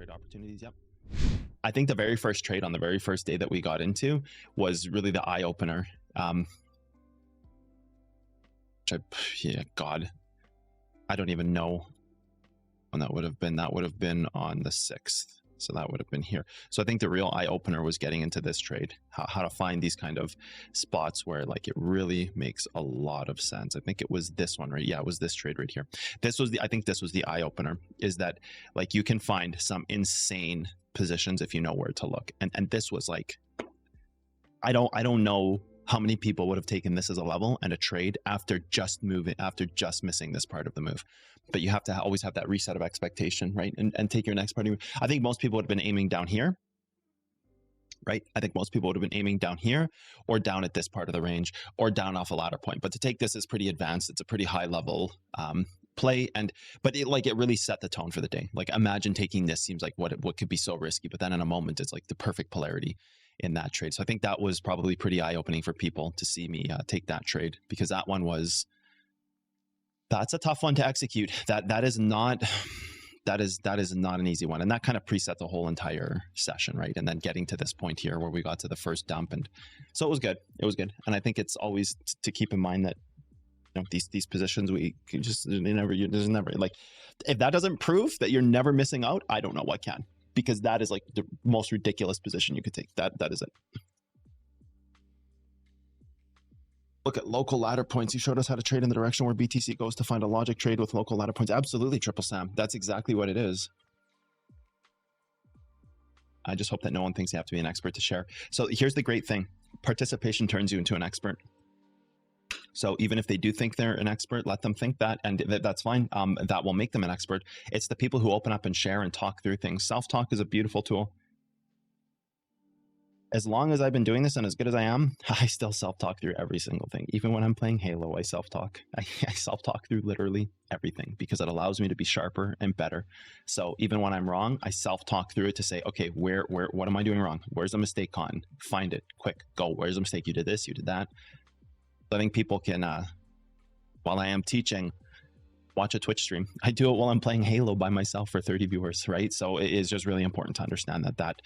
trade opportunities. Yep. I think the very first trade on the very first day that we got into was really the eye opener. Yeah, God, I don't even know when that would have been. That would have been on the 6th. So that would have been here. So I think the real eye opener was getting into this trade, how to find these kind of spots where like it really makes a lot of sense. I think it was this one, right? Yeah, it was this trade right here. I think this was the eye opener, is that like you can find some insane positions if you know where to look. And this was like, I don't know how many people would have taken this as a level and a trade after just missing this part of the move. But you have to always have that reset of expectation, right? And take your next part. I think most people would have been aiming down here, right? I think most people would have been aiming down here or down at this part of the range or down off a ladder point. But to take this is pretty advanced. It's a pretty high level play. But it really set the tone for the day. Like imagine taking this, seems like what could be so risky, but then in a moment, it's like the perfect polarity in that trade. So I think that was probably pretty eye-opening for people to see me take that trade, because that one that's a tough one to execute. That is not an easy one. And that kind of preset the whole entire session, right? And then getting to this point here where we got to the first dump. And so it was good. It was good. And I think it's always to keep in mind that, you know, these positions, there's never like, if that doesn't prove that you're never missing out, I don't know what can, because that is like the most ridiculous position you could take. That is it. Look at local ladder points. You showed us how to trade in the direction where BTC goes to find a logic trade with local ladder points. Absolutely, Triple Sam. That's exactly what it is. I just hope that no one thinks you have to be an expert to share. So here's the great thing. Participation turns you into an expert. So even if they do think they're an expert, let them think that, and that's fine. That will make them an expert. It's the people who open up and share and talk through things. Self-talk is a beautiful tool. As long as I've been doing this and as good as I am, I still self-talk through every single thing. Even when I'm playing Halo, I self-talk. I self-talk through literally everything because it allows me to be sharper and better. So even when I'm wrong, I self-talk through it to say, okay, what am I doing wrong? Where's the mistake cotton? Find it, quick, go. Where's the mistake? You did this, you did that. I think people can, while I am teaching, watch a Twitch stream. I do it while I'm playing Halo by myself for 30 viewers, right? So it is just really important to understand that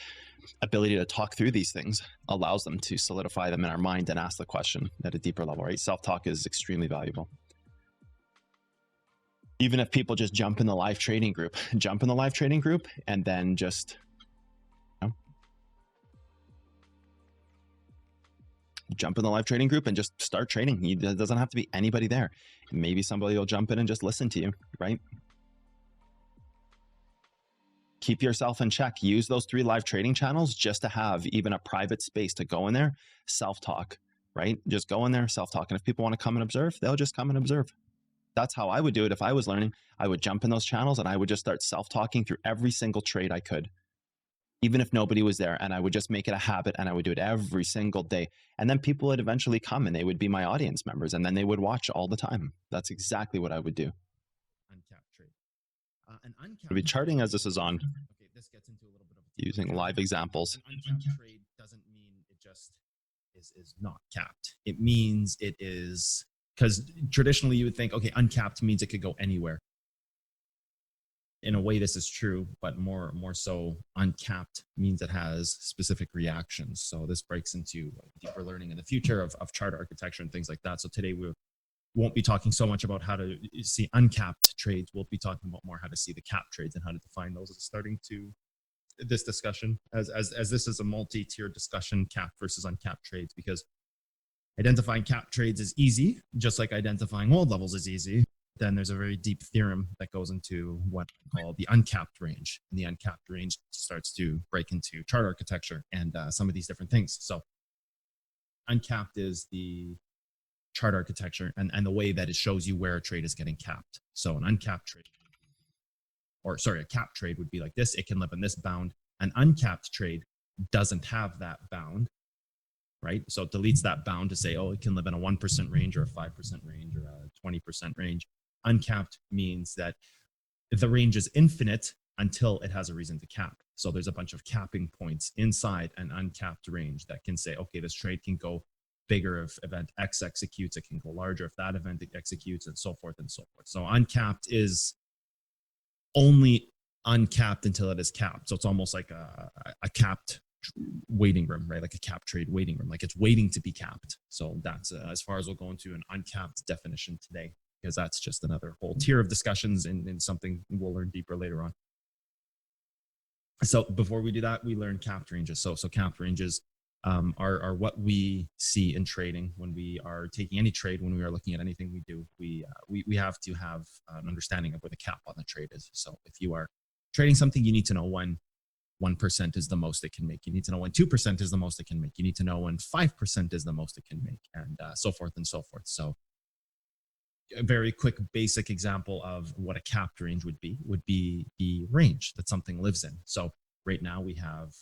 ability to talk through these things allows them to solidify them in our mind and ask the question at a deeper level, right? Self-talk is extremely valuable. Even if people just jump in the live trading group, and then just, you know, jump in the live trading group and just start trading. It doesn't have to be anybody there. Maybe somebody will jump in and just listen to you, right? Keep yourself in check. Use those 3 live trading channels just to have even a private space to go in there, self-talk, right? Just go in there, self-talk. And if people want to come and observe, they'll just come and observe. That's how I would do it if I was learning. I would jump in those channels and I would just start self-talking through every single trade I could, even if nobody was there. And I would just make it a habit and I would do it every single day. And then people would eventually come and they would be my audience members and then they would watch all the time. That's exactly what I would do. Uncapped trade. Uncapped. I'll be charting as this is on. Okay, this gets into a little bit of using live examples. An uncapped trade doesn't mean it just is not capped. It means it is, because traditionally you would think, okay, uncapped means it could go anywhere. In a way, this is true, but more so, uncapped means it has specific reactions. So this breaks into deeper learning in the future of chart architecture and things like that. So today we won't be talking so much about how to see uncapped trades. We'll be talking about more how to see the cap trades and how to define those. It's starting to this discussion as this is a multi-tier discussion, cap versus uncapped trades, because identifying cap trades is easy, just like identifying hold levels is easy. Then there's a very deep theorem that goes into what I call the uncapped range. And the uncapped range starts to break into chart architecture and some of these different things. So uncapped is the chart architecture and the way that it shows you where a trade is getting capped. So an uncapped trade, or sorry, a cap trade would be like this. It can live in this bound. An uncapped trade doesn't have that bound, right? So it deletes that bound to say, oh, it can live in a 1% range or a 5% range or a 20% range. Uncapped means that the range is infinite until it has a reason to cap. So there's a bunch of capping points inside an uncapped range that can say, okay, this trade can go bigger if event X executes, it can go larger if that event executes, and so forth and so forth. So uncapped is only uncapped until it is capped. So it's almost like a capped waiting room, right? Like a cap trade waiting room, like it's waiting to be capped. So that's as far as we'll go into an uncapped definition today, because that's just another whole tier of discussions and something we'll learn deeper later on. So before we do that, we learn capped ranges. So capped ranges are what we see in trading when we are taking any trade. When we are looking at anything we do, we have to have an understanding of where the cap on the trade is. So if you are trading something, you need to know when 1% is the most it can make. You need to know when 2% is the most it can make. You need to know when 5% is the most it can make, and so forth and so forth. So a very quick basic example of what a capped range would be the range that something lives in. So right now we have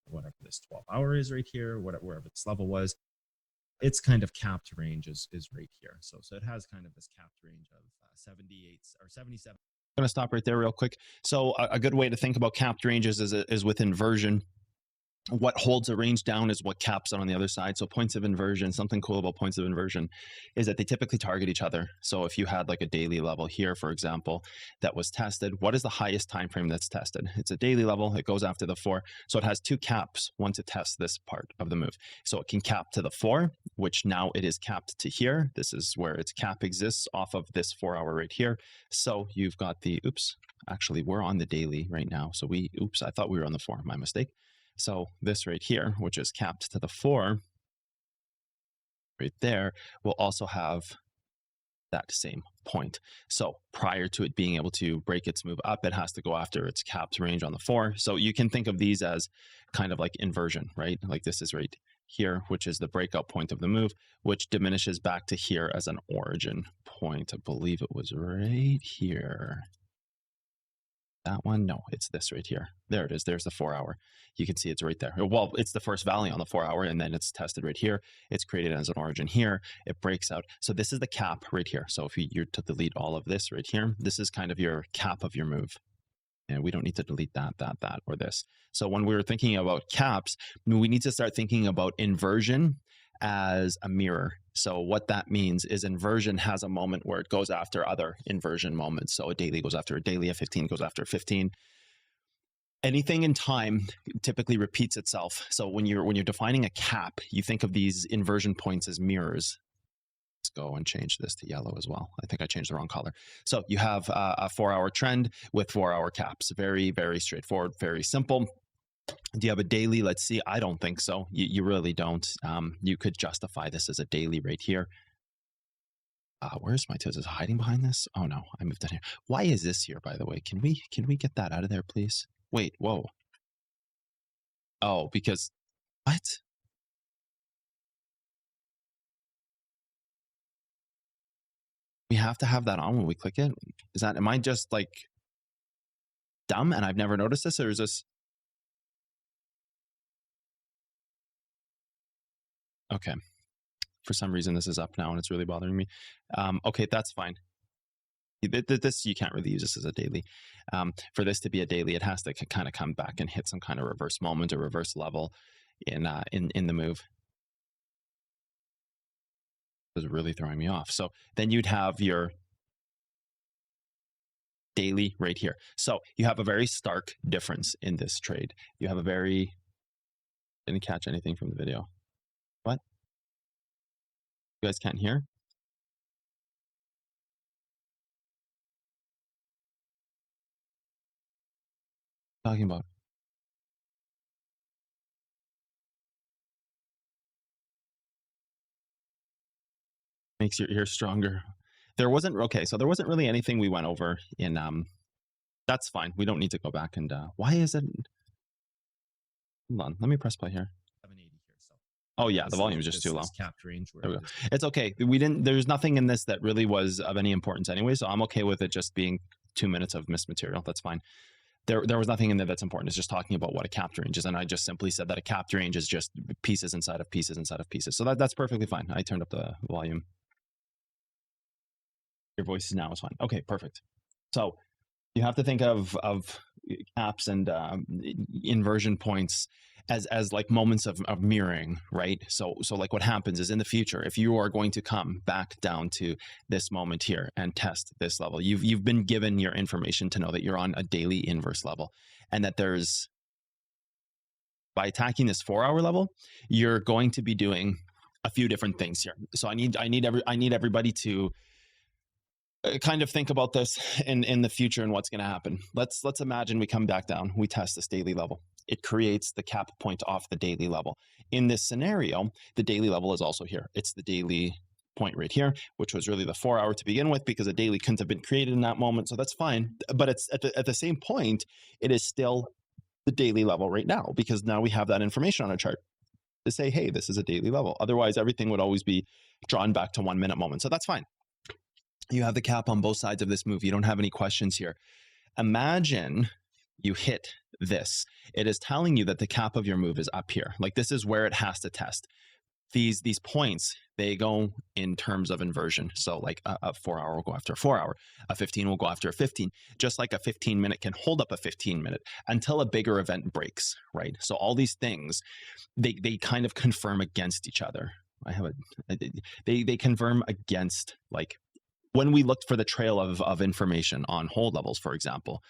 whatever this 12-hour is right here, wherever this level was, its kind of capped range is right here. So it has kind of this capped range of 78 or 77. I'm going to stop right there real quick. So a good way to think about capped ranges is with inversion. What holds a range down is what caps it on the other side. So points of inversion, something cool about points of inversion is that they typically target each other. So if you had like a daily level here, for example, that was tested, what is the highest time frame that's tested? It's a daily level. It goes after the 4. So it has 2 caps, one to test this part of the move. So it can cap to the 4, which now it is capped to here. This is where its cap exists off of this 4-hour right here. So you've got the, oops, actually we're on the daily right now. So oops, I thought we were on the 4, my mistake. So this right here, which is capped to the 4, right there, will also have that same point. So prior to it being able to break its move up, it has to go after its capped range on the 4. So you can think of these as kind of like inversion, right? Like this is right here, which is the breakout point of the move, which diminishes back to here as an origin point. I believe it was right here. That one? No, it's this right here. There it is. There's the 4-hour. You can see it's right there. Well, it's the first valley on the 4-hour, and then it's tested right here. It's created as an origin here. It breaks out. So this is the cap right here. So if you're to delete all of this right here, this is kind of your cap of your move. And we don't need to delete that, or this. So when we were thinking about caps, we need to start thinking about inversion as a mirror. So what that means is inversion has a moment where it goes after other inversion moments. So a daily goes after a daily, a 15 goes after a 15. Anything in time typically repeats itself. So when you're defining a cap, you think of these inversion points as mirrors. Let's go and change this to yellow as well. I think I changed the wrong color. So you have a 4-hour trend with 4-hour caps. Very, very straightforward, very simple. Do you have a daily? Let's see. I don't think so. You really don't. You could justify this as a daily right here. Where's my toes? Is it hiding behind this? Oh no, I moved it here. Why is this here, by the way? Can we get that out of there, please? Wait, whoa. Oh, because what? We have to have that on when we click it. Am I just like dumb and I've never noticed this, or is this? Okay. For some reason, this is up now and it's really bothering me. Okay, that's fine. This, you can't really use this as a daily. For this to be a daily, it has to kind of come back and hit some kind of reverse moment or reverse level in the move. It was really throwing me off. So then you'd have your daily right here. So you have a very stark difference in this trade. You have a very, didn't catch anything from the video. What? You guys can't hear? What are you talking about? Makes your ear stronger. There wasn't, okay, so there wasn't really anything we went over in, that's fine. We don't need to go back and, why is it? Hold on, let me press play here. 780 here. So oh yeah, the volume is just too low. Capped range. There we go. It's okay. There's nothing in this that really was of any importance anyway, so I'm okay with it just being 2 minutes of missed material. That's fine. There was nothing in there that's important. It's just talking about what a capped range is, and I just simply said that a capped range is just pieces inside of pieces inside of pieces. So that's perfectly fine. I turned up the volume. Your voice now is fine. Okay, perfect. So you have to think of caps and inversion points as like moments of mirroring, right? So like what happens is in the future, if you are going to come back down to this moment here and test this level, you've been given your information to know that you're on a daily inverse level, and that there's, by attacking this 4-hour level, you're going to be doing a few different things here. So I need everybody to kind of think about this in the future and what's going to happen. Let's imagine we come back down, we test this daily level. It creates the cap point off the daily level. In this scenario, the daily level is also here. It's the daily point right here, which was really the 4-hour to begin with, because a daily couldn't have been created in that moment. So that's fine. But it's at the same point, it is still the daily level right now, because now we have that information on our chart to say, hey, this is a daily level. Otherwise, everything would always be drawn back to 1 minute moment. So that's fine. You have the cap on both sides of this move. You don't have any questions here. Imagine you hit this. It is telling you that the cap of your move is up here. Like, this is where it has to test. These points, they go in terms of inversion. So like a 4-hour will go after a 4-hour. A 15 will go after a 15. Just like a 15-minute can hold up a 15-minute until a bigger event breaks, right? So all these things, they kind of confirm against each other. They confirm against, like, when we looked for the trail of information on hold levels, for example,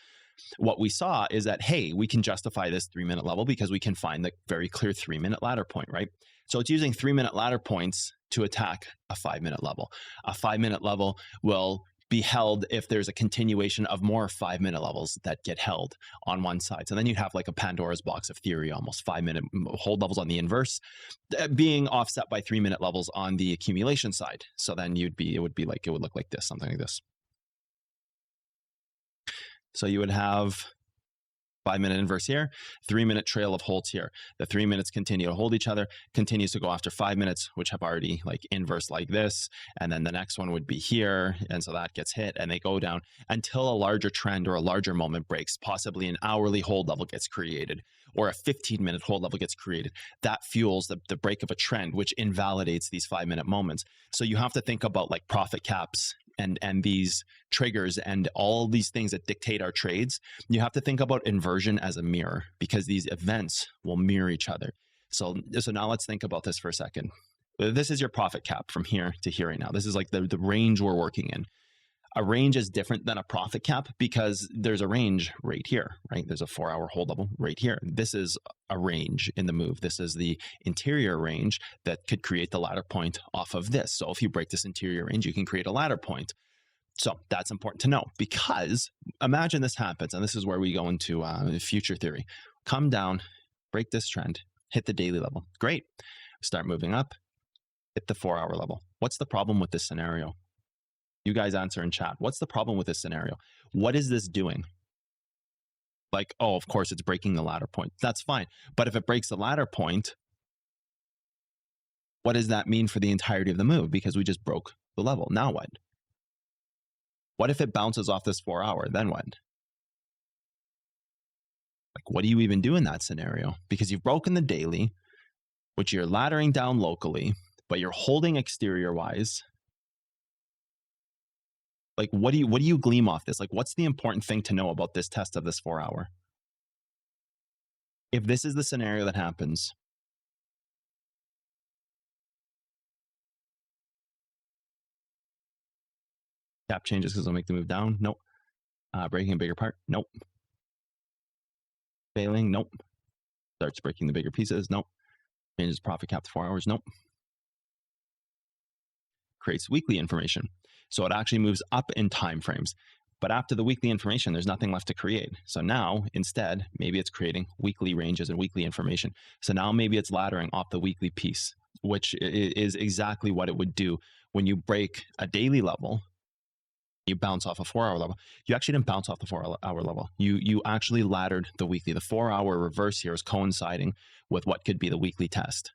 what we saw is that, hey, we can justify this 3-minute level because we can find the very clear 3-minute ladder point, right? So it's using 3-minute ladder points to attack a 5-minute level. A 5-minute level will be held if there's a continuation of more 5-minute levels that get held on one side. So then you have like a Pandora's box of theory, almost 5-minute hold levels on the inverse being offset by 3-minute levels on the accumulation side. So then it would look like this, something like this. So you would have 5-minute inverse here, 3-minute trail of holds here. The 3 minutes continue to hold each other, continues to go after 5 minutes, which have already like inverse like this. And then the next one would be here. And so that gets hit and they go down until a larger trend or a larger moment breaks. Possibly an hourly hold level gets created or a 15-minute hold level gets created. That fuels the break of a trend, which invalidates these 5-minute moments. So you have to think about like profit caps and these triggers and all these things that dictate our trades. You have to think about inversion as a mirror, because these events will mirror each other. So now let's think about this for a second. This is your profit cap from here to here right now. This is like the range we're working in. A range is different than a profit cap because there's a range right here, right? There's a 4-hour hold level right here. This is a range in the move. This is the interior range that could create the ladder point off of this. So if you break this interior range, you can create a ladder point. So that's important to know, because imagine this happens, and this is where we go into future theory. Come down, break this trend, hit the daily level. Great. Start moving up, hit the 4-hour level. What's the problem with this scenario? You guys answer in chat. What's the problem with this scenario? What is this doing? Like, oh, of course, it's breaking the ladder point. That's fine. But if it breaks the ladder point, what does that mean for the entirety of the move? Because we just broke the level. Now what? What if it bounces off this 4-hour? Then what? Like, what do you even do in that scenario? Because you've broken the daily, which you're laddering down locally, but you're holding exterior wise. Like, what do you glean off this? Like, what's the important thing to know about this test of this 4-hour? If this is the scenario that happens, cap changes because it'll make the move down. Nope. Breaking a bigger part. Nope. Failing. Nope. Starts breaking the bigger pieces. Nope. Changes profit cap to 4 hours. Nope. Creates weekly information. So it actually moves up in time frames. But after the weekly information, there's nothing left to create. So now, instead, maybe it's creating weekly ranges and weekly information. So now maybe it's laddering off the weekly piece, which is exactly what it would do when you break a daily level. You bounce off a 4-hour level. You actually didn't bounce off the 4-hour level. You actually laddered the weekly. The 4-hour reverse here is coinciding with what could be the weekly test.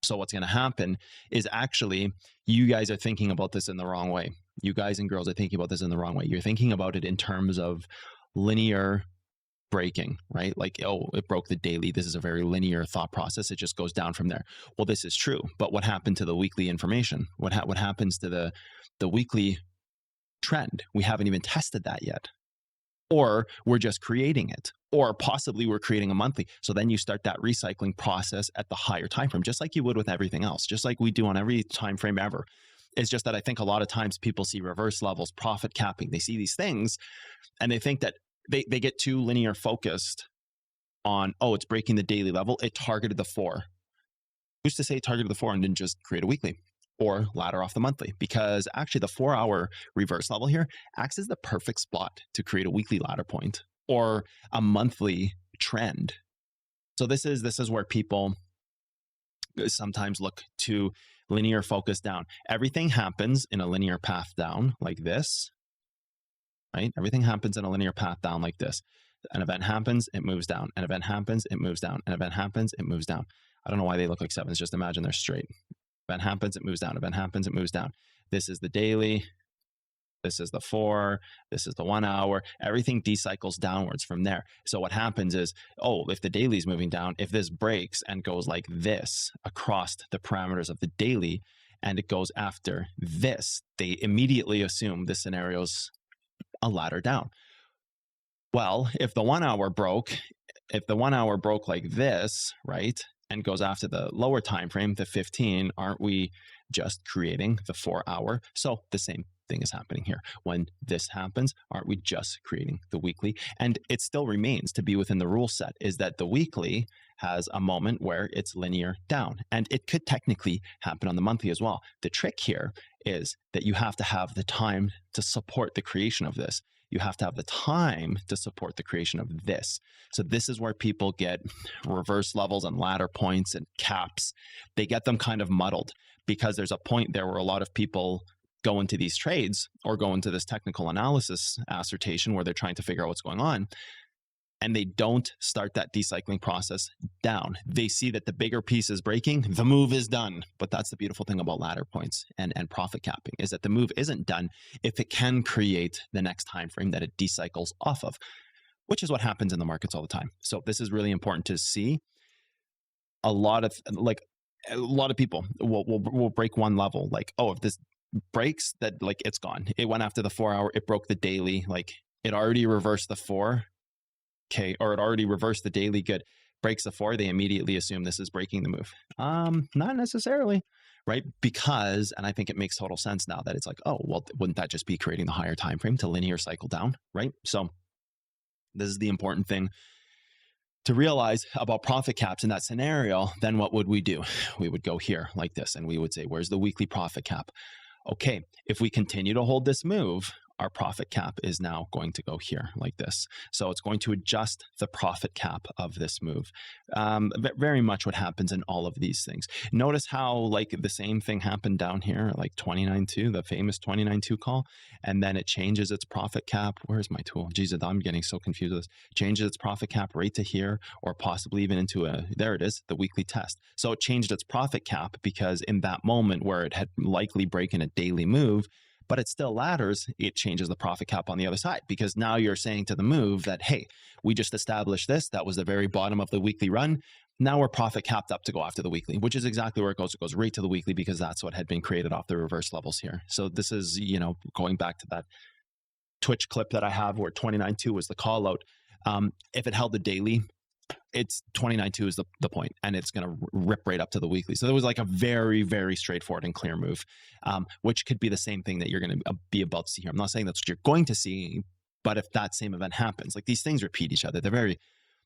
So what's going to happen is actually you guys are thinking about this in the wrong way. You guys and girls are thinking about this in the wrong way. You're thinking about it in terms of linear breaking, right? Like, oh, it broke the daily. This is a very linear thought process. It just goes down from there. Well, this is true. But what happened to the weekly information? What happens to the weekly trend? We haven't even tested that yet. Or we're just creating it. or possibly we're creating a monthly. So then you start that recycling process at the higher time frame, just like you would with everything else, just like we do on every time frame ever. It's just that I think a lot of times people see reverse levels, profit capping, they see these things and they think that they get too linear focused on, oh, it's breaking the daily level. It targeted the 4. Who's to say it targeted the 4 and didn't just create a weekly or ladder off the monthly? Because actually the 4-hour reverse level here acts as the perfect spot to create a weekly ladder point or a monthly trend. So this is where people sometimes look to linear focus down. Everything happens in a linear path down like this, right? Everything happens in a linear path down like this. An event happens, it moves down. An event happens, it moves down. An event happens, it moves down. I don't know why they look like 7s. Just imagine they're straight. Event happens, it moves down. Event happens, it moves down. This is the daily. This is the 4. This is the 1 hour. Everything decycles downwards from there. So what happens is, oh, if the daily is moving down, if this breaks and goes like this across the parameters of the daily, and it goes after this, they immediately assume this scenario's a ladder down. Well, if the 1 hour broke, like this, right, and goes after the lower time frame, the 15, aren't we just creating the 4 hour? So the same thing is happening here. When this happens, aren't we just creating the weekly? And it still remains to be within the rule set is that the weekly has a moment where it's linear down, and it could technically happen on the monthly as well. The trick here is that you have to have the time to support the creation of this. You have to have the time to support the creation of this. So this is where people get reverse levels and ladder points and caps. They get them kind of muddled because there's a point there where a lot of people go into these trades or go into this technical analysis assertion where they're trying to figure out what's going on, and they don't start that decycling process down. They see that the bigger piece is breaking, the move is done. But that's the beautiful thing about ladder points and profit capping is that the move isn't done if it can create the next time frame that it decycles off of, which is what happens in the markets all the time. So this is really important to see. A lot of people will break one level, like, oh, if this breaks, that like it's gone. It went after the 4 hour, it broke the daily, like it already reversed the 4. Okay, or it already reversed the daily, good. Breaks the 4, they immediately assume this is breaking the move. Not necessarily, right? Because, and I think it makes total sense now that it's like, oh, well, wouldn't that just be creating the higher time frame to linear cycle down, right? So this is the important thing to realize about profit caps in that scenario. Then what would we do? We would go here like this, and we would say, where's the weekly profit cap? Okay, if we continue to hold this move, our profit cap is now going to go here like this. So it's going to adjust the profit cap of this move. Very much what happens in all of these things. Notice how like the same thing happened down here, like 29.2, the famous 29.2 call, and then it changes its profit cap. Where's my tool? Jesus, I'm getting so confused with this. Changes its profit cap right to here, or possibly even into there it is, the weekly test. So it changed its profit cap because in that moment where it had likely broken a daily move, but it still ladders, it changes the profit cap on the other side, because now you're saying to the move that, hey, we just established this. That was the very bottom of the weekly run. Now we're profit capped up to go after the weekly, which is exactly where it goes. It goes right to the weekly because that's what had been created off the reverse levels here. So this is, going back to that Twitch clip that I have where 29.2 was the call out. If it held the daily, it's 29.2 is the point, and it's going to rip right up to the weekly. So it was like a very, very straightforward and clear move, which could be the same thing that you're going to be about to see here. I'm not saying that's what you're going to see, but if that same event happens, like these things repeat each other. They're very,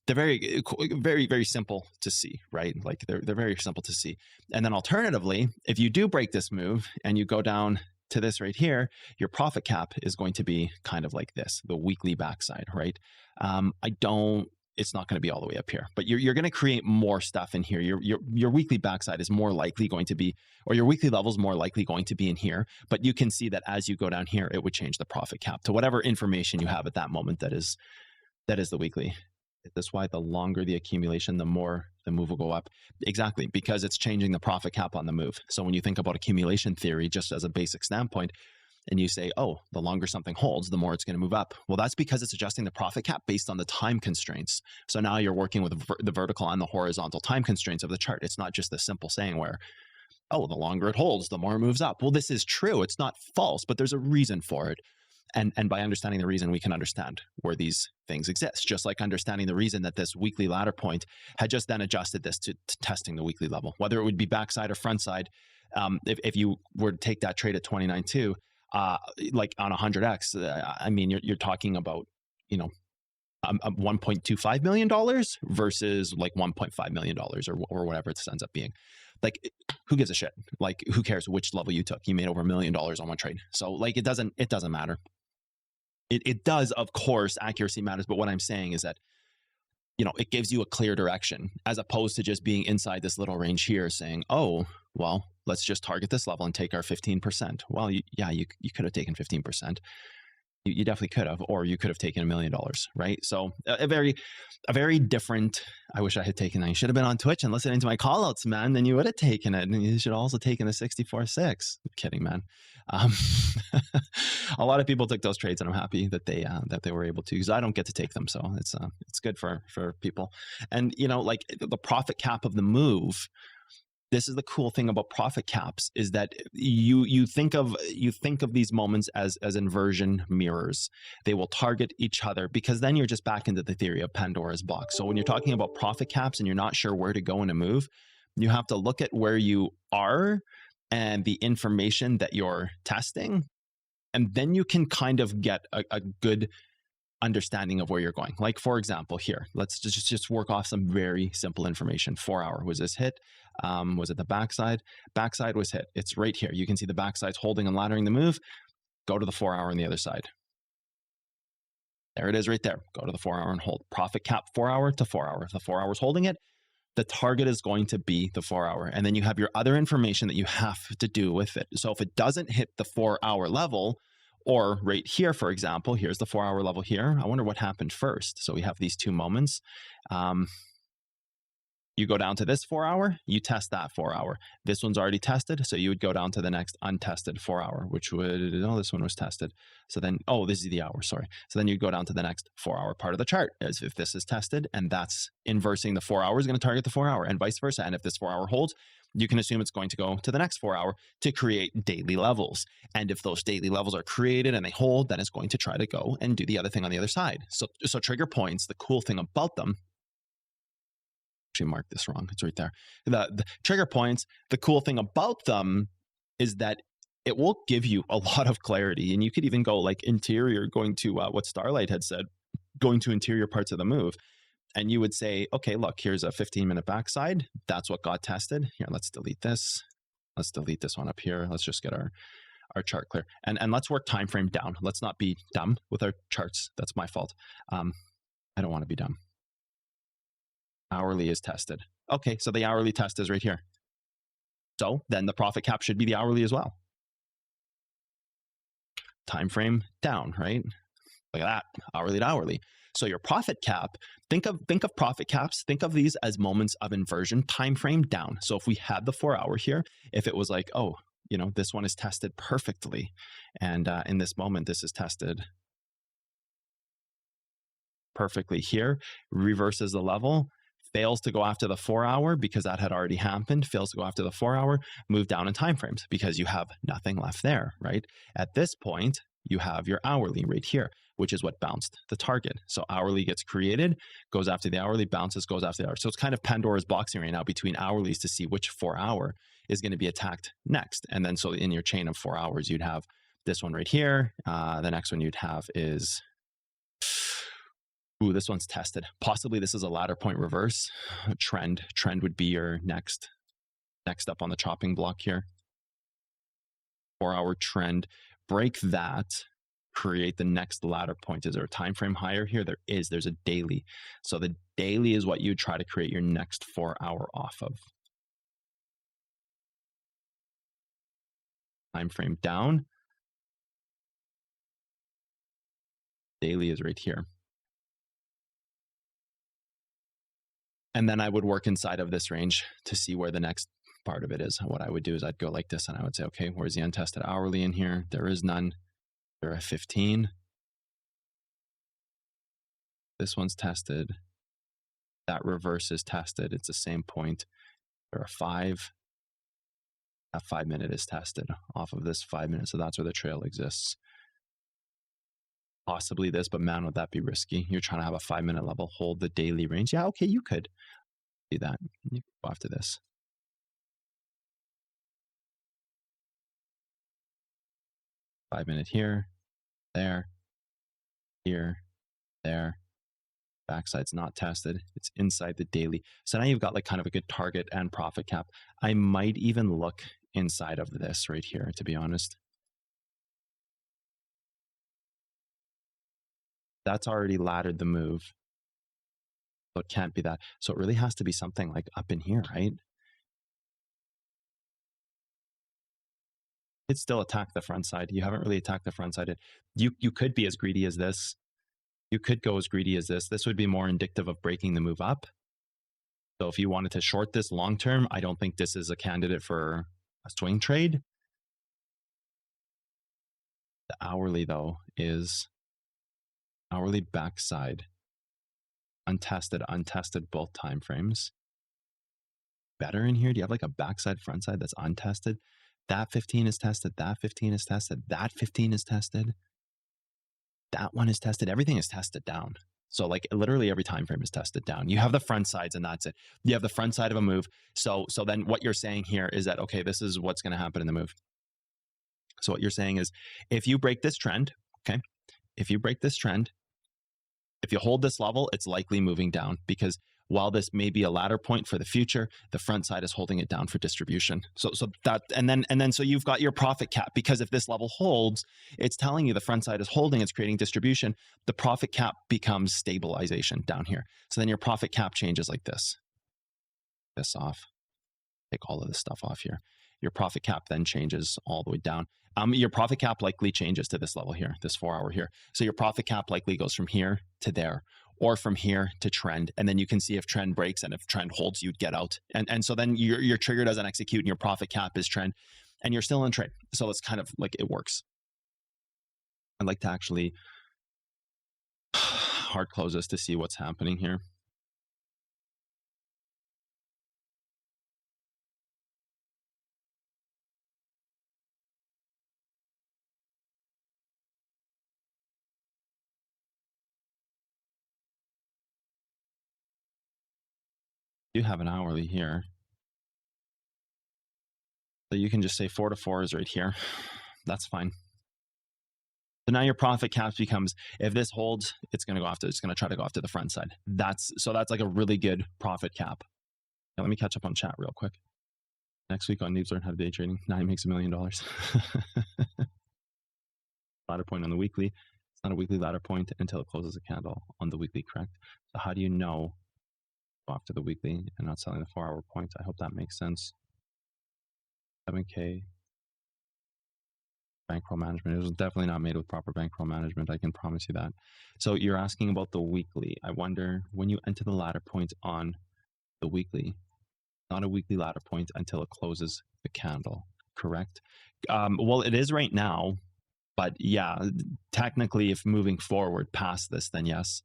very, very simple to see, right? Like they're very simple to see. And then alternatively, if you do break this move and you go down to this right here, your profit cap is going to be kind of like this, the weekly backside, right? It's not going to be all the way up here, but you're going to create more stuff in here. Your weekly backside is more likely going to be, or your weekly level is more likely going to be in here, but you can see that as you go down here, it would change the profit cap to whatever information you have at that moment that is the weekly. That's why the longer the accumulation, the more the move will go up. Exactly, because it's changing the profit cap on the move. So when you think about accumulation theory, just as a basic standpoint, and you say, oh, the longer something holds, the more it's going to move up. Well, that's because it's adjusting the profit cap based on the time constraints. So now you're working with the vertical and the horizontal time constraints of the chart. It's not just a simple saying where, oh, the longer it holds, the more it moves up. Well, this is true. It's not false, but there's a reason for it. And by understanding the reason, we can understand where these things exist, just like understanding the reason that this weekly ladder point had just then adjusted this to testing the weekly level, whether it would be backside or front side. If you were to take that trade at 29.2, like on 100x, I mean, you're talking about, you know, $1.25 million versus like $1.5 million or whatever it ends up being. Like, who gives a shit? Like, who cares which level you took? You made over $1 million on one trade. So like, it doesn't matter. It does, of course, accuracy matters. But what I'm saying is that, you know, it gives you a clear direction as opposed to just being inside this little range here saying, oh, well, let's just target this level and take our 15%. Well, you could have taken 15%. You definitely could have, or you could have taken $1 million, right? So a very different. I wish I had taken that. You should have been on Twitch and listening to my callouts, man. Then you would have taken it, and you should have also taken the 64.6. I'm kidding, man. A lot of people took those trades, and I'm happy that they were able to, because I don't get to take them. So it's good for people. And you know, like the profit cap of the move. This is the cool thing about profit caps, is that you think of these moments as inversion mirrors. They will target each other, because then you're just back into the theory of Pandora's box. So when you're talking about profit caps and you're not sure where to go in a move, you have to look at where you are and the information that you're testing, and then you can kind of get a good understanding of where you're going. Like, for example, here, let's just work off some very simple information. 4 hour, was this hit? Was it the backside? Backside was hit. It's right here. You can see the backside's holding and laddering the move. Go to the 4 hour on the other side. There it is right there. Go to the 4 hour and hold. Profit cap 4 hour to 4 hour. If the 4 hour's holding it, the target is going to be the 4 hour. And then you have your other information that you have to do with it. So if it doesn't hit the 4 hour level, or right here, for example, here's the 4 hour level here. I wonder what happened first. So we have these two moments. You go down to this 4 hour, you test that 4 hour. This one's already tested, so you would go down to the next untested 4 hour, which would, oh, this one was tested. So then, oh, this is the hour, sorry. So then you go down to the next 4 hour part of the chart, as if this is tested, and that's inversing the 4 hour is going to target the 4 hour, and vice versa. And if this 4 hour holds, you can assume it's going to go to the next 4 hour to create daily levels. And if those daily levels are created and they hold, then it's going to try to go and do the other thing on the other side. So trigger points, the cool thing about them, actually marked this wrong, it's right there. The trigger points, the cool thing about them is that it will give you a lot of clarity. And you could even go like interior, going to what Starlight had said, going to interior parts of the move. And you would say, okay, look, here's a 15-minute backside. That's what got tested. Here, let's delete this. Let's delete this one up here. Let's just get our chart clear. And let's work time frame down. Let's not be dumb with our charts. That's my fault. I don't want to be dumb. Hourly is tested. Okay, so the hourly test is right here. So then the profit cap should be the hourly as well. Time frame down, right? Look at that, hourly to hourly. So your profit cap, think of profit caps, think of these as moments of inversion, time frame down. So if we had the 4 hour here, if it was like, oh, you know, this one is tested perfectly, and in this moment, this is tested perfectly here, reverses the level, fails to go after the 4 hour because that had already happened, fails to go after the 4 hour, move down in timeframes because you have nothing left there, right? At this point, you have your hourly right here, which is what bounced the target. So hourly gets created, goes after the hourly, bounces, goes after the hour. So it's kind of Pandora's boxing right now between hourlies to see which 4 hour is going to be attacked next. And then so in your chain of 4 hours, you'd have this one right here. The next one you'd have is, ooh, this one's tested. Possibly this is a ladder point reverse. Trend would be your next up on the chopping block here. 4 hour trend. Break that, create the next ladder point. Is there a time frame higher here? There is. There's a daily. So the daily is what you try to create your next 4 hour off of. Time frame down. Daily is right here. And then I would work inside of this range to see where the next part of it is. What I would do is I'd go like this and I would say, okay, where's the untested hourly in here? There is none. There are 15. This one's tested. That reverse is tested. It's the same point. There are 5. That 5 minute is tested off of this 5 minutes. So that's where the trail exists. possibly this, but man, would that be risky? You're trying to have a 5-minute level, hold the daily range. Yeah, okay, you could do that. You can go after this. Five-minute here, there, here, there. Backside's not tested. It's inside the daily. So now you've got like kind of a good target and profit cap. I might even look inside of this right here, to be honest. That's already laddered the move. So it can't be that. So it really has to be something like up in here, right? It's still attack the front side. You haven't really attacked the front side. You could be as greedy as this. You could go as greedy as this. This would be more indicative of breaking the move up. So if you wanted to short this long term, I don't think this is a candidate for a swing trade. The hourly, though, is hourly backside. Untested, both time frames. Better in here? Do you have like a backside, front side that's untested? That 15 is tested. That 15 is tested. That 15 is tested. That one is tested. Everything is tested down. So like literally every time frame is tested down. You have the front sides and that's it. You have the front side of a move. So then what you're saying here is that, okay, this is what's going to happen in the move. So what you're saying is if you break this trend, okay, if you break this trend, if you hold this level, it's likely moving down because while this may be a ladder point for the future, the front side is holding it down for distribution. So that, and then so you've got your profit cap because if this level holds, it's telling you the front side is holding, it's creating distribution. The profit cap becomes stabilization down here. So then your profit cap changes like this. This off. Take all of this stuff off here. Your profit cap then changes all the way down. Your profit cap likely changes to this level here, this 4 hour here. So your profit cap likely goes from here to there, or from here to trend. And then you can see if trend breaks and if trend holds, you'd get out. And so then your trigger doesn't execute and your profit cap is trend and you're still in trade. So it's kind of like it works. I'd like to actually hard close this to see what's happening here. You have an hourly here. So you can just say 4 to 4 is right here. That's fine. So now your profit cap becomes, if this holds, it's going to go after, it's going to try to go after the front side. So that's like a really good profit cap. Now let me catch up on chat real quick. Next week on Noobs Learn How to Day Trading, now he makes $1 million. Ladder point on the weekly. It's not a weekly ladder point until it closes a candle on the weekly, correct? So how do you know go after the weekly and not selling the 4 hour point? I hope that makes sense. 7K. Bankroll management. It was definitely not made with proper bankroll management. I can promise you that. So you're asking about the weekly. I wonder when you enter the ladder point on the weekly, not a weekly ladder point until it closes the candle, correct? Well, it is right now, but yeah, technically if moving forward past this, then yes.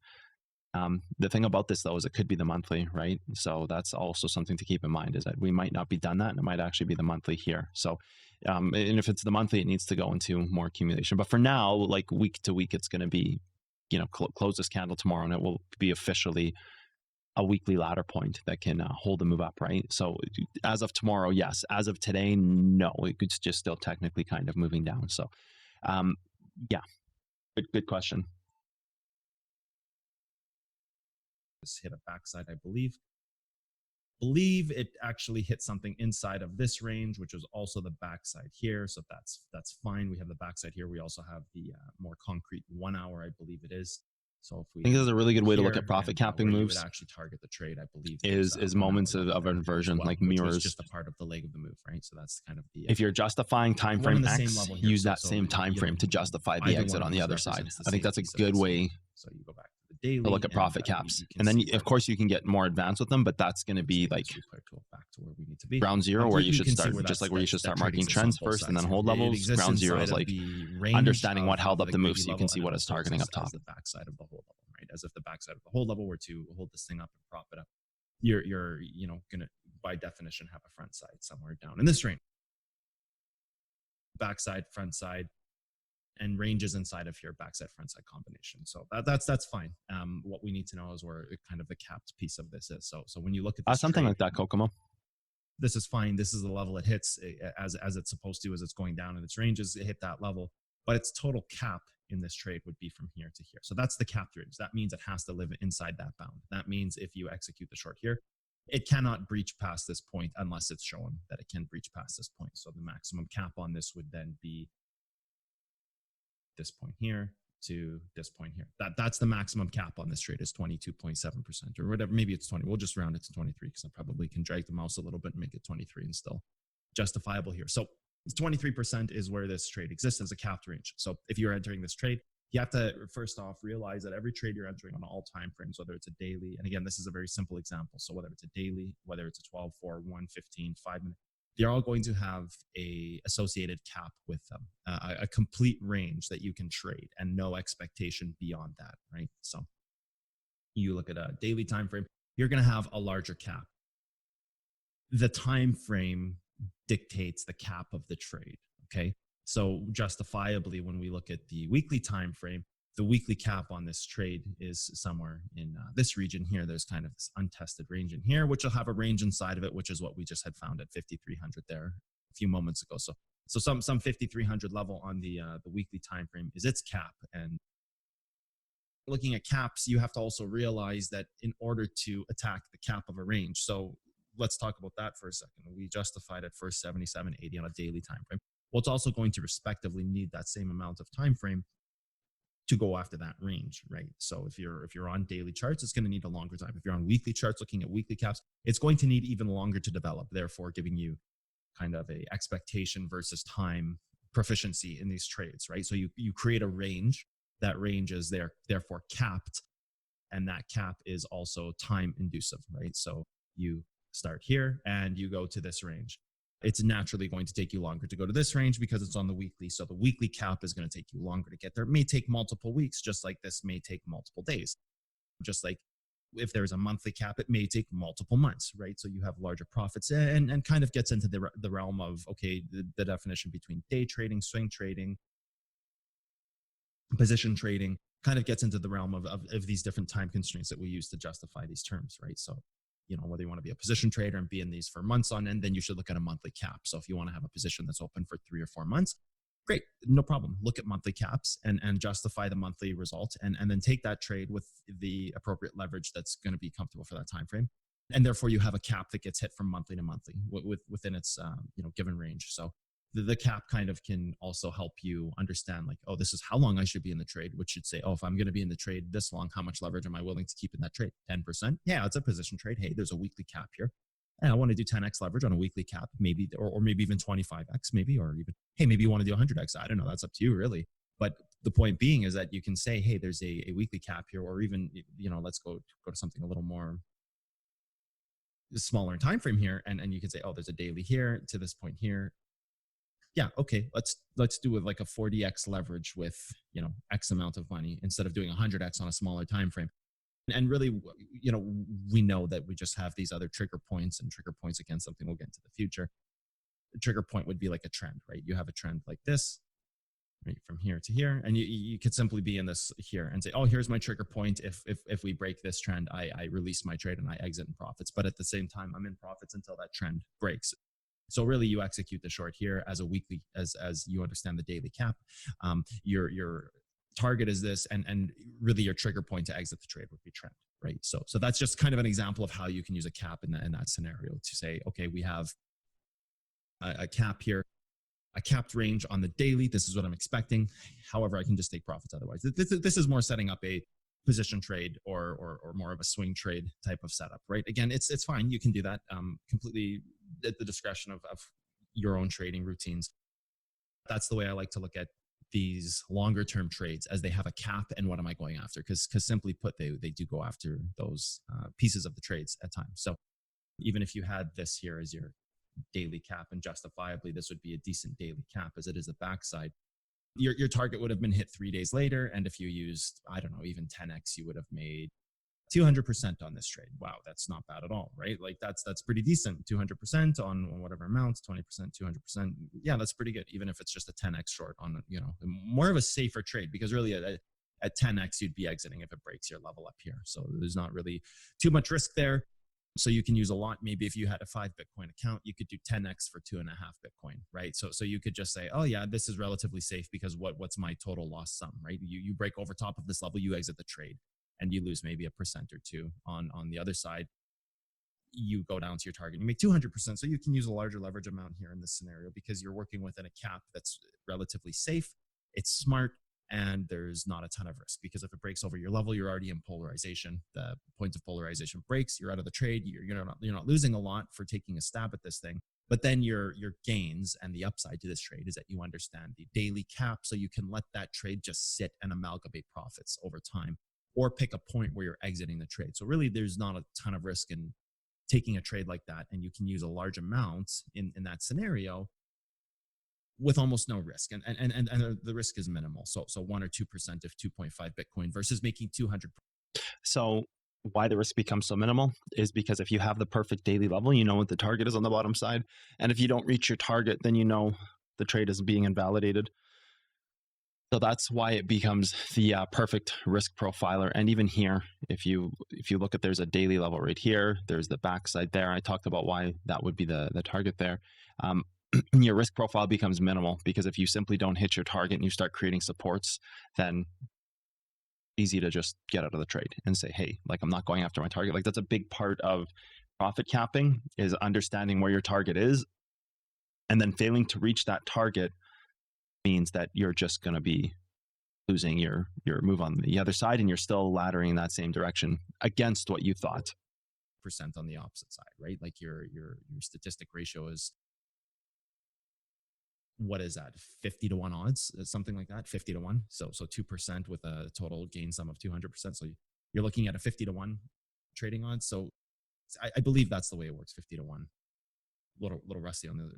The thing about this though is it could be the monthly, right? So that's also something to keep in mind is that we might not be done that and it might actually be the monthly here. So and if it's the monthly, it needs to go into more accumulation. But for now, like week to week, it's going to be, close this candle tomorrow and it will be officially a weekly ladder point that can hold the move up, right? So as of tomorrow, yes. As of today, no. It's just still technically kind of moving down. So yeah, good question. Hit a backside, I believe it actually hit something inside of this range, which was also the backside here. So that's fine. We have the backside here. We also have the more concrete 1 hour, I believe it is. So if we I think this is a really good way to look at profit capping where moves. You would actually target the trade, I believe, is moments of inversion, well, like mirrors. Just a part of the leg of the move, right? So that's kind of the. If you're justifying time frame X, use that same time frame to justify the exit on the other side. I think that's a good way. So you go back to the daily. To look at profit caps, and then of course you can get more advanced with them, but that's going to be like back to where we need to be. Ground zero, where you should start, just like where you should start marking trends first and then hold levels. Ground zero is like understanding what held up the move, so you can see what it's targeting up top. The backside of the hold level, right? As if the backside of the hold level were to hold this thing up and prop it up, you're gonna by definition have a front side somewhere down in this range. Backside, front side. and ranges inside of your backside frontside combination. So that's fine. What we need to know is where kind of the capped piece of this is. So when you look at this Something trade, like that, Kokomo. this is fine. This is the level it hits as it's supposed to, as it's going down in its ranges. It hit that level, but its total cap in this trade would be from here to here. So that's the capped range. That means it has to live inside that bound. That means if you execute the short here, it cannot breach past this point unless it's shown that it can breach past this point. So the maximum cap on this would then be this point here to this point here. That's the maximum cap on this trade is 22.7% or whatever. Maybe it's 20. We'll just round it to 23 because I probably can drag the mouse a little bit and make it 23 and still justifiable here. So 23% is where this trade exists as a capped range. So if you're entering this trade, you have to first off realize that every trade you're entering on all time frames, whether it's a daily, and again, this is a very simple example. So whether it's a daily, whether it's a 12, 4, 1, 15, 5 minute, they're all going to have a associated cap with them, a complete range that you can trade and no expectation beyond that, right? So you look at a daily time frame, you're going to have a larger cap. The time frame dictates the cap of the trade, okay? So justifiably, when we look at the weekly time frame, the weekly cap on this trade is somewhere in this region here. There's kind of this untested range in here, which will have a range inside of it, which is what we just had found at 5,300 there a few moments ago. So some 5,300 level on the weekly time frame is its cap. And looking at caps, you have to also realize that in order to attack the cap of a range, so let's talk about that for a second. We justified at first 77, 80 on a daily time frame. Well, it's also going to respectively need that same amount of time frame to go after that range, right? So if you're on daily charts, it's going to need a longer time. If you're on weekly charts, looking at weekly caps, it's going to need even longer to develop, therefore giving you kind of a expectation versus time proficiency in these trades, right? So you create a range. That range is therefore capped, and that cap is also time inducive, right? So you start here and you go to this range. It's naturally going to take you longer to go to this range because it's on the weekly. So the weekly cap is going to take you longer to get there. It may take multiple weeks, just like this may take multiple days. Just like if there's a monthly cap, it may take multiple months, right? So you have larger profits and kind of gets into the realm of, okay, the definition between day trading, swing trading, position trading, kind of gets into the realm of these different time constraints that we use to justify these terms, right? So whether you want to be a position trader and be in these for months on end, then you should look at a monthly cap. So if you want to have a position that's open for 3 or 4 months, great, no problem. Look at monthly caps and justify the monthly result, and then take that trade with the appropriate leverage that's going to be comfortable for that time frame. And therefore, you have a cap that gets hit from monthly to monthly within its given range. So the cap kind of can also help you understand, like, oh, this is how long I should be in the trade, which should say, oh, if I'm going to be in the trade this long, how much leverage am I willing to keep in that trade? 10%. Yeah, it's a position trade. Hey, there's a weekly cap here. And I want to do 10x leverage on a weekly cap, maybe, or maybe even 25x, maybe, or even, hey, maybe you want to do 100x. I don't know. That's up to you, really. But the point being is that you can say, hey, there's a weekly cap here, or even, let's go to something a little more smaller in time frame here, and you can say, oh, there's a daily here to this point here. Yeah, okay, let's do it like a 40x leverage with X amount of money instead of doing 100x on a smaller time frame. And really, we know that we just have these other trigger points, and trigger points, again, something we'll get into the future. The trigger point would be like a trend, right? You have a trend like this, right, from here to here, and you could simply be in this here and say, oh, here's my trigger point. If we break this trend, I release my trade and I exit in profits. But at the same time, I'm in profits until that trend breaks. So really, you execute the short here as a weekly, as you understand the daily cap. Your target is this, and really your trigger point to exit the trade would be trend, right? So that's just kind of an example of how you can use a cap in that scenario to say, okay, we have a cap here, a capped range on the daily. This is what I'm expecting. However, I can just take profits otherwise. This is more setting up a position trade or more of a swing trade type of setup, right? Again, it's fine. You can do that completely at the discretion of your own trading routines. That's the way I like to look at these longer term trades, as they have a cap and what am I going after? Because simply put, they do go after those pieces of the trades at times. So even if you had this here as your daily cap, and justifiably this would be a decent daily cap as it is the backside, your target would have been hit 3 days later. And if you used, I don't know, even 10x, you would have made 200% on this trade. Wow, that's not bad at all, right? Like that's pretty decent. 200% on whatever amounts, 20%, 200%. Yeah, that's pretty good. Even if it's just a 10x short on, more of a safer trade, because really at 10x you'd be exiting if it breaks your level up here. So there's not really too much risk there. So you can use a lot. Maybe if you had a 5 Bitcoin account, you could do 10x for 2.5 Bitcoin, right? So you could just say, oh yeah, this is relatively safe because what's my total loss sum, right? You break over top of this level, you exit the trade, and you lose maybe 1% or 2%. On the other side, you go down to your target, you make 200%. So you can use a larger leverage amount here in this scenario because you're working within a cap that's relatively safe. It's smart. And there's not a ton of risk, because if it breaks over your level, you're already in polarization. The point of polarization breaks, you're out of the trade. You're not losing a lot for taking a stab at this thing. But then your gains and the upside to this trade is that you understand the daily cap, so you can let that trade just sit and amalgamate profits over time, or pick a point where you're exiting the trade. So really, there's not a ton of risk in taking a trade like that, and you can use a large amount in that scenario with almost no risk, and the risk is minimal. So 1 or 2% of 2.5 Bitcoin versus making 200. So why the risk becomes so minimal is because if you have the perfect daily level, you know what the target is on the bottom side, and if you don't reach your target, then you know the trade is being invalidated. So that's why it becomes the perfect risk profiler. And even here, if you look at, there's a daily level right here, there's the backside there. I talked about why that would be the target there. Your risk profile becomes minimal, because if you simply don't hit your target and you start creating supports, then easy to just get out of the trade and say, hey, like, I'm not going after my target. Like, that's a big part of profit capping, is understanding where your target is, and then failing to reach that target means that you're just going to be losing your move on the other side, and you're still laddering in that same direction against what you thought. Percent on the opposite side, right? Like your statistic ratio is, what is that, 50 to 1 odds, something like that, 50 to 1. So 2% with a total gain sum of 200%. So you're looking at a 50 to 1 trading odds. So I believe that's the way it works, 50 to 1. Little rusty on the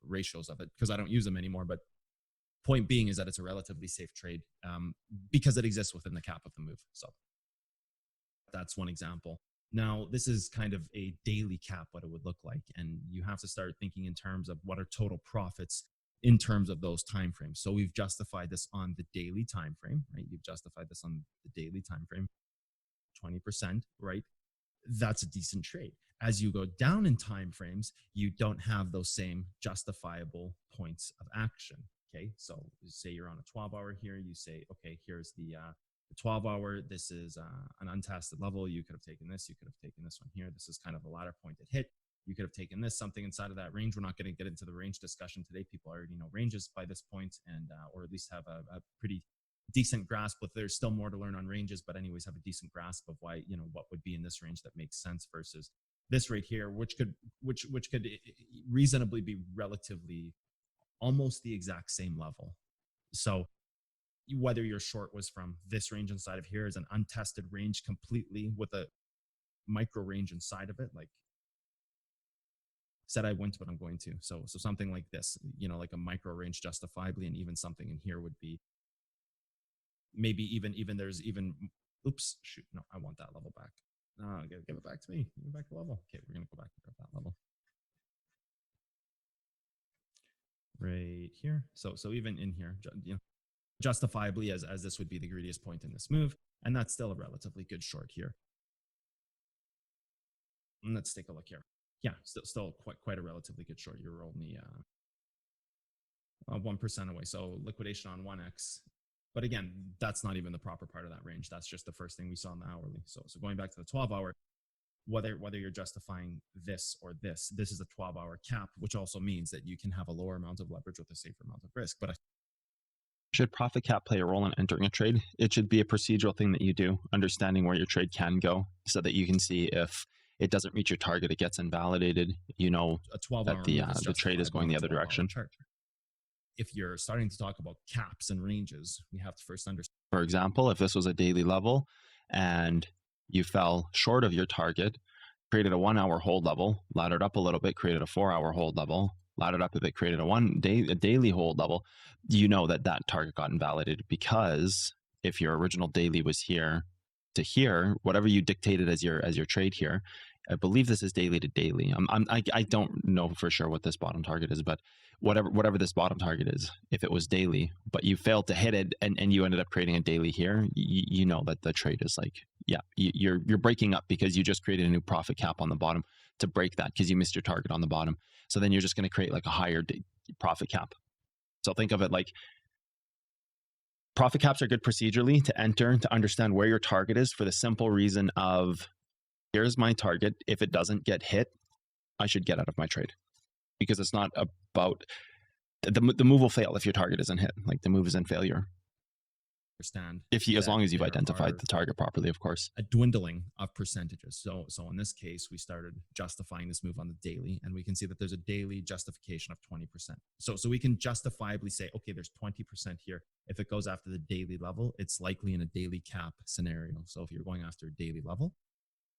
ratios of it because I don't use them anymore. But point being is that it's a relatively safe trade because it exists within the cap of the move. So that's one example. Now, this is kind of a daily cap, what it would look like. And you have to start thinking in terms of what are total profits in terms of those time frames. So we've justified this on the daily time frame, right? You've justified this on the daily time frame, 20%, right? That's a decent trade. As you go down in time frames, you don't have those same justifiable points of action. Okay, so say you're on a 12-hour here. You say, okay, here's the 12-hour. This is an untested level. You could have taken this. You could have taken this one here. This is kind of the ladder point that hit. You could have taken this, something inside of that range. We're not going to get into the range discussion today. People already know ranges by this point, and or at least have a pretty decent grasp. But there's still more to learn on ranges. But anyways, have a decent grasp of why, what would be in this range that makes sense versus this right here, which could reasonably be relatively almost the exact same level. So whether your short was from this range inside of here is an untested range completely with a micro range inside of it, like said I wouldn't, but I'm going to. So something like this, like a micro range justifiably, and even something in here would be maybe even there's even, oops, shoot, no, I want that level back. No, give it back to me. Give it back to level. Okay, we're gonna go back and grab that level right here. So even in here, justifiably as this would be the greediest point in this move, and that's still a relatively good short here. And let's take a look here. Yeah, still quite a relatively good short. You're only 1% away. So liquidation on 1x. But again, that's not even the proper part of that range. That's just the first thing we saw in the hourly. So going back to the 12-hour, whether you're justifying this or this is a 12-hour cap, which also means that you can have a lower amount of leverage with a safer amount of risk. But should profit cap play a role in entering a trade? It should be a procedural thing that you do, understanding where your trade can go so that you can see if it doesn't reach your target, it gets invalidated. A 12-hour that the trade is going the other direction. Chart. If you're starting to talk about caps and ranges, we have to first understand. For example, if this was a daily level and you fell short of your target, created a 1-hour hold level, laddered up a little bit, created a 4-hour hold level, laddered up a bit, created a daily hold level, that target got invalidated, because if your original daily was here, to here, whatever you dictated as your trade here, I believe this is daily to daily. I don't know for sure what this bottom target is, but whatever this bottom target is, if it was daily, but you failed to hit it and you ended up creating a daily here, you know that the trade is like, yeah, you're breaking up because you just created a new profit cap on the bottom to break that because you missed your target on the bottom. So then you're just going to create like a higher profit cap. So think of it like profit caps are good procedurally to enter, to understand where your target is, for the simple reason of, here's my target. If it doesn't get hit, I should get out of my trade, because it's not about the move will fail if your target isn't hit. Like the move is in failure. Understand as long as you've identified the target properly, of course. A dwindling of percentages. So in this case, we started justifying this move on the daily, and we can see that there's a daily justification of 20%. So we can justifiably say, okay, there's 20% here. If it goes after the daily level, it's likely in a daily cap scenario. So if you're going after a daily level,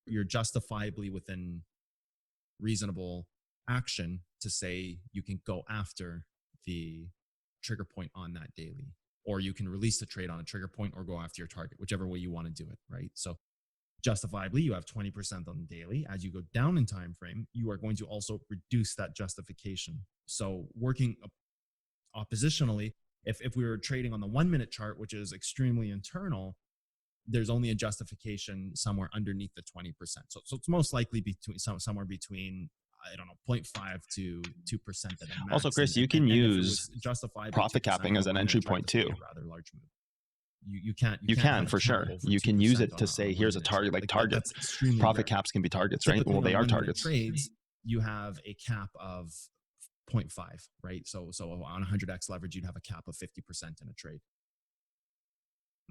you're justifiably within reasonable action to say you can go after the trigger point on that daily, or you can release the trade on a trigger point or go after your target, whichever way you want to do it, right? So justifiably, you have 20% on the daily. As you go down in time frame, you are going to also reduce that justification. So working oppositionally, if we were trading on the 1 minute chart, which is extremely internal, there's only a justification somewhere underneath the 20%. So it's most likely somewhere between, I don't know, 0.5 to 2% at a max. Also, Chris, you can use profit capping as an entry point too. Rather large move. You can't. You can for sure. You can use it to say, here's a target, like target. Profit caps can be targets, right? Well, they are targets. Trades, you have a cap of 0.5, right? So on 100x leverage, you'd have a cap of 50% in a trade.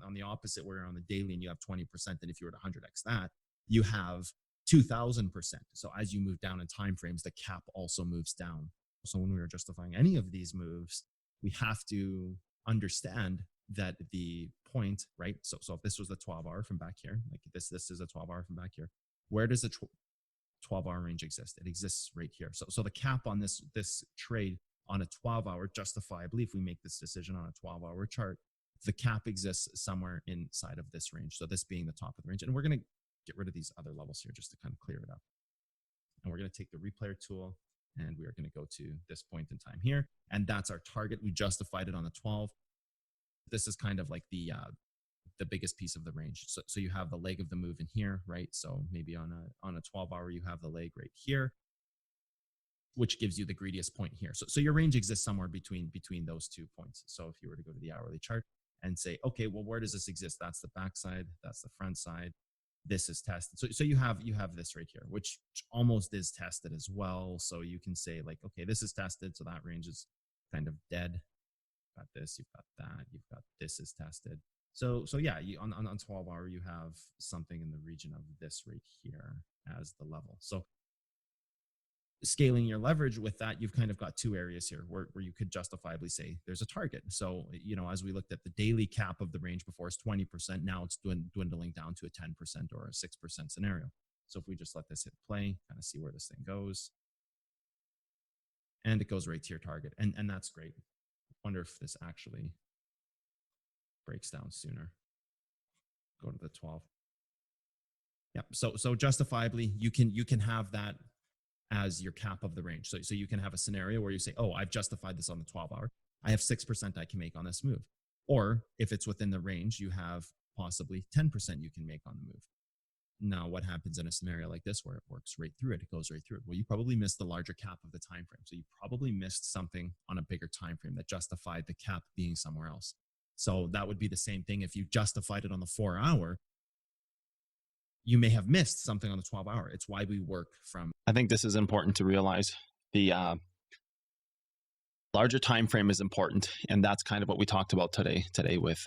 On the opposite, where you're on the daily and you have 20%, and if you were to 100x that, you have 2,000%. So as you move down in time frames, the cap also moves down. So when we are justifying any of these moves, we have to understand that the point, right? So if this was the 12-hour from back here, like this is a 12-hour from back here, where does the 12-hour range exist? It exists right here. So the cap on this trade on a 12-hour, justifiably, if we make this decision on a 12-hour chart, the cap exists somewhere inside of this range. So this being the top of the range. And we're going to get rid of these other levels here just to kind of clear it up. And we're going to take the replayer tool, and we are going to go to this point in time here. And that's our target. We justified it on the 12. This is kind of like the biggest piece of the range. So you have the leg of the move in here, right? So maybe on a 12-hour, you have the leg right here, which gives you the greediest point here. So your range exists somewhere between those 2 points. So if you were to go to the hourly chart and say, okay, well, where does this exist? That's the back side. That's the front side. This is tested. So you have this right here, which almost is tested as well. So you can say like, okay, this is tested. So that range is kind of dead. You've got this, you've got that, you've got this is tested. So yeah, on 12-hour, you have something in the region of this right here as the level. So scaling your leverage with that, you've kind of got two areas here where you could justifiably say there's a target. So, as we looked at the daily cap of the range before, it's 20%. Now it's dwindling down to a 10% or a 6% scenario. So if we just let this hit play, kind of see where this thing goes. And it goes right to your target. And that's great. Wonder if this actually breaks down sooner. Go to the 12. Yep. So justifiably, you can have that as your cap of the range. So you can have a scenario where you say, oh, I've justified this on the 12-hour. I have 6% I can make on this move. Or if it's within the range, you have possibly 10% you can make on the move. Now, what happens in a scenario like this where it works right through it? It goes right through it. Well, you probably missed the larger cap of the time frame. So you probably missed something on a bigger time frame that justified the cap being somewhere else. So that would be the same thing if you justified it on the 4-hour. You may have missed something on the 12-hour. It's why we work from. I think this is important to realize. The larger time frame is important, and that's kind of what we talked about today with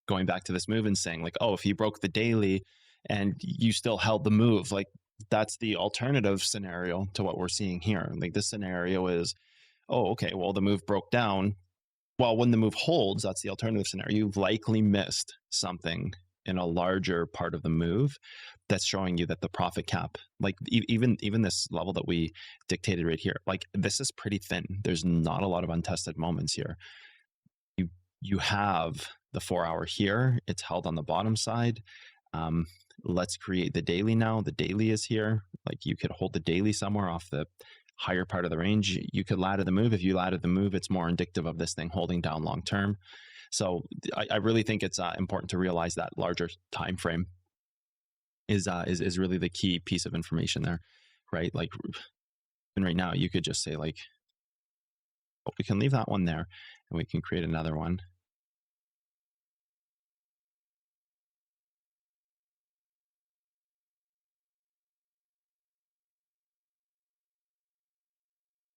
going back to this move and saying like, oh, if you broke the daily and you still held the move, like that's the alternative scenario to what we're seeing here. Like this scenario is, oh, okay, well, the move broke down. Well, when the move holds, that's the alternative scenario. You've likely missed something in a larger part of the move that's showing you that the profit cap, like even this level that we dictated right here, like this is pretty thin. There's not a lot of untested moments here. you have the 4 hour here. It's held on the bottom side. Let's create the daily now. The daily is here. Like you could hold the daily somewhere off the higher part of the range. You could ladder the move. If you ladder the move, it's more indicative of this thing holding down long term. So I really think it's important to realize that larger time frame is really the key piece of information there, right? Like, and right now you could just say like, oh, we can leave that one there, and we can create another one.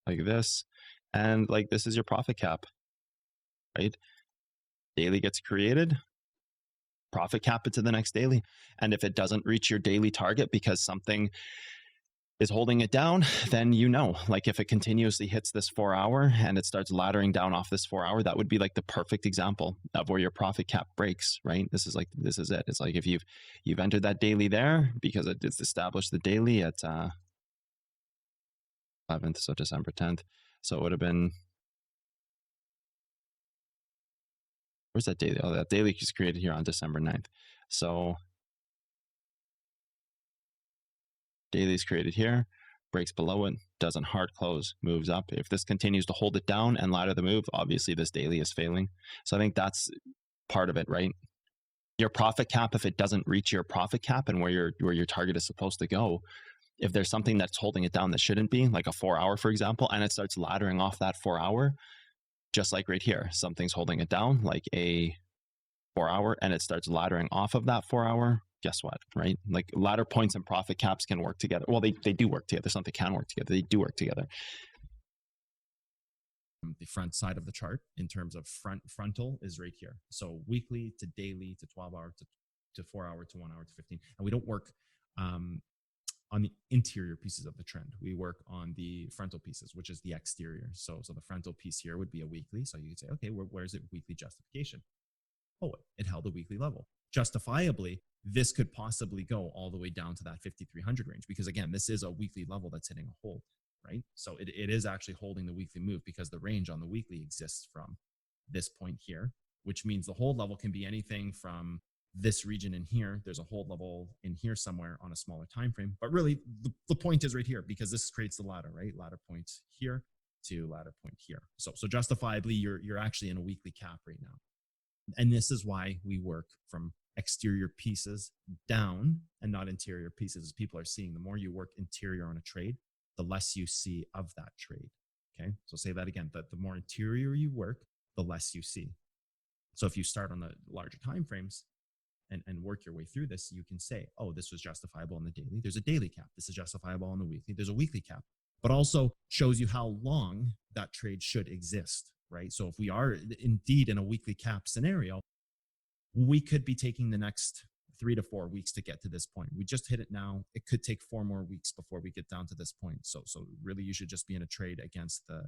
Like this, and like this is your profit cap, right? Daily gets created, profit cap it to the next daily. And if it doesn't reach your daily target because something is holding it down, then you know, like if it continuously hits this 4 hour and it starts laddering down off this 4 hour, that would be like the perfect example of where your profit cap breaks, right? This is it. It's like if you've entered that daily there because it's established the daily at 11th, so December 10th. So it would have been, where's that daily? Oh, that daily is created here on December 9th. So daily is created here, breaks below it, doesn't hard close, moves up. If this continues to hold it down and ladder the move, obviously this daily is failing. So I think that's part of it, right? Your profit cap, if it doesn't reach your profit cap and where your target is supposed to go, if there's something that's holding it down that shouldn't be, like a 4 hour, for example, and it starts laddering off that 4 hour, just like right here, something's holding it down, like a 4 hour, and it starts laddering off of that 4 hour, guess what, right? Like ladder points and profit caps can work together. Well, they do work together. It's not they can work together. They do work together. The front side of the chart in terms of frontal is right here. So weekly to daily to 12 hour to 4 hour to 1 hour to 15. And we don't work on the interior pieces of the trend. We work on the frontal pieces, which is the exterior. So the frontal piece here would be a weekly. So you could say, okay, where's it weekly justification? Oh, it held a weekly level. Justifiably, this could possibly go all the way down to that 5,300 range because again, this is a weekly level that's hitting a hold, right? So it is actually holding the weekly move because the range on the weekly exists from this point here, which means the hold level can be anything from this region in here. There's a hold level in here somewhere on a smaller time frame, but really the point is right here because this creates the ladder, right? Ladder point here to ladder point here. So justifiably, you're actually in a weekly cap right now. And this is why we work from exterior pieces down and not interior pieces. As people are seeing, the more you work interior on a trade, the less you see of that trade. Okay, so say that again, that the more interior you work, the less you see. So if you start on the larger time frames and work your way through this, you can say, oh, this was justifiable on the daily. There's a daily cap. This is justifiable on the weekly. There's a weekly cap, but also shows you how long that trade should exist, right? So if we are indeed in a weekly cap scenario, we could be taking the next 3 to 4 weeks to get to this point. We just hit it now. It could take 4 more weeks before we get down to this point. So really you should just be in a trade against the,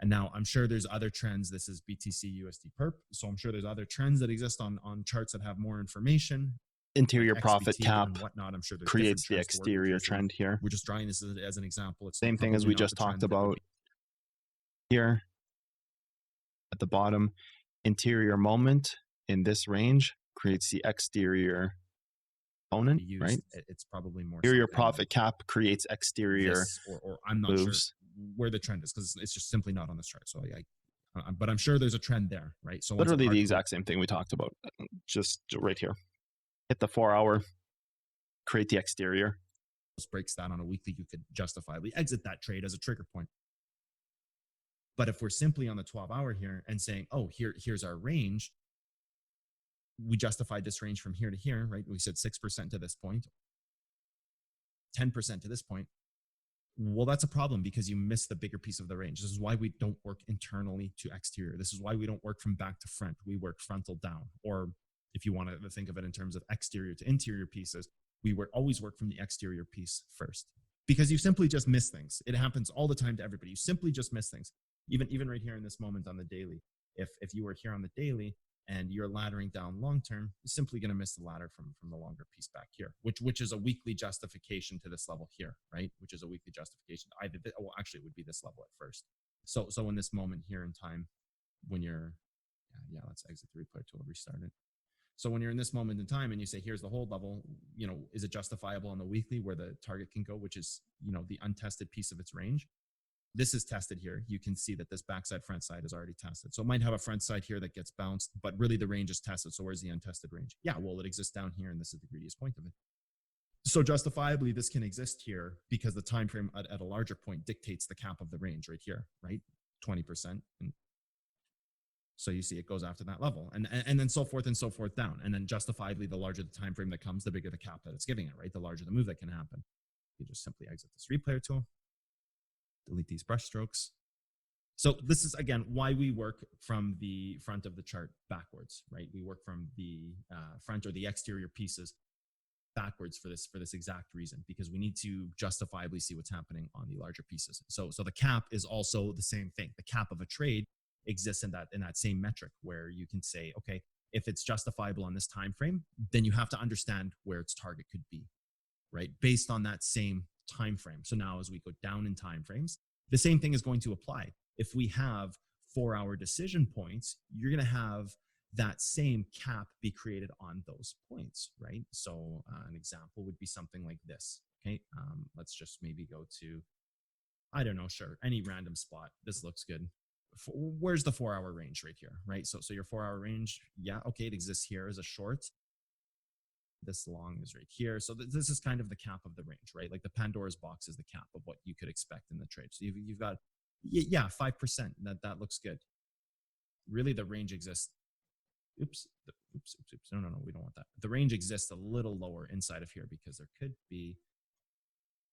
and now I'm sure there's other trends. This is BTC USD perp. So I'm sure there's other trends that exist on charts that have more information. Interior like profit XBT cap and whatnot. I'm sure there's creates the exterior trend here. We're just drawing this as an example. It's same thing as we just talked about here at the bottom. Interior moment in this range creates the exterior component, right? It's probably more interior profit cap creates exterior or I'm not moves. Sure where the trend is because it's just simply not on this chart. So but I'm sure there's a trend there, right? So literally the exact same thing we talked about, just right here. Hit the 4 hour, create the exterior. Breaks that on a weekly, you could justifiably exit that trade as a trigger point. But if we're simply on the 12 hour here and saying, oh, here's our range, we justified this range from here to here, right? We said 6% to this point, 10% to this point. Well, that's a problem because you miss the bigger piece of the range. This is why we don't work internally to exterior. This is why we don't work from back to front. We work frontal down. Or if you want to think of it in terms of exterior to interior pieces, we always work from the exterior piece first because you simply just miss things. It happens all the time to everybody. You simply just miss things. Even right here in this moment on the daily, if you were here on the daily and you're laddering down long term, you're simply going to miss the ladder from the longer piece back here, which is a weekly justification to this level here, right? Which is a weekly justification. Well, actually, it would be this level at first. So in this moment here in time, when you're Yeah, let's exit the replay tool, restart it. So when you're in this moment in time and you say, here's the hold level, is it justifiable on the weekly where the target can go, which is, the untested piece of its range? This is tested here. You can see that this backside front side is already tested. So it might have a front side here that gets bounced, but really the range is tested. So where's the untested range? Yeah, well, it exists down here, and this is the greediest point of it. So justifiably, this can exist here because the time frame at a larger point dictates the cap of the range right here, right? 20%. And so you see it goes after that level, and then so forth down. And then justifiably, the larger the time frame that comes, the bigger the cap that it's giving it, right? The larger the move that can happen. You just simply exit this replayer tool, delete these brush strokes. So this is, again, why we work from the front of the chart backwards, right? We work from the front or the exterior pieces backwards for this exact reason, because we need to justifiably see what's happening on the larger pieces. So the cap is also the same thing. The cap of a trade exists in that same metric, where you can say, okay, if it's justifiable on this time frame, then you have to understand where its target could be, right? Based on that same time frame. So now as we go down in time frames, the same thing is going to apply. If we have 4-hour decision points, you're going to have that same cap be created on those points, right? So an example would be something like this. Okay, let's just maybe go to, I don't know, sure, any random spot. This looks good. Where's the 4-hour range? Right here, right? So your 4-hour range, yeah, okay, it exists here as a short. This long is right here. So this is kind of the cap of the range, right? Like the Pandora's box is the cap of what you could expect in the trade. So you've got, yeah, 5%. That looks good. Really, the range exists. Oops. No, we don't want that. The range exists a little lower inside of here because there could be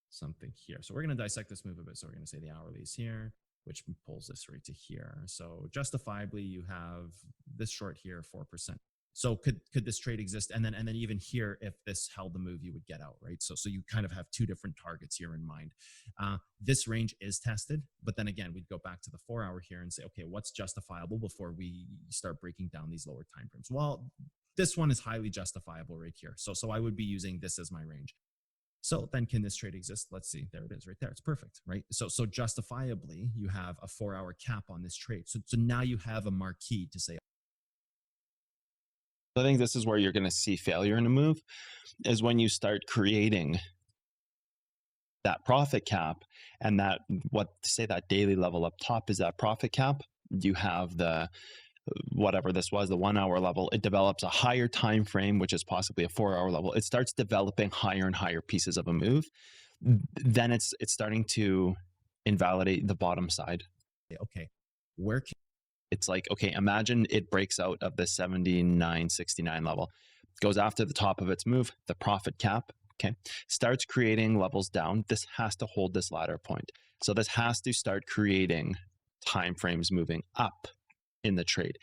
something here. So we're going to dissect this move a bit. So we're going to say the hourly is here, which pulls this right to here. So justifiably, you have this short here, 4%. So could this trade exist? And then even here, if this held the move, you would get out, right? So you kind of have two different targets here in mind. This range is tested, but then again, we'd go back to the 4-hour here and say, okay, what's justifiable before we start breaking down these lower time frames? Well, this one is highly justifiable right here. So I would be using this as my range. So then can this trade exist? Let's see. There it is right there. It's perfect, right? So justifiably, you have a 4-hour cap on this trade. So now you have a marquee to say, I think this is where you're going to see failure in a move, is when you start creating that profit cap, and that that daily level up top is that profit cap. You have the, whatever this was, the 1-hour level. It develops a higher time frame, which is possibly a 4-hour level. It starts developing higher and higher pieces of a move. Then it's starting to invalidate the bottom side. okay, where can it's like, okay, imagine it breaks out of the 79.69 level, goes after the top of its move, the profit cap, okay, starts creating levels down. This has to hold this ladder point. So this has to start creating time frames moving up in the trade.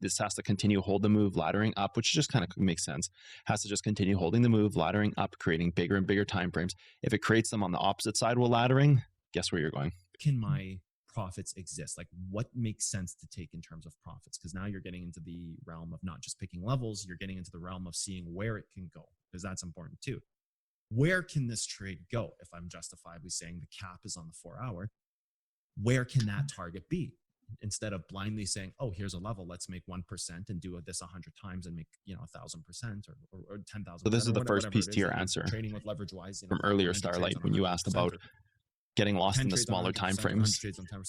This has to continue hold the move, laddering up, which just kind of makes sense. Has to just continue holding the move, laddering up, creating bigger and bigger time frames. If it creates them on the opposite side while laddering, guess where you're going? Can my profits exist? Like, what makes sense to take in terms of profits? Because now you're getting into the realm of not just picking levels, you're getting into the realm of seeing where it can go, because that's important too. Where can this trade go? If I'm justifiably saying the cap is on the 4-hour, where can that target be? Instead of blindly saying, oh, here's a level, let's make 1% and do this 100 times and make 1,000% or 10,000. So this is the first piece to your answer. Trading with leverage wise, from earlier, Starlight, when you asked about getting lost in the smaller time frames.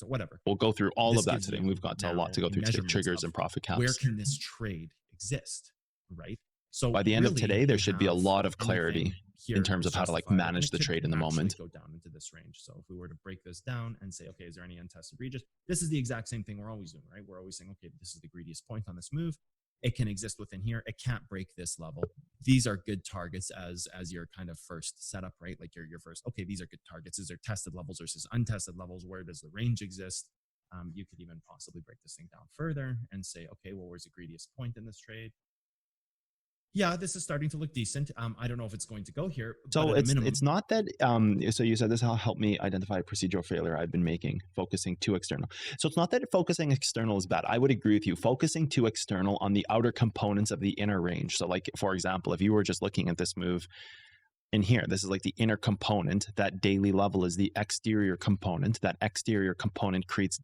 Whatever. We'll go through all of that today. We've got a lot to go through today. Triggers and profit caps. Where can this trade exist, right? So by the end of today, there should be a lot of clarity in terms of how to manage the trade in the moment. Go down into this range. So if we were to break this down and say, okay, is there any untested regions? This is the exact same thing we're always doing, right? We're always saying, okay, this is the greediest point on this move. It can exist within here. It can't break this level. These are good targets as your kind of first setup, right? Like your first, okay, these are good targets. Is there tested levels versus untested levels? Where does the range exist? You could even possibly break this thing down further and say, okay, well, where's the greediest point in this trade? Yeah, this is starting to look decent. I don't know if it's going to go here. So it's not that, so you said this will help me identify a procedural failure I've been making, focusing too external. So it's not that focusing external is bad. I would agree with you. Focusing too external on the outer components of the inner range. So like, for example, if you were just looking at this move in here. This is like the inner component. That daily level is the exterior component. That exterior component creates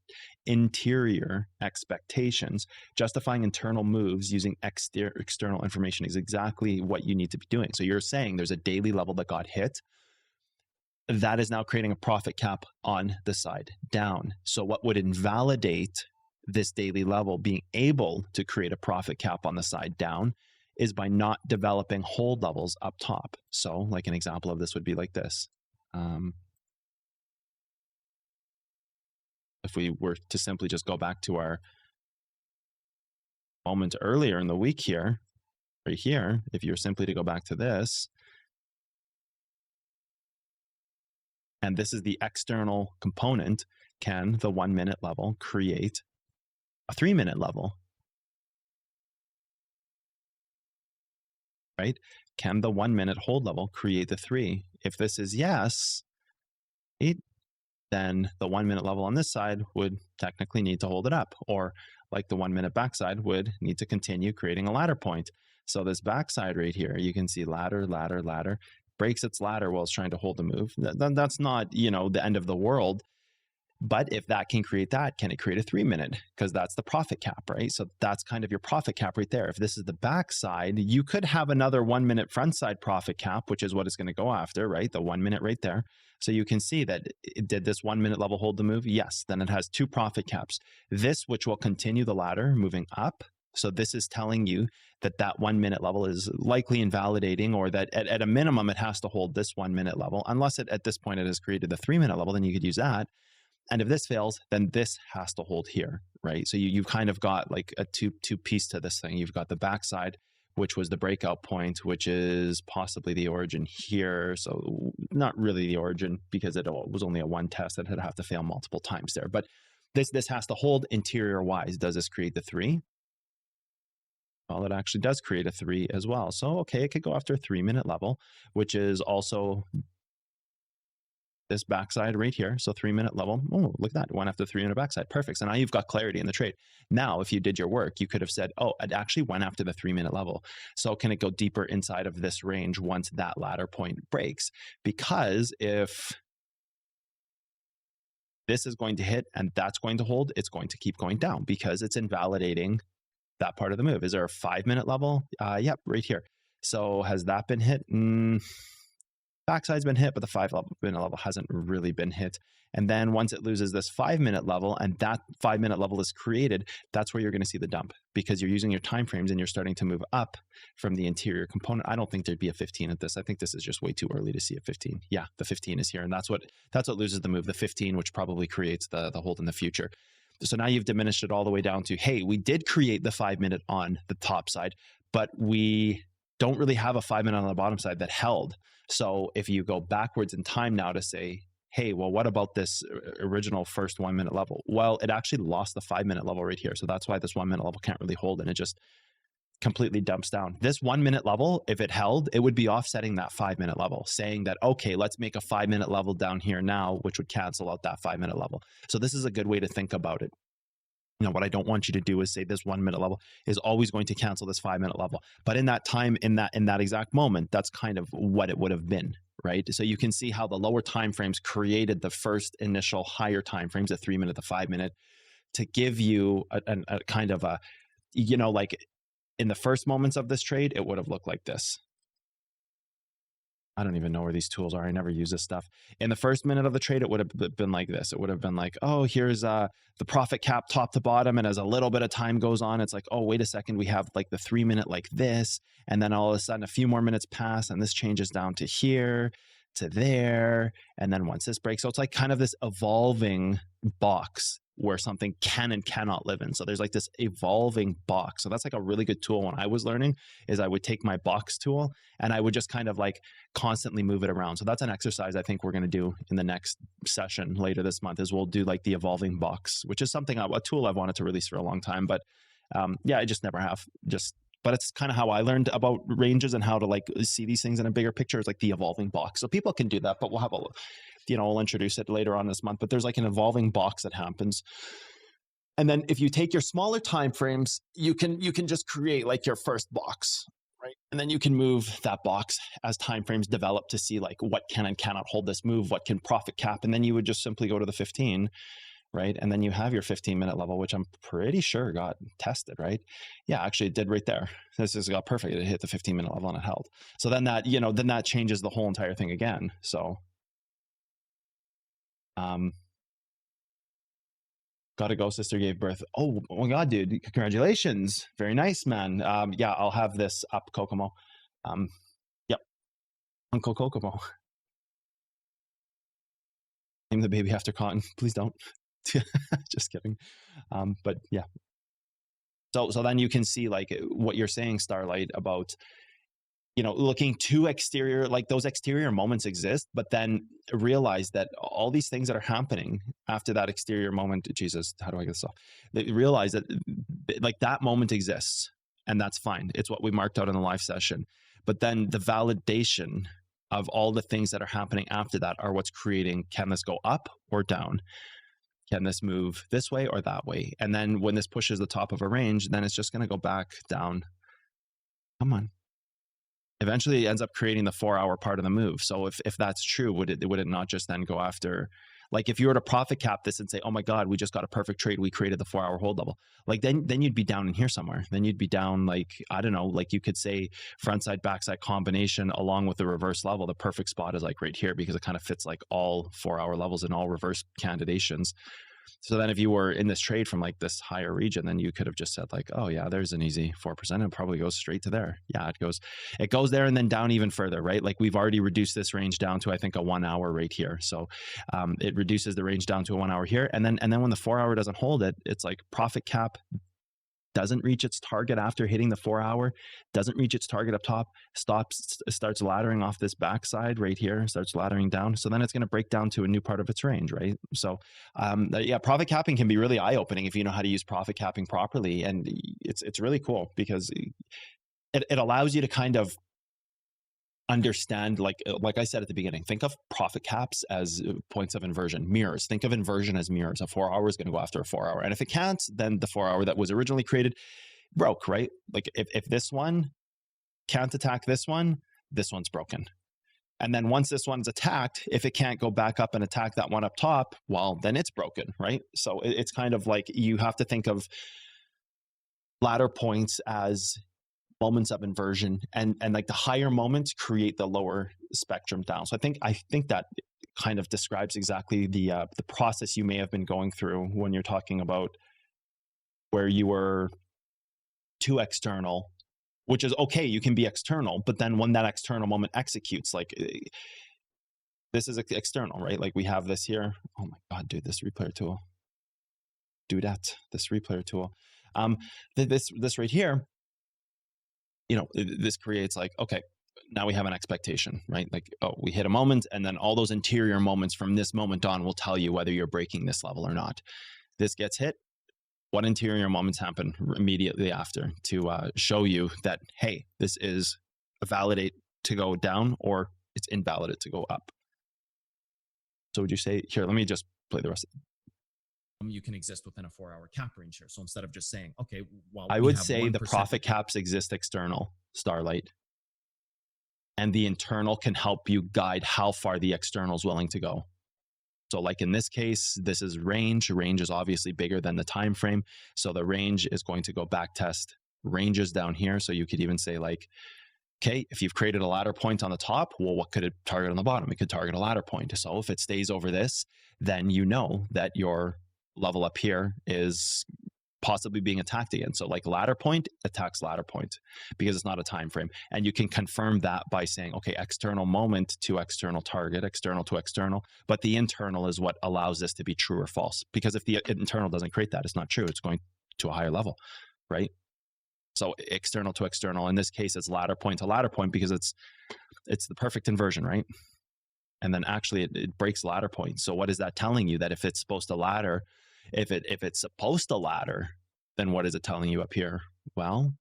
interior expectations. Justifying internal moves using external information is exactly what you need to be doing. So you're saying there's a daily level that got hit. That is now creating a profit cap on the side down. So what would invalidate this daily level being able to create a profit cap on the side down is by not developing hold levels up top. So like an example of this would be like this. If we were to simply just go back to our moment earlier in the week here, right here, if you were simply to go back to this, and this is the external component, can the 1 minute level create a 3 minute level? Right? Can the 1 minute hold level create the 3? If this is yes, then the 1 minute level on this side would technically need to hold it up, or like the 1 minute backside would need to continue creating a ladder point. So this backside right here, you can see ladder, ladder, ladder, breaks its ladder while it's trying to hold the move. That's not, the end of the world. But if that can create that, can it create a 3 minute? Because that's the profit cap, right? So that's kind of your profit cap right there. If this is the backside, you could have another 1 minute front side profit cap, which is what it's going to go after, right? The 1 minute right there. So you can see that did this 1 minute level hold the move? Yes. Then it has 2 profit caps. This, which will continue the ladder moving up. So this is telling you that that 1 minute level is likely invalidating, or that at a minimum, it has to hold this 1 minute level. Unless at this point it has created the 3 minute level, then you could use that. And if this fails, then this has to hold here, right? So you've kind of got like a two piece to this thing. You've got the backside, which was the breakout point, which is possibly the origin here. So not really the origin, because it was only a one test that had have to fail multiple times there. But this has to hold interior wise. Does this create the 3? Well, it actually does create a 3 as well. So, okay, it could go after a 3 minute level, which is also this backside right here. So 3 minute level. Oh, look at that. Went after 3 minute backside. Perfect. So now you've got clarity in the trade. Now, if you did your work, you could have said, oh, it actually went after the 3 minute level. So can it go deeper inside of this range once that ladder point breaks? Because if this is going to hit and that's going to hold, it's going to keep going down because it's invalidating that part of the move. Is there a 5 minute level? Yep, right here. So has that been hit? Backside's been hit, but the 5 minute level hasn't really been hit. And then once it loses this 5 minute level and that 5 minute level is created, that's where you're going to see the dump, because you're using your time frames and you're starting to move up from the interior component. I don't think there'd be a 15 at this. I think this is just way too early to see a 15. Yeah, the 15 is here, and that's what loses the move, the 15, which probably creates the hold in the future. So now you've diminished it all the way down to, hey, we did create the 5 minute on the top side, but we don't really have a 5 minute on the bottom side that held. So if you go backwards in time now to say, hey, well, what about this original first 1 minute level? Well, it actually lost the 5 minute level right here. So that's why this 1 minute level can't really hold, and it just completely dumps down. This 1 minute level, if it held, it would be offsetting that 5 minute level, saying that, okay, let's make a 5 minute level down here now, which would cancel out that 5 minute level. So this is a good way to think about it. What I don't want you to do is say this 1 minute level is always going to cancel this 5 minute level. But in that time, in that exact moment, that's kind of what it would have been, right? So you can see how the lower time frames created the first initial higher time frames, the 3 minute, the 5 minute, to give you a kind of a, like in the first moments of this trade, it would have looked like this. I don't even know where these tools are. I never use this stuff. In the first minute of the trade, it would have been like this. It would have been like, oh, here's the profit cap top to bottom. And as a little bit of time goes on, it's like, oh, wait a second. We have like the 3 minute like this. And then all of a sudden a few more minutes pass and this changes down to here, to there. And then once this breaks, so it's like kind of this evolving box where something can and cannot live in. So there's like this evolving box. So that's like a really good tool when I was learning, is I would take my box tool and I would just kind of like constantly move it around. So that's an exercise I think we're going to do in the next session later this month, is we'll do like the evolving box, which is something, a tool I've wanted to release for a long time, but yeah, I just never have. But it's kind of how I learned about ranges and how to like see these things in a bigger picture, is like the evolving box. So people can do that, but we'll have we'll introduce it later on this month, but there's like an evolving box that happens. And then if you take your smaller time frames, you can just create like your first box, right? And then you can move that box as timeframes develop to see like what can and cannot hold this move, what can profit cap, and then you would just simply go to the 15, right? And then you have your 15-minute level, which I'm pretty sure got tested, right? Yeah, actually it did right there. This has got perfect. It hit the 15-minute level and it held. So then that, then that changes the whole entire thing again. So, gotta go, sister gave birth. Oh my God, dude, congratulations. Very nice, man. Yeah, I'll have this up, Kokomo. Yep, Uncle Kokomo. Name the baby after Cotton. Please don't. Just kidding. But yeah. So then you can see like what you're saying, Starlight, about looking too exterior, like those exterior moments exist, but then realize that all these things that are happening after that exterior moment, Jesus, how do I get this off? They realize that like that moment exists and that's fine. It's what we marked out in the live session. But then the validation of all the things that are happening after that are what's creating, can this go up or down? Can this move this way or that way? And then when this pushes the top of a range, then it's just going to go back down. Come on. Eventually it ends up creating the 4-hour part of the move. So if that's true, would it not just then go after, like if you were to profit cap this and say, oh my God, we just got a perfect trade, we created the 4-hour hold level, like then you'd be down in here somewhere. Then you'd be down, like, I don't know, like you could say frontside backside combination along with the reverse level. The perfect spot is like right here because it kind of fits like all 4-hour levels and all reverse candidations. So then if you were in this trade from like this higher region, then you could have just said like, oh yeah, there's an easy 4%. It probably goes straight to there. Yeah, it goes there and then down even further, right? Like we've already reduced this range down to, I think, a 1 hour right here. So it reduces the range down to a 1 hour here. And then when the 4 hour doesn't hold it, it's like profit cap doesn't reach its target after hitting the 4 hour, doesn't reach its target up top, starts laddering off this backside right here, starts laddering down. So then it's going to break down to a new part of its range, right? So yeah, profit capping can be really eye-opening if you know how to use profit capping properly. And it's really cool because it allows you to kind of understand, like I said at the beginning, think of profit caps as points of inversion, mirrors. Think of inversion as mirrors. A 4 hour is going to go after a 4 hour. And if it can't, then the 4 hour that was originally created broke, right? Like if this one can't attack this one's broken. And then once this one's attacked, if it can't go back up and attack that one up top, well, then it's broken, right? So it's kind of like you have to think of ladder points as moments of inversion, and like the higher moments create the lower spectrum down. So I think that kind of describes exactly the process you may have been going through when you're talking about where you were too external, which is okay, you can be external, but then when that external moment executes, like this is external, right? Like we have this here. Oh my God, dude, this replayer tool. This replayer tool. This right here, this creates like, okay, now we have an expectation, right? Like, oh, we hit a moment, and then all those interior moments from this moment on will tell you whether you're breaking this level or not. This gets hit. What interior moments happen immediately after to show you that, hey, this is a validate to go down or it's invalidate to go up. So would you say, here, let me just play the rest of it. You can exist within a 4 hour cap range here. So instead of just saying, okay, well, I would say the profit caps exist external, Starlight. And the internal can help you guide how far the external is willing to go. So like in this case, this is range. Range is obviously bigger than the time frame. So the range is going to go back test ranges down here. So you could even say like, okay, if you've created a ladder point on the top, well, what could it target on the bottom? It could target a ladder point. So if it stays over this, then you know that your level up here is possibly being attacked again. So like ladder point attacks ladder point because it's not a time frame. And you can confirm that by saying, okay, external moment to external target, external to external, but the internal is what allows this to be true or false. Because if the internal doesn't create that, it's not true. It's going to a higher level, right? So external to external, in this case, it's ladder point to ladder point because it's the perfect inversion, right? And then actually it breaks ladder point. So what is that telling you? That if it's supposed to ladder, if it's supposed to ladder, then what is it telling you up here? Well,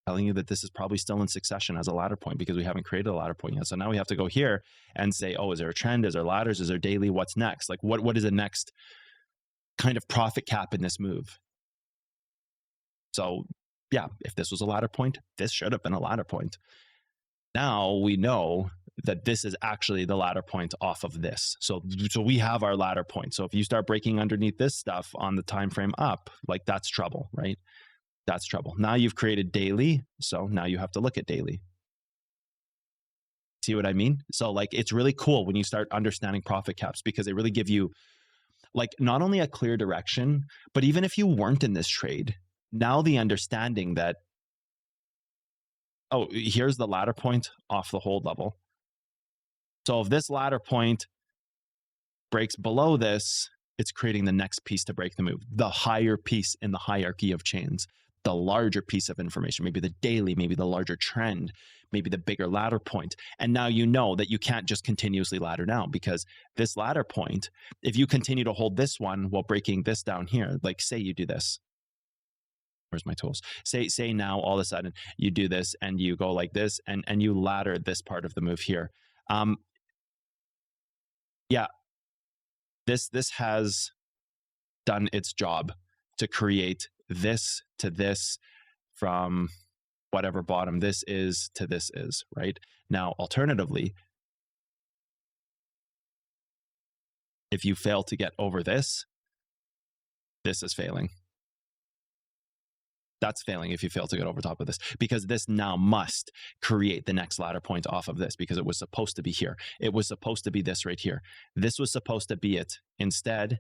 telling you that this is probably still in succession as a ladder point because we haven't created a ladder point yet. So now we have to go here and say, oh, is there a trend? Is there ladders? Is there daily? What's next? Like what is the next kind of profit cap in this move? So yeah, if this was a ladder point, this should have been a ladder point. Now we know that this is actually the ladder point off of this. So we have our ladder point. So if you start breaking underneath this stuff on the time frame up, like that's trouble, right? That's trouble. Now you've created daily, so now you have to look at daily. See what I mean? So like it's really cool when you start understanding profit caps, because they really give you like not only a clear direction, but even if you weren't in this trade, now the understanding that, oh, here's the ladder point off the hold level. So if this ladder point breaks below this, it's creating the next piece to break the move, the higher piece in the hierarchy of chains, the larger piece of information, maybe the daily, maybe the larger trend, maybe the bigger ladder point. And now you know that you can't just continuously ladder down, because this ladder point, if you continue to hold this one while breaking this down here, like say you do this. Where's my tools? Say now all of a sudden you do this and you go like this and you ladder this part of the move here. Yeah, this has done its job to create this to this from whatever bottom this is to this is, right? Now, alternatively, if you fail to get over this, this is failing. That's failing if you fail to get over top of this, because this now must create the next ladder point off of this, because it was supposed to be here. It was supposed to be this right here. This was supposed to be it. Instead,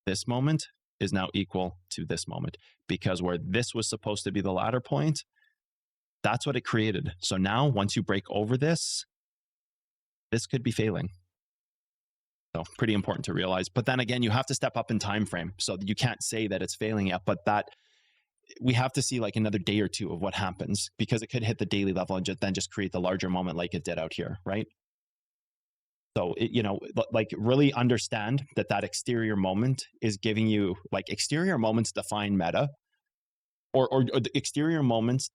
this moment is now equal to this moment, because where this was supposed to be the ladder point, that's what it created. So now once you break over this, this could be failing. So pretty important to realize. But then again, you have to step up in time frame. So you can't say that it's failing yet, but that we have to see like another day or two of what happens, because it could hit the daily level and then just create the larger moment like it did out here, right? So, you know, like really understand that that exterior moment is giving you, like, exterior moments define meta, or the exterior moments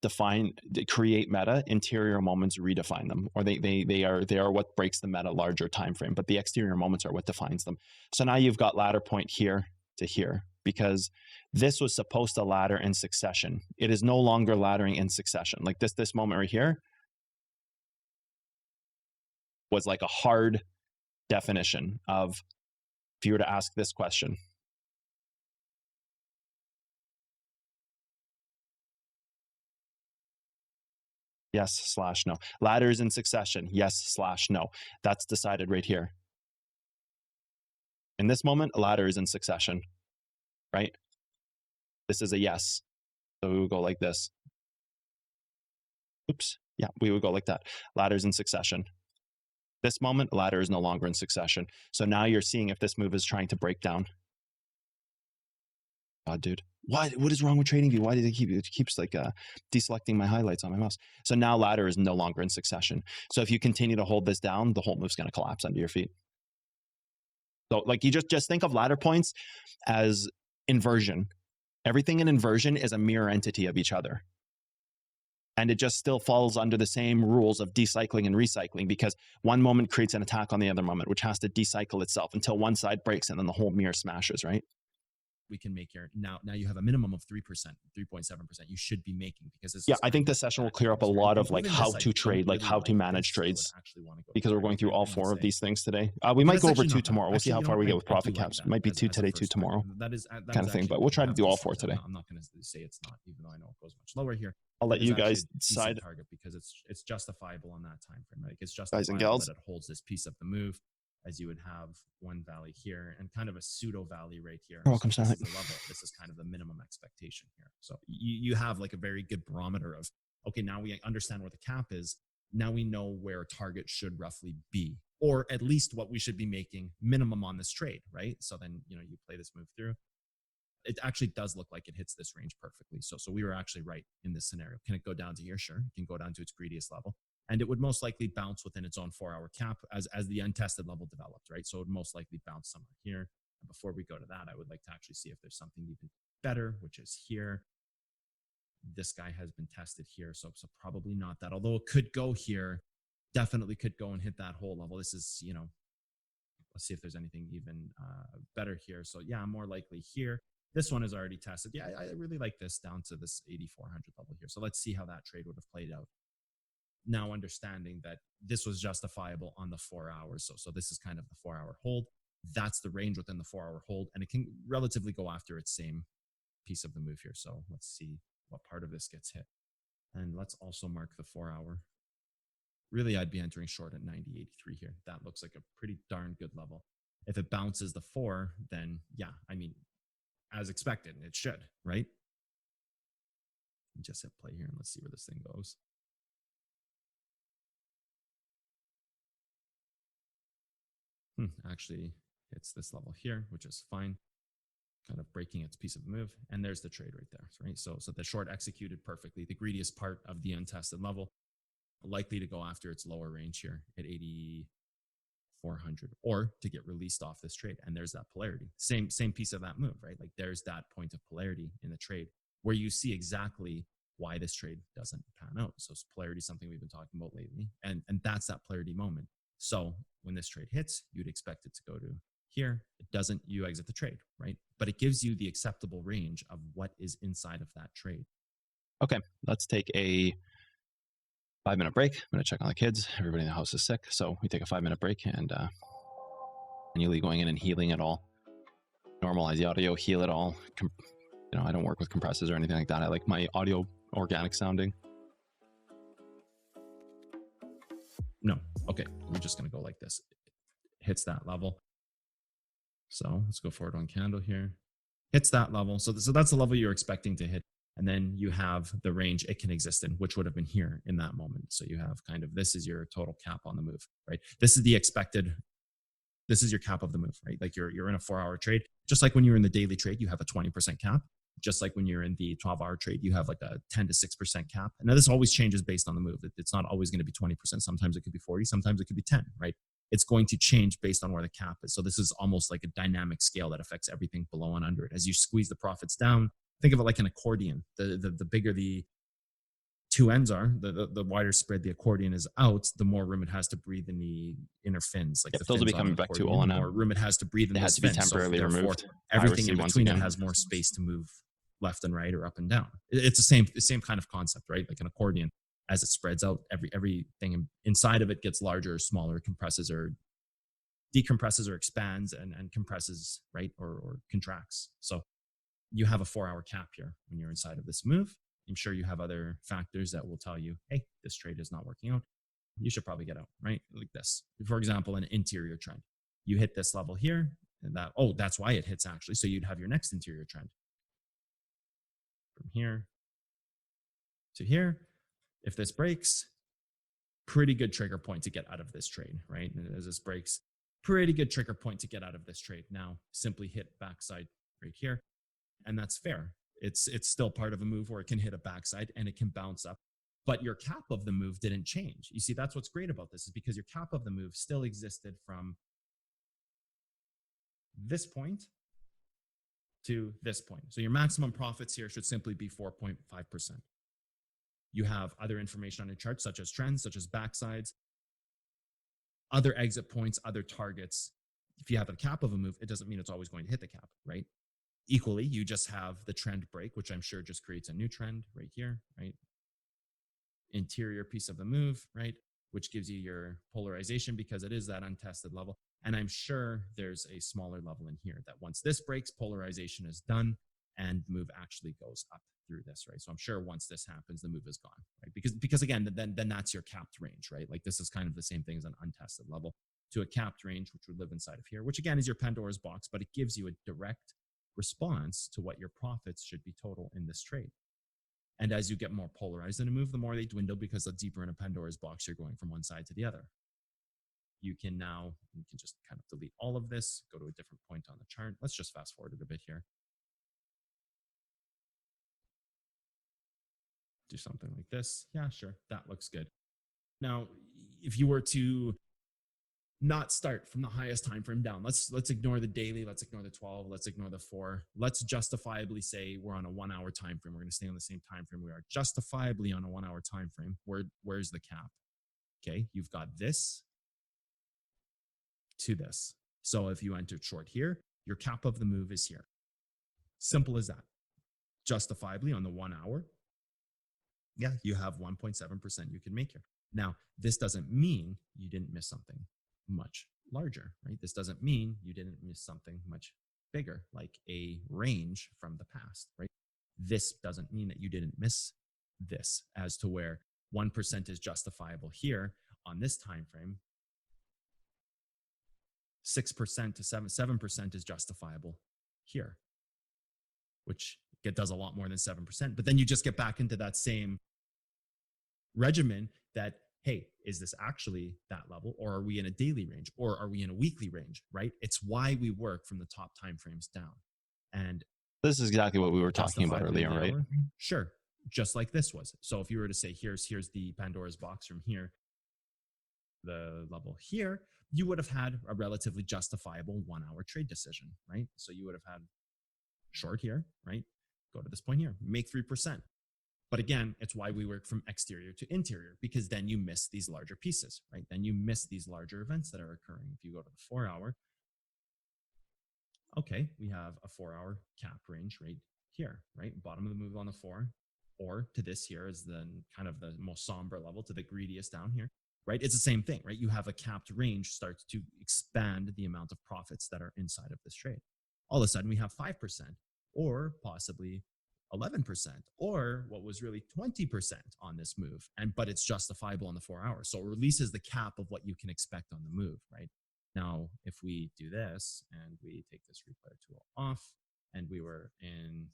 create meta, interior moments redefine them, or they are what breaks the meta larger time frame, but the exterior moments are what defines them. So now you've got ladder point here to here, because this was supposed to ladder in succession. It is no longer laddering in succession. Like this moment right here was like a hard definition of, if you were to ask this question, yes/no. Ladders in succession, yes/no. That's decided right here. In this moment, a ladder is in succession, right? This is a yes. So we would go like this. Oops. Yeah, we would go like that. Ladders in succession. This moment, ladder is no longer in succession. So now you're seeing if this move is trying to break down. God, dude. What is wrong with TradingView? Why does it keeps like deselecting my highlights on my mouse? So now ladder is no longer in succession. So if you continue to hold this down, the whole move's going to collapse under your feet. So like you just think of ladder points as inversion. Everything in inversion is a mirror entity of each other. And it just still falls under the same rules of decycling and recycling, because one moment creates an attack on the other moment, which has to decycle itself until one side breaks and then the whole mirror smashes, right? We can make your now you have a minimum of 3%, 3.7% you should be making, because it's, yeah, I think this session will clear up a lot of like how to trade, like how to manage trades, because we're going through all four of these things today. We might go over two tomorrow. We'll see how far we get with profit caps. Might be two today, two tomorrow, that kind of thing, but we'll try to do all four today. I'm not going to say it's not, even though I know it goes much lower here. I'll let you guys decide. Target, because it's justifiable on that time frame, right? It's justifiable that it holds this piece of the move, as you would have one valley here and kind of a pseudo valley right here. Welcome, so this is the level. This is kind of the minimum expectation here. So you have like a very good barometer of, okay, now we understand where the cap is. Now we know where target should roughly be, or at least what we should be making minimum on this trade, right? So then, you know, you play this move through. It actually does look like it hits this range perfectly. So we were actually right in this scenario. Can it go down to here? Sure. It can go down to its greediest level. And it would most likely bounce within its own 4-hour cap as the untested level developed, right? So it would most likely bounce somewhere here. And before we go to that, I would like to actually see if there's something even better, which is here. This guy has been tested here, so probably not that. Although it could go here, definitely could go and hit that whole level. This is, you know, let's see if there's anything even better here. So yeah, more likely here. This one is already tested. Yeah, I really like this down to this 8,400 level here. So let's see how that trade would have played out. Now understanding that this was justifiable on the 4 hours. So this is kind of the 4-hour hold. That's the range within the 4-hour hold, and it can relatively go after its same piece of the move here. So let's see what part of this gets hit. And let's also mark the 4-hour. Really, I'd be entering short at 90.83 here. That looks like a pretty darn good level. If it bounces the 4, then yeah, I mean, as expected, it should, right? Just hit play here and let's see where this thing goes. Actually hits this level here, which is fine. Kind of breaking its piece of move. And there's the trade right there, right? So the short executed perfectly. The greediest part of the untested level, likely to go after its lower range here at 8,400 or to get released off this trade. And there's that polarity. Same piece of that move, right? Like there's that point of polarity in the trade where you see exactly why this trade doesn't pan out. So polarity is something we've been talking about lately. And that's that polarity moment. So when this trade hits, you'd expect it to go to here. It doesn't, you exit the trade, right? But it gives you the acceptable range of what is inside of that trade. Okay, let's take a 5-minute break. I'm going to check on the kids. Everybody in the house is sick, so we take a 5-minute break and manually going in and healing it all. Normalize the audio, heal it all. I don't work with compressors or anything like that. I like my audio organic sounding. No, okay, we're just going to go like this. It hits that level. So let's go forward on candle here. Hits that level. So that's the level you're expecting to hit. And then you have the range it can exist in, which would have been here in that moment. So you have kind of, this is your total cap on the move, right? This is the expected, this is your cap of the move, right? Like you're in a 4-hour trade. Just like when you're in the daily trade, you have a 20% cap. Just like when you're in the 12-hour trade, you have like a 10 to 6% cap. And now this always changes based on the move. It's not always going to be 20%. Sometimes it could be 40, sometimes it could be 10, right? It's going to change based on where the cap is. So this is almost like a dynamic scale that affects everything below and under it. As you squeeze the profits down, think of it like an accordion. The bigger the two ends are, the wider spread the accordion is out, the more room it has to breathe in the inner fins. Like the those will fins be coming back to all the more room it has to breathe in they had those to be fins. temporarily so removed. Everything in Once between it again. has more space to move left and right or up and down. It's the same kind of concept, right? Like an accordion. As it spreads out, everything inside of it gets larger or smaller, compresses or decompresses or expands and compresses, right? Or contracts. So you have a 4-hour cap here when you're inside of this move. I'm sure you have other factors that will tell you, hey, this trade is not working out. You should probably get out, right? Like this. For example, an interior trend. You hit this level here, and that's why it hits actually. So you'd have your next interior trend. From here to here. If this breaks, pretty good trigger point to get out of this trade, right? And as this breaks, pretty good trigger point to get out of this trade. Now, simply hit backside right here, and that's fair. It's still part of a move where it can hit a backside and it can bounce up, but your cap of the move didn't change. You see, that's what's great about this, is because your cap of the move still existed from this point to this point. So your maximum profits here should simply be 4.5%. You have other information on your chart, such as trends, such as backsides, other exit points, other targets. If you have a cap of a move, it doesn't mean it's always going to hit the cap, right? Equally, you just have the trend break, which I'm sure just creates a new trend right here, right? Interior piece of the move, right? Which gives you your polarization because it is that untested level. And I'm sure there's a smaller level in here that once this breaks, polarization is done and the move actually goes up through this, right? So I'm sure once this happens, the move is gone, right? Because again, then that's your capped range, right? Like this is kind of the same thing as an untested level to a capped range, which would live inside of here, which again is your Pandora's box, but it gives you a direct response to what your profits should be total in this trade. And as you get more polarized in a move, the more they dwindle because the deeper in a Pandora's box you're going from one side to the other. You can just kind of delete all of this, go to a different point on the chart. Let's just fast forward it a bit here. Do something like this. Yeah, sure. That looks good. Now, if you were to not start from the highest time frame down, let's ignore the daily, let's ignore the 12, let's ignore the 4. Let's justifiably say we're on a 1-hour time frame. We're going to stay on the same time frame we are. Justifiably on a 1-hour time frame. Where's the cap? Okay, you've got this to this. So if you entered short here, your cap of the move is here. Simple as that. Justifiably on the 1 hour, yeah, you have 1.7% you can make here. Now, this doesn't mean you didn't miss something much larger, right? This doesn't mean you didn't miss something much bigger, like a range from the past, right? This doesn't mean that you didn't miss this, as to where 1% is justifiable here on this time frame. 6% to 7% is justifiable here, which it does a lot more than 7%. But then you just get back into that same regimen that, hey, is this actually that level, or are we in a daily range, or are we in a weekly range, right? It's why we work from the top time frames down. And this is exactly what we were talking about earlier, right? Sure. Just like this was. So if you were to say, here's the Pandora's box from here, the level here, you would have had a relatively justifiable 1 hour trade decision, right? So you would have had short here, right? Go to this point here, make 3%. But again, it's why we work from exterior to interior, because then you miss these larger pieces, right? Then you miss these larger events that are occurring. If you go to the 4 hour, okay, we have a 4 hour cap range right here, right? Bottom of the move on the 4, or to this here is the kind of the most somber level, to the greediest down here, right? It's the same thing, right? You have a capped range starts to expand the amount of profits that are inside of this trade. All of a sudden we have 5%, or possibly 11%, or what was really 20% on this move, but it's justifiable on the 4 hours. So it releases the cap of what you can expect on the move, right? Now, if we do this and we take this replayer tool off, and we were in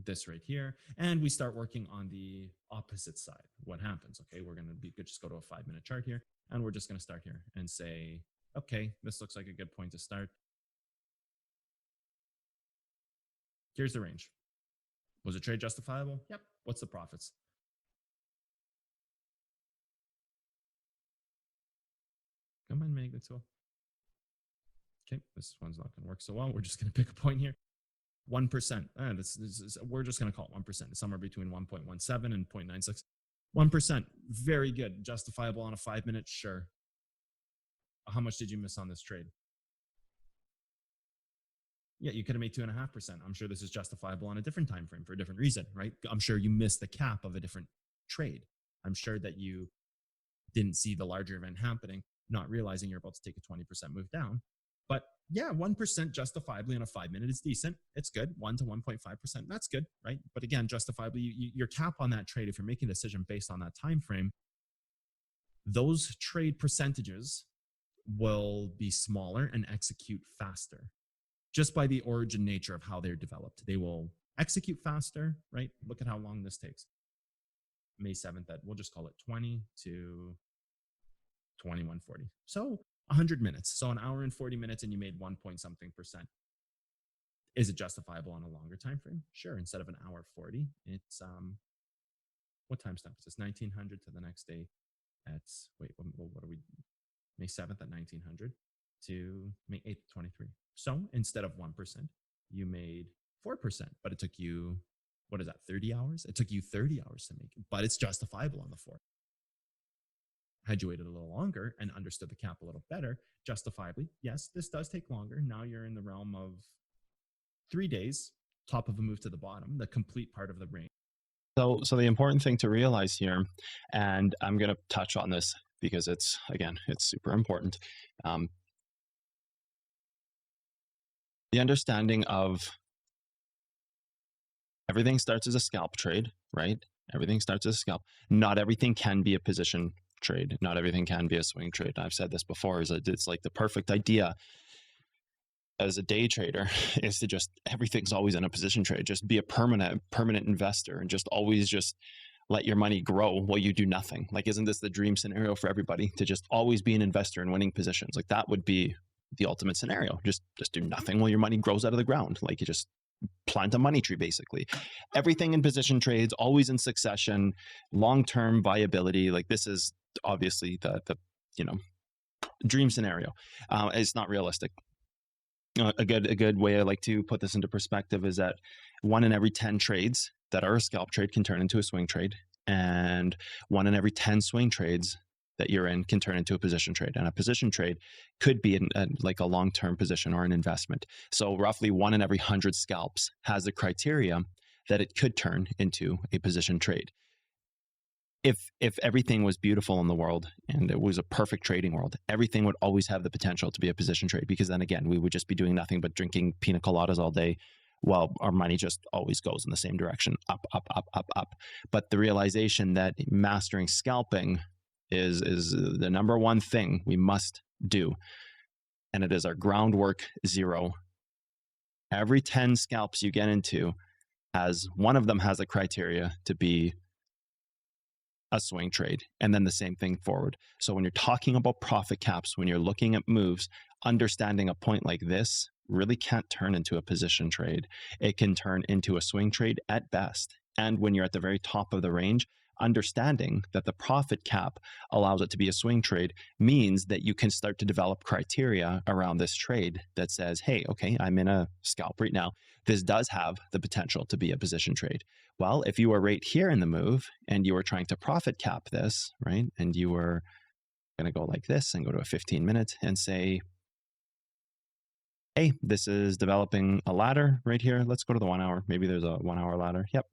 this right here, and we start working on the opposite side, what happens? Okay, we're going to just go to a 5-minute chart here, and we're just going to start here and say, okay, this looks like a good point to start. Here's the range. Was the trade justifiable? Yep. What's the profits? Come on, make the tool. Okay, this one's not going to work so well. We're just going to pick a point here. 1%. We're just going to call it 1%. It's somewhere between 1.17 and 0.96. 1%. Very good. Justifiable on a 5-minute? Sure. How much did you miss on this trade? Yeah, you could have made 2.5%. I'm sure this is justifiable on a different time frame for a different reason, right? I'm sure you missed the cap of a different trade. I'm sure that you didn't see the larger event happening, not realizing you're about to take a 20% move down. But yeah, 1% justifiably on a 5-minute is decent. It's good. 1 to 1.5%. That's good, right? But again, justifiably, your cap on that trade, if you're making a decision based on that time frame, those trade percentages will be smaller and execute faster, just by the origin nature of how they're developed. They will execute faster, right? Look at how long this takes. May 7th, we'll just call it 20 to 21:40. So 100 minutes. So an hour and 40 minutes, and you made 1.something%. Is it justifiable on a longer time frame? Sure. Instead of an hour 40, it's what time stamp is this? 1900 to the next day. That's what are we? May 7th at 1900 to May 8th, 23. So instead of 1%, you made 4%, but it took you, what is that, 30 hours? It took you 30 hours to make it, but it's justifiable on the 4. Had you waited a little longer and understood the cap a little better, justifiably, yes, this does take longer. Now you're in the realm of 3 days, top of a move to the bottom, the complete part of the range. So the important thing to realize here, and I'm going to touch on this because it's super important. The understanding of everything starts as a scalp trade, right? Everything starts as a scalp. Not everything can be a position trade. Not everything can be a swing trade. I've said this before, is that it's like the perfect idea as a day trader is to just, everything's always in a position trade. Just be a permanent investor and just always just let your money grow while you do nothing. Like, isn't this the dream scenario for everybody, to just always be an investor in winning positions? Like, that would be the ultimate scenario. Just do nothing while your money grows out of the ground. Like, you just plant a money tree, basically. Everything in position trades, always in succession, long-term viability. Like, this is obviously the dream scenario. It's not realistic. A good way I like to put this into perspective is that 1 in every 10 trades that are a scalp trade can turn into a swing trade, and 1 in every 10 swing trades that you're in can turn into a position trade. And a position trade could be like a long-term position or an investment. So roughly 1 in every 100 scalps has the criteria that it could turn into a position trade. If everything was beautiful in the world and it was a perfect trading world, everything would always have the potential to be a position trade, because then again, we would just be doing nothing but drinking pina coladas all day while our money just always goes in the same direction, up, up, up, up, up. But the realization that mastering scalping is the number one thing we must do. And it is our groundwork zero. Every 10 scalps you get into, as one of them has a criteria to be a swing trade, and then the same thing forward. So when you're talking about profit caps, when you're looking at moves, understanding a point like this really can't turn into a position trade. It can turn into a swing trade at best. And when you're at the very top of the range, understanding that the profit cap allows it to be a swing trade means that you can start to develop criteria around this trade that says, hey, okay, I'm in a scalp right now. This does have the potential to be a position trade. Well, if you were right here in the move and you were trying to profit cap this, right, and you were going to go like this and go to a 15-minute and say, hey, this is developing a ladder right here. Let's go to the 1 hour. Maybe there's a 1 hour ladder. Yep.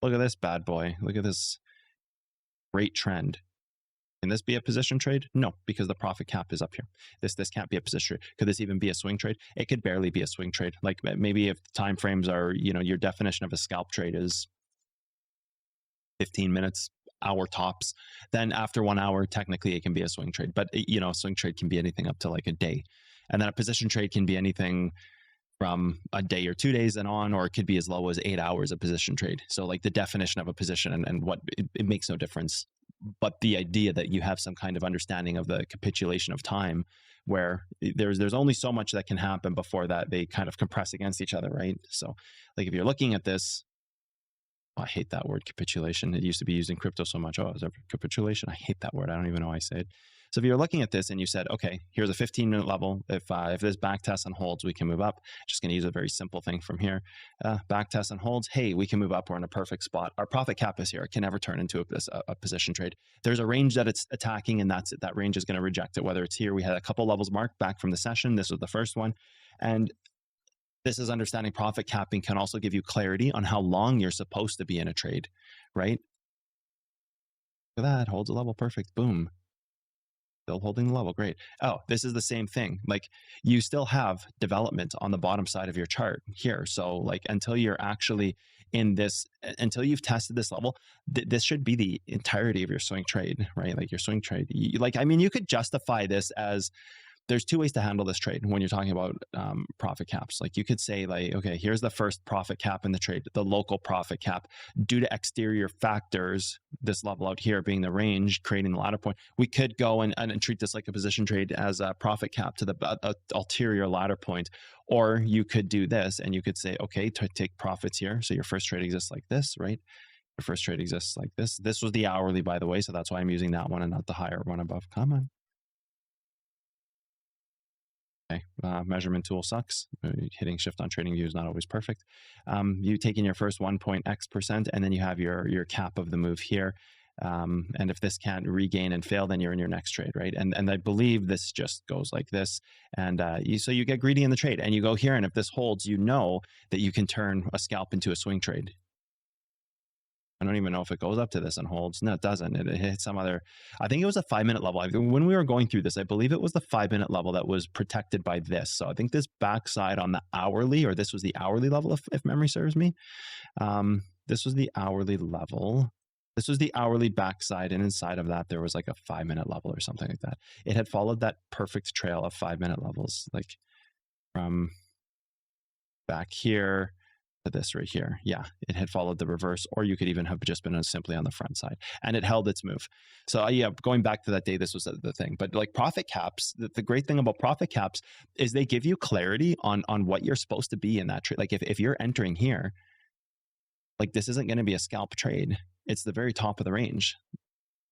Look at this bad boy. Look at this great trend. Can this be a position trade? No, because the profit cap is up here. This can't be a position trade. Could this even be a swing trade? It could barely be a swing trade. Like maybe if time frames are, your definition of a scalp trade is 15 minutes, hour tops, then after 1 hour, technically it can be a swing trade. But a swing trade can be anything up to like a day. And then a position trade can be anything from a day or 2 days and on, or it could be as low as 8 hours of position trade. So like the definition of a position and what it makes no difference. But the idea that you have some kind of understanding of the capitulation of time, where there's only so much that can happen before that they kind of compress against each other, right? So like if you're looking at this, I hate that word capitulation. It used to be used in crypto so much. Oh, is there capitulation? I hate that word. I don't even know why I say it. So if you're looking at this and you said, okay, here's a 15-minute level. If this back test and holds, we can move up. Just going to use a very simple thing from here. Back test and holds. Hey, we can move up. We're in a perfect spot. Our profit cap is here. It can never turn into a position trade. There's a range that it's attacking, and that's it. That range is going to reject it. Whether it's here, we had a couple levels marked back from the session. This was the first one. And this is understanding profit capping can also give you clarity on how long you're supposed to be in a trade, right? Look at that. Holds a level. Perfect. Boom. Still holding the level. Great. Oh, this is the same thing. Like you still have development on the bottom side of your chart here. So like until you're actually in this, until you've tested this level, this should be the entirety of your swing trade, right? Like your swing trade. You could justify this as there's two ways to handle this trade when you're talking about profit caps. Like you could say like, okay, here's the first profit cap in the trade, the local profit cap. Due to exterior factors, this level out here being the range, creating the ladder point, we could go and treat this like a position trade as a profit cap to the ulterior ladder point. Or you could do this and you could say, okay, to take profits here. So your first trade exists like this, right? Your first trade exists like this. This was the hourly, by the way. So that's why I'm using that one and not the higher one above. Come on. Okay, measurement tool sucks. Hitting shift on trading view is not always perfect. You take in your first 1.x%, and then you have your cap of the move here. And if this can't regain and fail, then you're in your next trade, right? And I believe this just goes like this. And so you get greedy in the trade, and you go here, and if this holds, you know that you can turn a scalp into a swing trade. I don't even know if it goes up to this and holds. No, it doesn't. It hits some other, I think it was a 5-minute level. When we were going through this, I believe it was the 5-minute level that was protected by this. So I think this backside on the hourly, or this was the hourly level, if memory serves me. This was the hourly level. This was the hourly backside, and inside of that, there was like a 5-minute level or something like that. It had followed that perfect trail of 5-minute levels, like from back here to this right here. Yeah, it had followed the reverse, or you could even have just been simply on the front side, and it held its move. So yeah, going back to that day, this was the thing. But like profit caps, the great thing about profit caps is they give you clarity on what you're supposed to be in that trade. Like if you're entering here, like this isn't going to be a scalp trade. It's the very top of the range,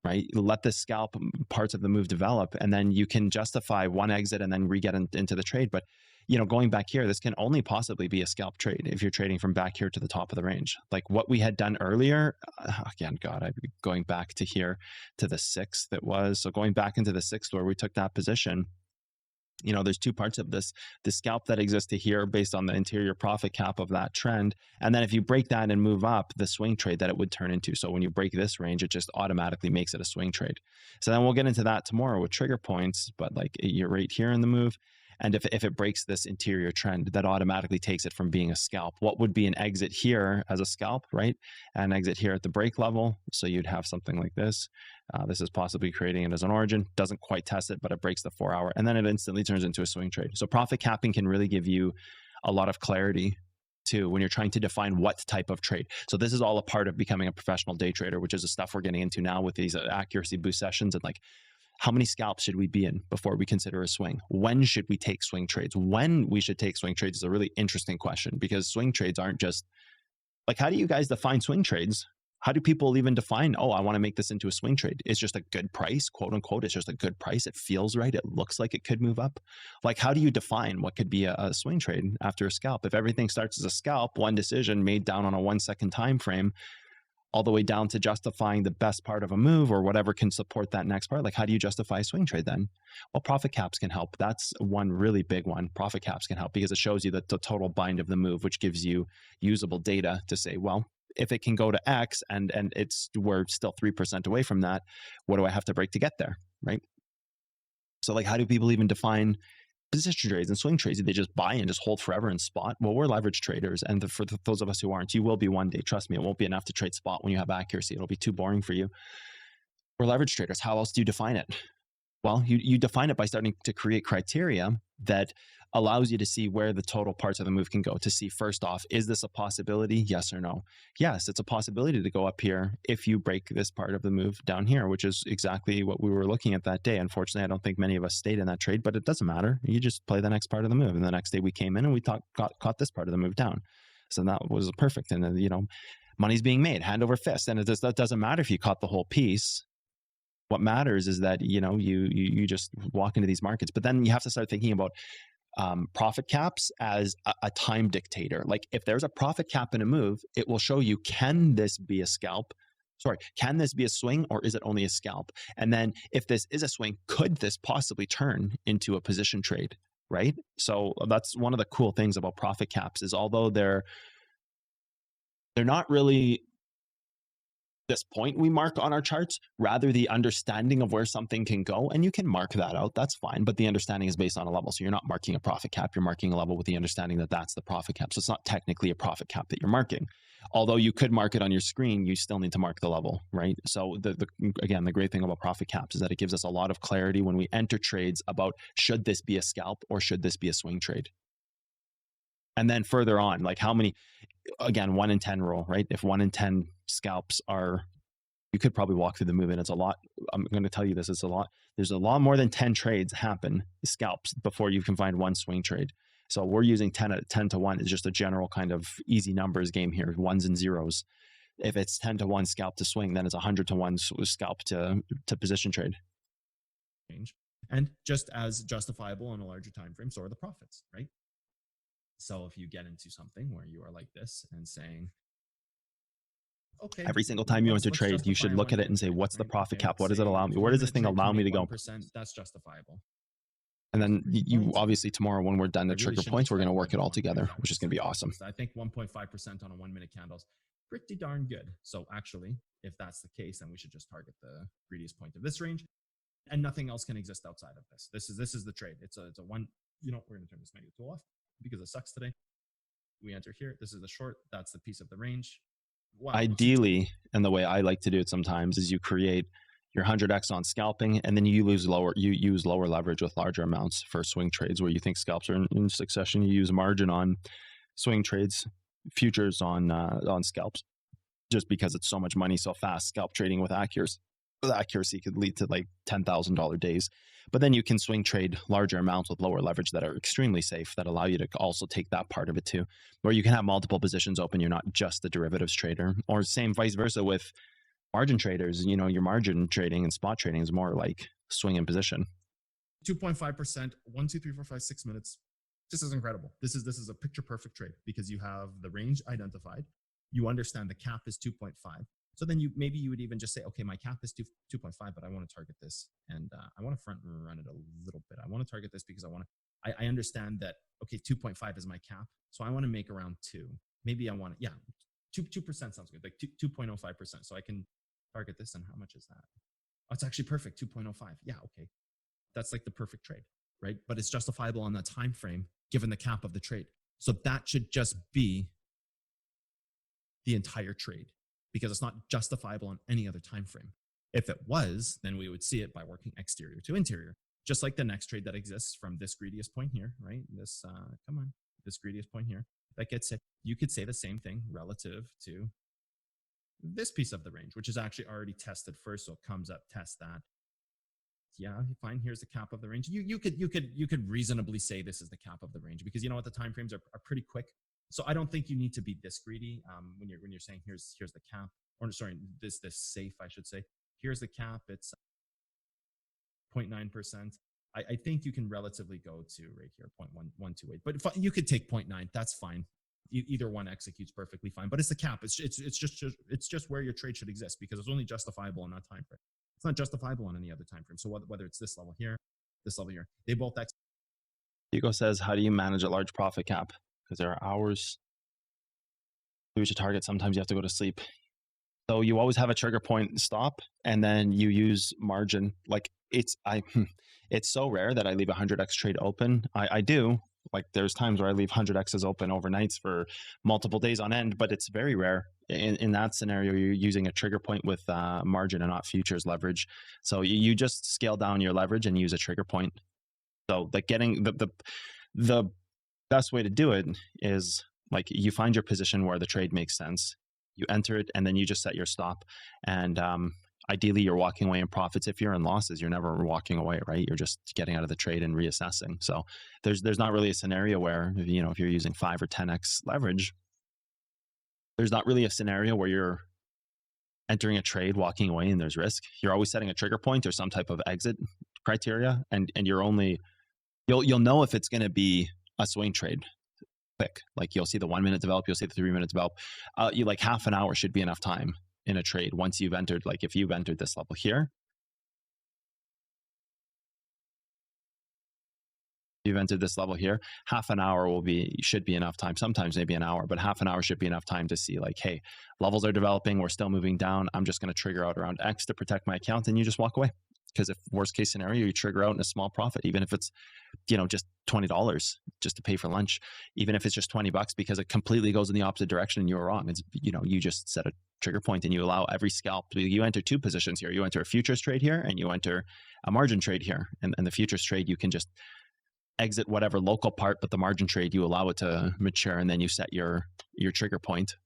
right? Let the scalp parts of the move develop, and then you can justify one exit and then re-get into the trade. But you know, going back here, this can only possibly be a scalp trade if you're trading from back here to the top of the range. Like what we had done earlier, again, God, I'd be going back to here to the 6th it was. So going back into the 6th where we took that position, you know, there's two parts of this: the scalp that exists to here based on the interior profit cap of that trend. And then if you break that and move up, the swing trade that it would turn into. So when you break this range, it just automatically makes it a swing trade. So then we'll get into that tomorrow with trigger points, but like you're right here in the move. And if it breaks this interior trend, that automatically takes it from being a scalp. What would be an exit here as a scalp, right? And exit here at the break level. So you'd have something like this. This is possibly creating it as an origin. Doesn't quite test it, but it breaks the 4 hour. And then it instantly turns into a swing trade. So profit capping can really give you a lot of clarity too when you're trying to define what type of trade. So this is all a part of becoming a professional day trader, which is the stuff we're getting into now with these accuracy boost sessions. And like, how many scalps should we be in before we consider a swing? When should we take swing trades? When we should take swing trades is a really interesting question, because swing trades aren't just like, how do you guys define swing trades? How do people even define, oh, I want to make this into a swing trade? It's just a good price, quote unquote. It's just a good price. It feels right. It looks like it could move up. Like, how do you define what could be a swing trade after a scalp? If everything starts as a scalp, one decision made down on a 1 second time frame, all the way down to justifying the best part of a move or whatever can support that next part. Like, how do you justify a swing trade then? Well, profit caps can help. That's one really big one. Profit caps can help because it shows you the total bind of the move, which gives you usable data to say, well, if it can go to X and we're still 3% away from that, what do I have to break to get there, right? So like, how do people even define position trades and swing trades? They just buy and just hold forever in spot? Well, we're leverage traders, and for those of us who aren't, you will be one day. Trust me, it won't be enough to trade spot when you have accuracy. It'll be too boring for you. We're leverage traders. How else do you define it? Well, you define it by starting to create criteria that allows you to see where the total parts of the move can go. To see, first off, is this a possibility? Yes or no? Yes, it's a possibility to go up here if you break this part of the move down here, which is exactly what we were looking at that day. Unfortunately, I don't think many of us stayed in that trade, but it doesn't matter. You just play the next part of the move. And the next day we came in and we caught this part of the move down. So that was perfect. And then, you know, money's being made hand over fist. And that doesn't matter if you caught the whole piece. What matters is that, you know, you just walk into these markets. But then you have to start thinking about profit caps as a time dictator. Like, if there's a profit cap in a move, it will show you, can this be a scalp? Sorry, can this be a swing, or is it only a scalp? And then if this is a swing, could this possibly turn into a position trade, right? So that's one of the cool things about profit caps, is although they're not really this point we mark on our charts, rather the understanding of where something can go. And you can mark that out, that's fine, but the understanding is based on a level. So you're not marking a profit cap, you're marking a level with the understanding that that's the profit cap. So it's not technically a profit cap that you're marking. Although you could mark it on your screen, you still need to mark the level, right? So again, the great thing about profit caps is that it gives us a lot of clarity when we enter trades about, should this be a scalp or should this be a swing trade? And then further on, like, how many, again, 1 in 10 rule, right? If 1 in 10 scalps are, you could probably walk through the move, and it's a lot. I'm going to tell you this, it's a lot. There's a lot more than 10 trades happen, scalps, before you can find one swing trade. So we're using 10 to 1 is just a general kind of easy numbers game here, ones and zeros. If it's 10 to 1 scalp to swing, then it's 100 to 1 scalp to position trade. And just as justifiable on a larger time frame, so are the profits, right? So if you get into something where you are like this and saying, okay, every single time you enter trade, you should look at it and say, what's the profit cap? What does it allow me? Where does this thing allow me to go? That's justifiable. And then you obviously tomorrow, when we're done the trigger points, we're going to work it all together, which is going to be awesome. I think 1.5% on a 1 minute candles, pretty darn good. So actually, if that's the case, then we should just target the greediest point of this range, and nothing else can exist outside of this. This is the trade. It's a one, you know, we're going to turn this mega tool off because it sucks today. We enter here. This is the short. That's the piece of the range. Wow. Ideally, and the way I like to do it sometimes, is you create your 100x on scalping, and then you use lower leverage with larger amounts for swing trades where you think scalps are in succession. You use margin on swing trades, futures on scalps, just because it's so much money so fast. Scalp trading with accuracy could lead to like $10,000 days. But then you can swing trade larger amounts with lower leverage that are extremely safe, that allow you to also take that part of it too, where you can have multiple positions open. You're not just the derivatives trader, or same vice versa with margin traders. You know, your margin trading and spot trading is more like swing in position. 2.5%, 1, 2, 3, 4, 5, 6 minutes. This is incredible. This is a picture perfect trade because you have the range identified. You understand the cap is 2.5. So then maybe you would even just say, okay, my cap is 2.5, but I want to target this, and I want to front run it a little bit. I want to target this because I understand that, okay, 2.5 is my cap, so I want to make around 2. Maybe I want to, yeah, 2% sounds good, like 2.05%. So I can target this, and how much is that? Oh, it's actually perfect, 2.05. Yeah, okay, that's like the perfect trade, right? But it's justifiable on that time frame given the cap of the trade. So that should just be the entire trade because it's not justifiable on any other time frame. If it was, then we would see it by working exterior to interior, just like the next trade that exists from this greediest point here, right? This, come on, this greediest point here that gets it. You could say the same thing relative to this piece of the range, which is actually already tested first. So it comes up, test that. Yeah, fine. Here's the cap of the range. You could reasonably say this is the cap of the range because you know what, the time frames are pretty quick. So I don't think you need to be this greedy when you're saying here's the cap, or sorry, this safe, I should say. Here's the cap. It's 0.9%. I think you can relatively go to right here 0.1128, but if you could take 0.9. That's fine. Either one executes perfectly fine. But it's the cap. It's just where your trade should exist because it's only justifiable in that time frame. It's not justifiable on any other time frame. So whether it's this level here, this level here, they both execute. Hugo says, how do you manage a large profit cap? Because there are hours to reach a target. Sometimes you have to go to sleep. So you always have a trigger point stop, and then you use margin. Like it's so rare that I leave 100x trade open. I do. Like there's times where I leave 100x's open overnights for multiple days on end, but it's very rare. In that scenario, you're using a trigger point with margin and not futures leverage. So you just scale down your leverage and use a trigger point. So like getting the best way to do it is like you find your position where the trade makes sense. You enter it, and then you just set your stop. And ideally, you're walking away in profits. If you're in losses, you're never walking away, right? You're just getting out of the trade and reassessing. So there's not really a scenario where, you know, if you're using 5 or 10x leverage, there's not really a scenario where you're entering a trade, walking away, and there's risk. You're always setting a trigger point or some type of exit criteria, and you'll know if it's going to be a swing trade quick. Like you'll see the 1 minute develop, you'll see the 3 minute develop. You like half an hour should be enough time in a trade once you've entered. Like if you've entered this level here, you've entered this level here, half an hour should be enough time. Sometimes maybe an hour, but half an hour should be enough time to see like, hey, levels are developing, we're still moving down. I'm just going to trigger out around X to protect my account, and you just walk away. Because if worst case scenario, you trigger out in a small profit, even if it's, you know, just $20 just to pay for lunch, even if it's just $20 because it completely goes in the opposite direction and you were wrong. It's, you know, you just set a trigger point and you allow every scalp. You enter 2 positions here. You enter a futures trade here and you enter a margin trade here. And the futures trade, you can just exit whatever local part, but the margin trade, you allow it to mature, and then you set your trigger point.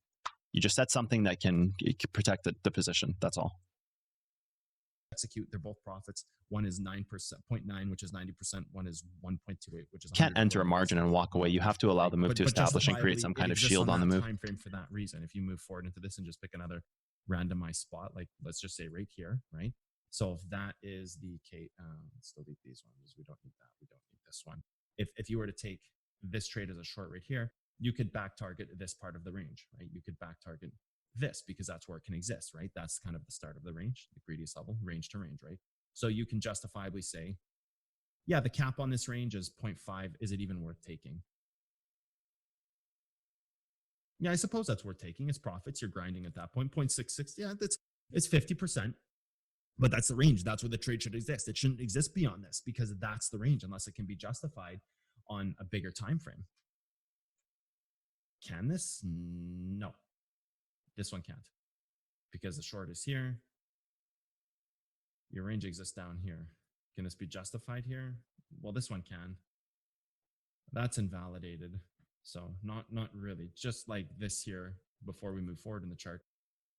You just set something that can protect the position. That's all. Execute. They're both profits. One is 9%, 0.9, which is 90%. One is 1.28, which is. You can't enter a margin and walk away. You have to allow the move to establish and create some kind of shield on the move. Time frame for that reason. If you move forward into this and just pick another randomized spot, like let's just say right here, right? So if that is the case, let's delete these ones. We don't need that. We don't need this one. If you were to take this trade as a short right here, you could back target this part of the range, right? You could back target this because that's where it can exist, right? That's kind of the start of the range, the greediest level, range to range, right? So you can justifiably say, yeah, the cap on this range is 0.5. Is it even worth taking? Yeah, I suppose that's worth taking. It's profits. You're grinding at that point. 0.66. Yeah, it's 50%. But that's the range. That's where the trade should exist. It shouldn't exist beyond this because that's the range unless it can be justified on a bigger time frame. Can this? No. This one can't because the short is here. Your range exists down here. Can this be justified here? Well, this one can. That's invalidated. So not really. Just like this here, before we move forward in the chart,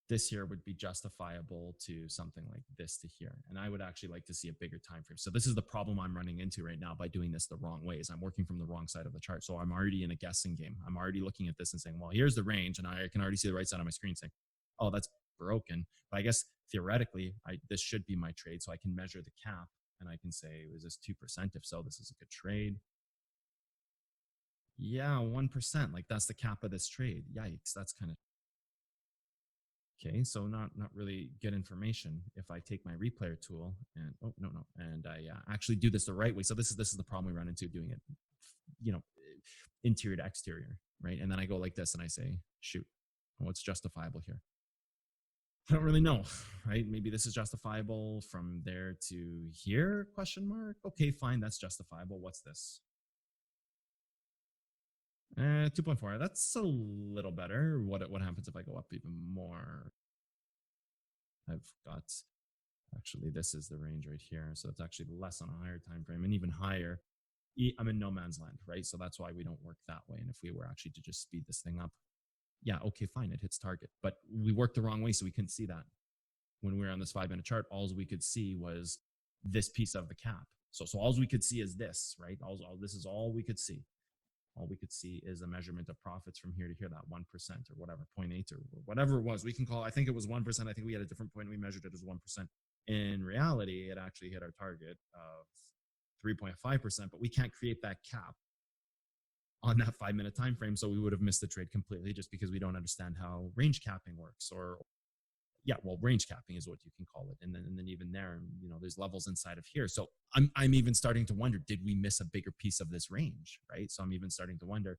this here would be justifiable to something like this to here. And I would actually like to see a bigger time frame. So this is the problem I'm running into right now by doing this the wrong way, is I'm working from the wrong side of the chart. So I'm already in a guessing game. I'm already looking at this and saying, well, here's the range. And I can already see the right side of my screen saying, oh, that's broken. But I guess theoretically, this should be my trade. So I can measure the cap and I can say, is this 2%? If so, this is a good trade. Yeah, 1%. Like that's the cap of this trade. Yikes. That's kind of okay. So not really good information. If I take my replayer tool and and I actually do this the right way. So this is the problem we run into doing it, interior to exterior, right? And then I go like this and I say, shoot, what's justifiable here? I don't really know, right? Maybe this is justifiable from there to here, question mark. Okay, fine, that's justifiable. What's this? 2.4. That's a little better. What happens if I go up even more? I've got actually this is the range right here, so it's actually less on a higher time frame and even higher. I'm in no man's land, right? So that's why we don't work that way. And if we were actually to just speed this thing up, yeah, okay, fine, it hits target, but we worked the wrong way, so we couldn't see that. When we were on this 5-minute chart, all we could see was this piece of the cap. So all we could see is this, right? This is all we could see. All we could see is a measurement of profits from here to here, that 1% or whatever, 0.8 or whatever it was. We can call, I think it was 1%. I think we had a different point. We measured it as 1%. In reality, it actually hit our target of 3.5%, but we can't create that cap on that 5-minute time frame. So we would have missed the trade completely just because we don't understand how range capping works, or range capping is what you can call it. And then even there, there's levels inside of here. So I'm even starting to wonder, did we miss a bigger piece of this range, right? So I'm even starting to wonder,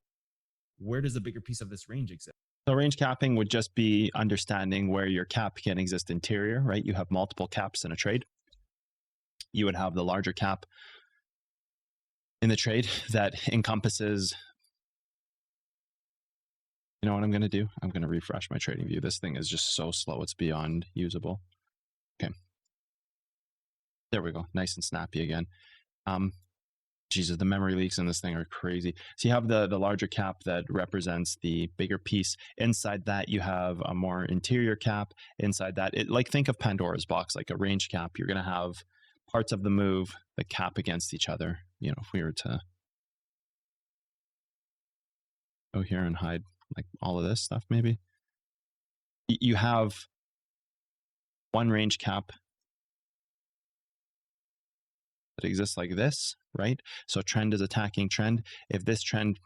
where does the bigger piece of this range exist? So range capping would just be understanding where your cap can exist interior, right? You have multiple caps in a trade. You would have the larger cap in the trade that encompasses, you know what I'm going to do? I'm going to refresh my trading view. This thing is just so slow. It's beyond usable. Okay. There we go. Nice and snappy again. Jesus, the memory leaks in this thing are crazy. So you have the larger cap that represents the bigger piece. Inside that, you have a more interior cap. Inside that, think of Pandora's box, like a range cap. You're going to have parts of the move that cap against each other. If we were to go here and hide like all of this stuff, maybe. You have one range cap that exists like this, right? So trend is attacking trend. If this trend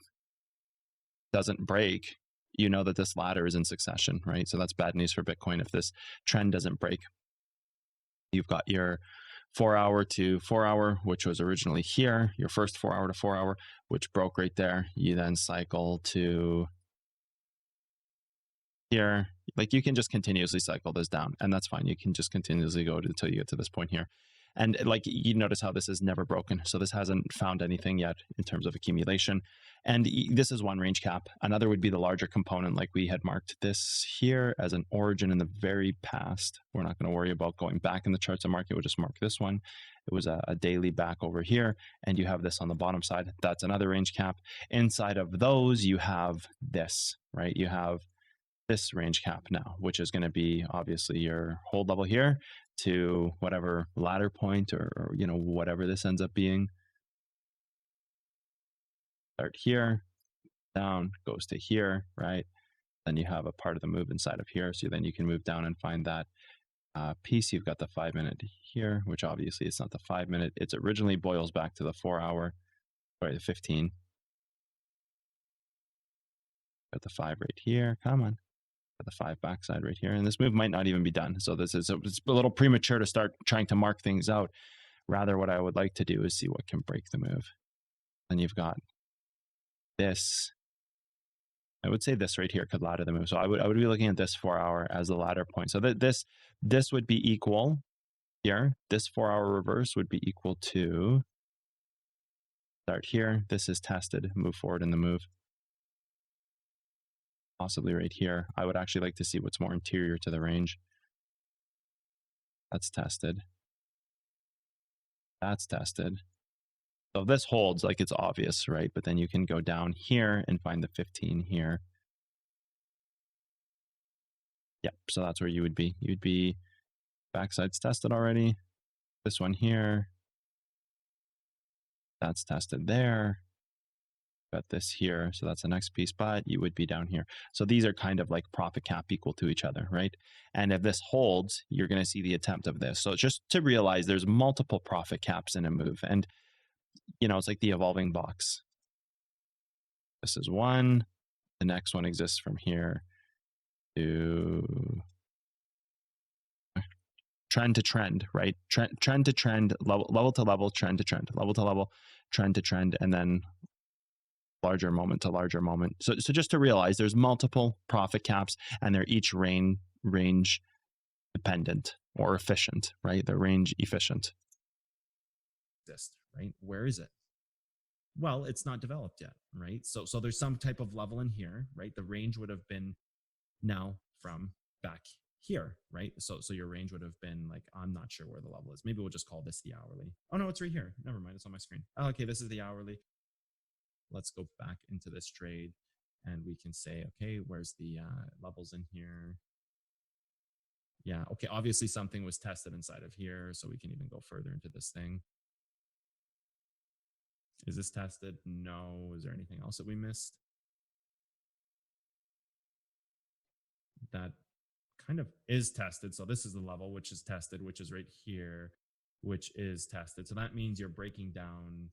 doesn't break, you know that this ladder is in succession, right? So that's bad news for Bitcoin if this trend doesn't break. You've got your 4-hour to 4-hour, which was originally here, your first 4-hour to 4-hour, which broke right there. You then cycle to here. Like you can just continuously cycle this down, and that's fine. You can just continuously go until you get to this point here. And like you notice how this is never broken. So this hasn't found anything yet in terms of accumulation. And this is one range cap. Another would be the larger component, like we had marked this here as an origin in the very past. We're not going to worry about going back in the charts and market. We'll just mark this one. It was a daily back over here. And you have this on the bottom side. That's another range cap. Inside of those, you have this, right? You have this range cap now, which is going to be obviously your hold level here to whatever ladder point or whatever this ends up being. Start here, down, goes to here, right? Then you have a part of the move inside of here. So then you can move down and find that piece. You've got the 5-minute here, which obviously it's not the 5-minute. It's originally boils back to the 4-hour, sorry, the 15. Got the 5 right here. Come on. The 5 backside right here, and this move might not even be done. So it's a little premature to start trying to mark things out. Rather, what I would like to do is see what can break the move. And you've got this. I would say this right here could ladder the move. So I would be looking at this 4-hour as the ladder point. So that this would be equal here. This 4-hour reverse would be equal to start here. This is tested. Move forward in the move. Possibly right here. I would actually like to see what's more interior to the range. That's tested. That's tested. So if this holds, like it's obvious, right? But then you can go down here and find the 15 here. Yep, so that's where you would be. You'd be backside's tested already. This one here. That's tested there. Got this here, so that's the next piece, but you would be down here. So these are kind of like profit cap equal to each other, right? And if this holds, you're going to see the attempt of this. So just to realize there's multiple profit caps in a move. And, it's like the evolving box. This is one. The next one exists from here to trend to trend, right? Trend to trend, level to level, trend to trend, level to level, trend to trend, and then larger moment to larger moment. So just to realize there's multiple profit caps and they're each range dependent or efficient, right? They're range efficient. Right? Where is it? Well, it's not developed yet, right? So there's some type of level in here, right? The range would have been now from back here, right? So your range would have been like, I'm not sure where the level is. Maybe we'll just call this the hourly. Oh no, it's right here. Never mind, it's on my screen. Oh, okay, this is the hourly. Let's go back into this trade and we can say, okay, where's the levels in here? Yeah, okay, obviously something was tested inside of here, so we can even go further into this thing. Is this tested? No. Is there anything else that we missed? That kind of is tested. So this is the level which is tested, which is right here, which is tested. So that means you're breaking down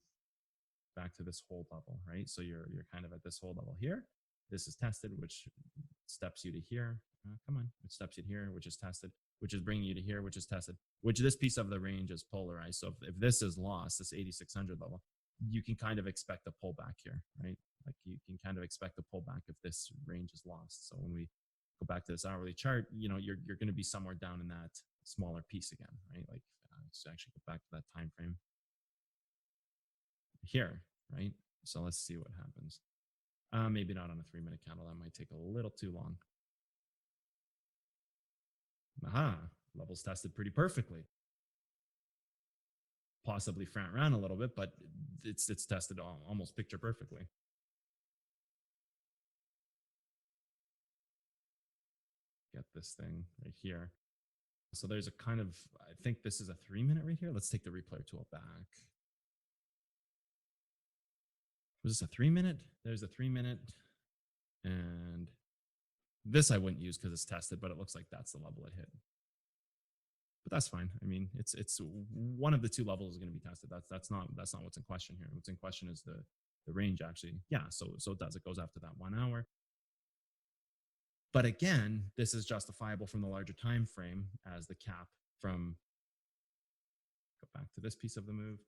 back to this hold level, right? So you're kind of at this hold level here. This is tested, which steps you to here. Come on, which steps you to here, which is tested, which is bringing you to here, which is tested, which this piece of the range is polarized. So if this is lost, this 8,600 level, you can kind of expect a pullback here, right? Like you can kind of expect a pullback if this range is lost. So when we go back to this hourly chart, you know, you're going to be somewhere down in that smaller piece again, right? Like let's actually go back to that time frame here, right? So let's see what happens. Maybe not on a 3-minute candle. That might take a little too long. Aha, levels tested pretty perfectly. Possibly front ran a little bit, but it's tested almost picture perfectly. Get this thing right here. So there's a kind of, I think this is a 3-minute right here. Let's take the replayer tool back. Was this a 3-minute? There's a 3-minute. And this I wouldn't use because it's tested, but it looks like that's the level it hit. But that's fine. I mean, it's one of the two levels is going to be tested. That's not what's in question here. What's in question is the range actually. Yeah, so it does. It goes after that 1 hour. But again, this is justifiable from the larger time frame as the cap from, go back to this piece of the move.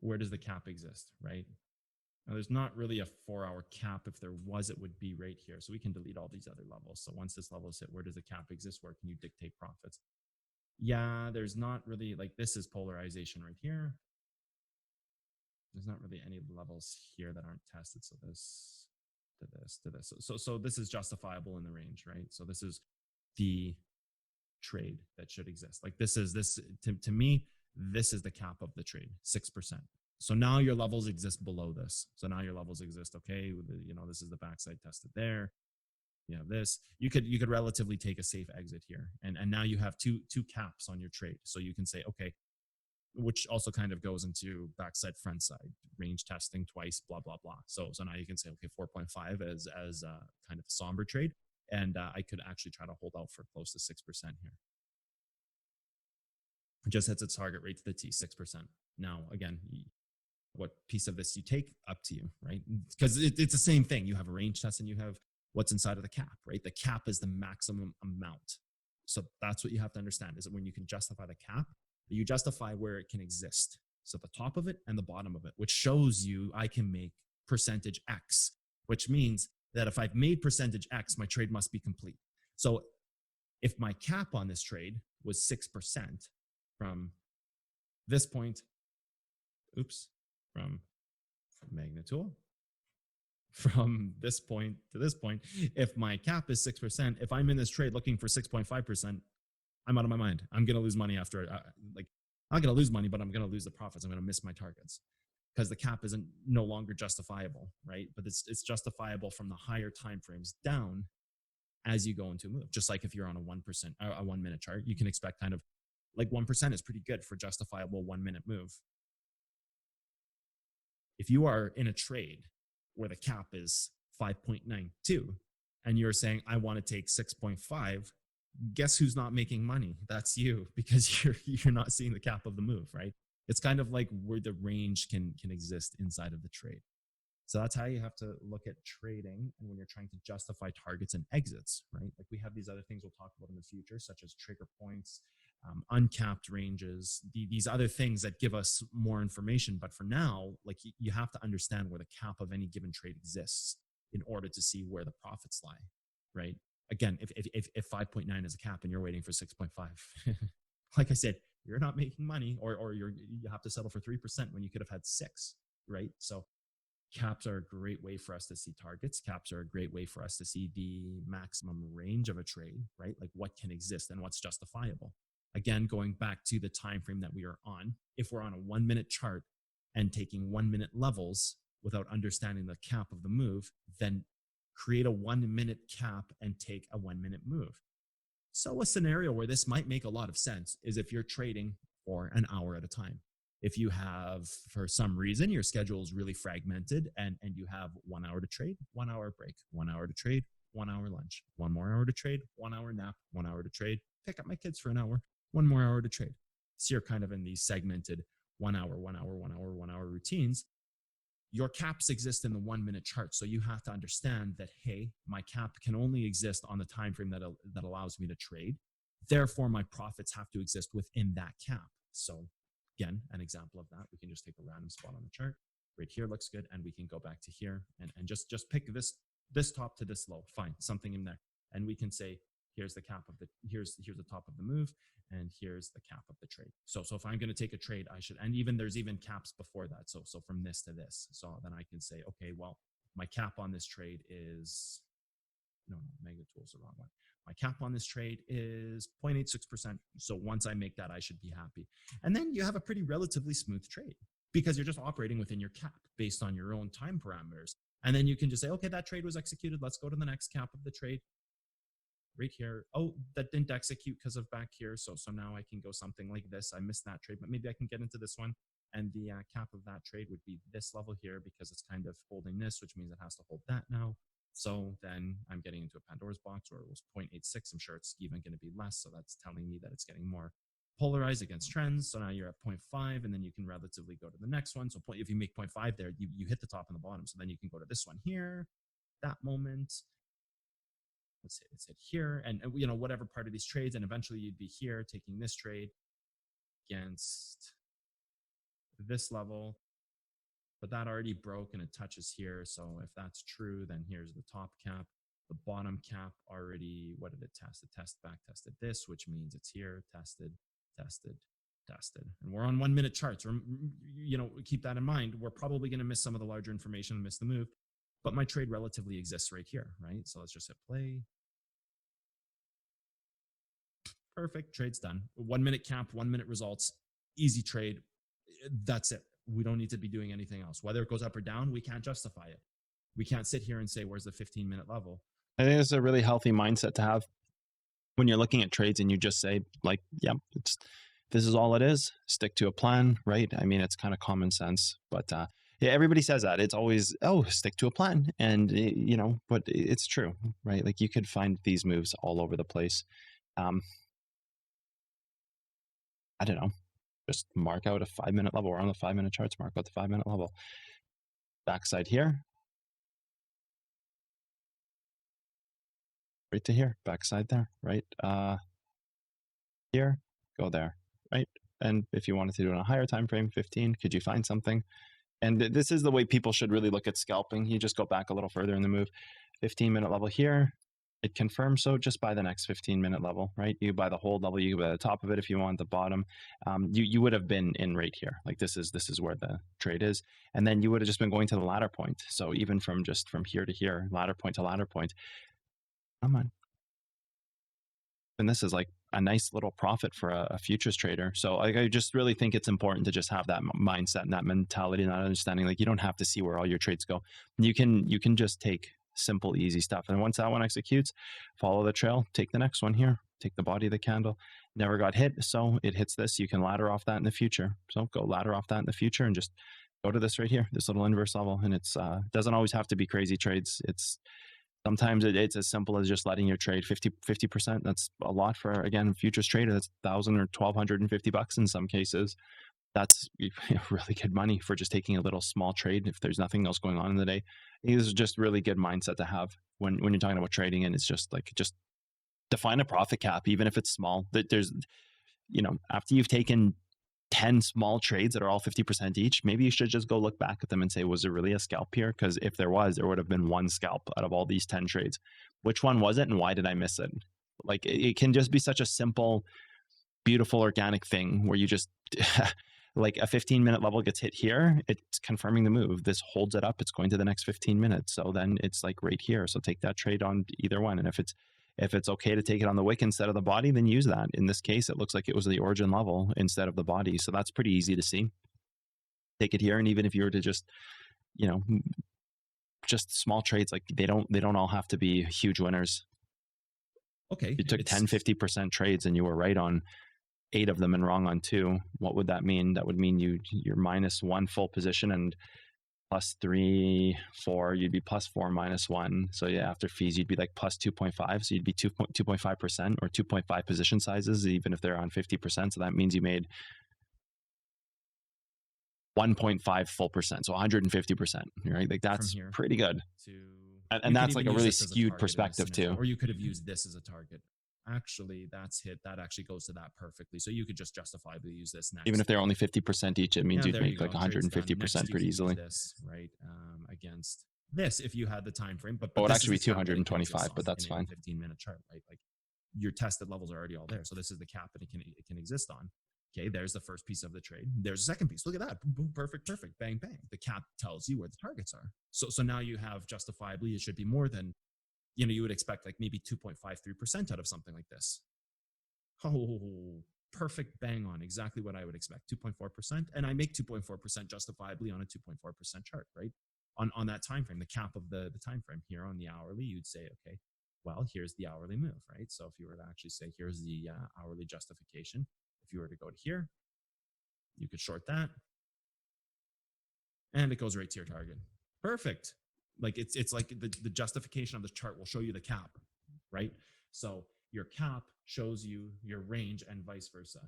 Where does the cap exist, right? Now, there's not really a 4-hour cap. If there was, it would be right here. So we can delete all these other levels. So once this level is hit, where does the cap exist? Where can you dictate profits? Yeah, there's not really, like, this is polarization right here. There's not really any levels here that aren't tested. So this to this to this. So this is justifiable in the range, right? So this is the trade that should exist. Like this to me, this is the cap of the trade, 6%. So now your levels exist below this. So now your levels exist. Okay, you know, this is the backside tested there. You have this. You could relatively take a safe exit here, and now you have two caps on your trade. So you can say, okay, which also kind of goes into backside front side range testing twice, blah blah blah. So now you can say, okay, 4.5 as kind of a somber trade, and I could actually try to hold out for close to 6% here. It just hits its target rate to the T, 6%. Now again, what piece of this you take, up to you, right? Because it's the same thing. You have a range test and you have what's inside of the cap, right? The cap is the maximum amount. So that's what you have to understand, is that when you can justify the cap, you justify where it can exist. So the top of it and the bottom of it, which shows you I can make percentage X, which means that if I've made percentage X, my trade must be complete. So if my cap on this trade was 6% from this point, from magnet tool, from this point to this point, if my cap is 6%, if I'm in this trade looking for 6.5%, I'm out of my mind. I'm going to lose money after, like, I'm not going to lose money, but I'm going to lose the profits. I'm going to miss my targets because the cap isn't no longer justifiable, right? But it's justifiable from the higher time frames down as you go into a move. Just like if you're on a 1-minute chart, you can expect kind of like 1% is pretty good for justifiable 1-minute move. If you are in a trade where the cap is 5.92 and you're saying, I want to take 6.5, guess who's not making money? That's you, because you're not seeing the cap of the move, right? It's kind of like where the range can exist inside of the trade. So that's how you have to look at trading, and when you're trying to justify targets and exits, right? Like we have these other things we'll talk about in the future, such as trigger points, uncapped ranges, these other things that give us more information. But for now, like you have to understand where the cap of any given trade exists in order to see where the profits lie, right? Again, if 5.9 is a cap and you're waiting for 6.5, like I said, you're not making money, or you have to settle for 3% when you could have had 6, right? So caps are a great way for us to see targets. Caps are a great way for us to see the maximum range of a trade, right? Like what can exist and what's justifiable. Again, going back to the time frame that we are on, if we're on a 1 minute chart and taking 1 minute levels without understanding the cap of the move, then create a 1 minute cap and take a 1 minute move. So a scenario where this might make a lot of sense is if you're trading for an hour at a time. If you have, for some reason, your schedule is really fragmented and you have 1 hour to trade, 1 hour break, 1 hour to trade, 1 hour lunch, 1 more hour to trade, 1 hour nap, 1 hour to trade, pick up my kids for an hour, 1 more hour to trade. So you're kind of in these segmented 1 hour, 1 hour, 1 hour, 1 hour routines. Your caps exist in the 1 minute chart. So you have to understand that, hey, my cap can only exist on the time frame that allows me to trade. Therefore, my profits have to exist within that cap. So again, an example of that, we can just take a random spot on the chart. Right here looks good, and we can go back to here and just pick this top to this low. Fine, something in there. And we can say, here's the cap of here's the top of the move, and here's the cap of the trade. So if I'm going to take a trade, I should, and there's even caps before that. So from this to this. So then I can say, okay, well, my cap on this trade is, no, mega tool's the wrong one. My cap on this trade is 0.86%. So once I make that, I should be happy. And then you have a pretty relatively smooth trade because you're just operating within your cap based on your own time parameters. And then you can just say, okay, that trade was executed. Let's go to the next cap of the trade. Right here. Oh, that didn't execute because of back here. So now I can go something like this. I missed that trade, but maybe I can get into this one. And the cap of that trade would be this level here because it's kind of holding this, which means it has to hold that now. So then I'm getting into a Pandora's box, or it was 0.86. I'm sure it's even going to be less. So that's telling me that it's getting more polarized against trends. So now you're at 0.5, and then you can relatively go to the next one. So if you make 0.5 there, you hit the top and the bottom. So then you can go to this one here, that moment. Let's hit here, and whatever part of these trades, and eventually you'd be here taking this trade against this level, but that already broke and it touches here. So if that's true, then here's the top cap. The bottom cap already, what did it test? It back tested this, which means it's here, tested. And we're on 1 minute charts. Keep that in mind. We're probably going to miss some of the larger information and miss the move, but my trade relatively exists right here, right? So let's just hit play. Perfect, trade's done. 1 minute cap, 1 minute results, easy trade. That's it. We don't need to be doing anything else. Whether it goes up or down, we can't justify it. We can't sit here and say, where's the 15-minute level? I think it's a really healthy mindset to have when you're looking at trades and you just say, like, yeah, this is all it is. Stick to a plan, right? I mean, it's kind of common sense, but yeah, everybody says that. It's always, oh, stick to a plan. And, but it's true, right? Like you could find these moves all over the place. I don't know. Just mark out a 5 minute level. We're on the 5 minute charts. Mark out the 5 minute level. Backside here. Right to here. Backside there. Right. Here. Go there. Right. And if you wanted to do it on a higher time frame, 15, could you find something? And this is the way people should really look at scalping. You just go back a little further in the move. 15-minute level here. It confirms, so just buy the next 15-minute level, right? You buy the whole level, you buy the top of it if you want, the bottom. You would have been in right here. Like this is where the trade is. And then you would have just been going to the ladder point. So even from here to here, ladder point to ladder point. Come on. And this is like a nice little profit for a futures trader. So I just really think it's important to just have that mindset and that mentality and that understanding. Like you don't have to see where all your trades go. You can just take simple, easy stuff. And once that one executes, follow the trail, take the next one here, take the body of the candle. Never got hit, so it hits this. You can ladder off that in the future. So go ladder off that in the future and just go to this right here, this little inverse level. And it's doesn't always have to be crazy trades. Sometimes it's as simple as just letting your trade 50%. That's a lot for, again, a futures trader. That's $1,000 or $1,250 in some cases. that's really good money for just taking a little small trade if there's nothing else going on in the day. I think this is just really good mindset to have when you're talking about trading, and it's just like, just define a profit cap, even if it's small. There's, after you've taken 10 small trades that are all 50% each, maybe you should just go look back at them and say, was there really a scalp here? Because if there was, there would have been one scalp out of all these 10 trades. Which one was it, and why did I miss it? Like, it can just be such a simple, beautiful, organic thing where you just like a 15-minute level gets hit here, it's confirming the move. This holds it up, it's going to the next 15 minutes. So then it's like right here. So take that trade on either one. And if it's okay to take it on the wick instead of the body, then use that. In this case, it looks like it was the origin level instead of the body. So that's pretty easy to see. Take it here. And even if you were to just, just small trades, like they don't all have to be huge winners. Okay. You took 10, 50% trades and you were right on 8 of them and wrong on 2. What would that mean? That would mean you're minus 1 full position, and plus 3, 4, you'd be plus 4 minus 1. So yeah, after fees, you'd be like plus 2.5. So you'd be 2.5% or 2.5 position sizes, even if they're on 50%. So that means you made 1.5 full percent. So 150%, right? Like that's pretty good. And that's like a really skewed perspective too. Or you could have used this as a target. Actually, that's hit. That actually goes to that perfectly. So you could just justifiably use this next. Even if they're only 50% each, it means you'd make like 150% pretty easily. This, right? Against this, if you had the time frame, but it would actually be 225, but that's fine. 15-minute chart, right? Like your tested levels are already all there. So this is the cap that it can exist on. Okay, there's the first piece of the trade. There's a second piece. Look at that. Boom, boom, perfect, perfect. Bang, bang. The cap tells you where the targets are. So now you have justifiably, it should be more than, you would expect like maybe 2.53% out of something like this. Oh, perfect, bang on, exactly what I would expect, 2.4%. And I make 2.4% justifiably on a 2.4% chart, right? On that time frame, the cap of the time frame here on the hourly, you'd say, okay, well, here's the hourly move, right? So if you were to actually say, here's the hourly justification, if you were to go to here, you could short that, and it goes right to your target. Perfect. Like it's like the justification of the chart will show you the cap, right? So your cap shows you your range and vice versa.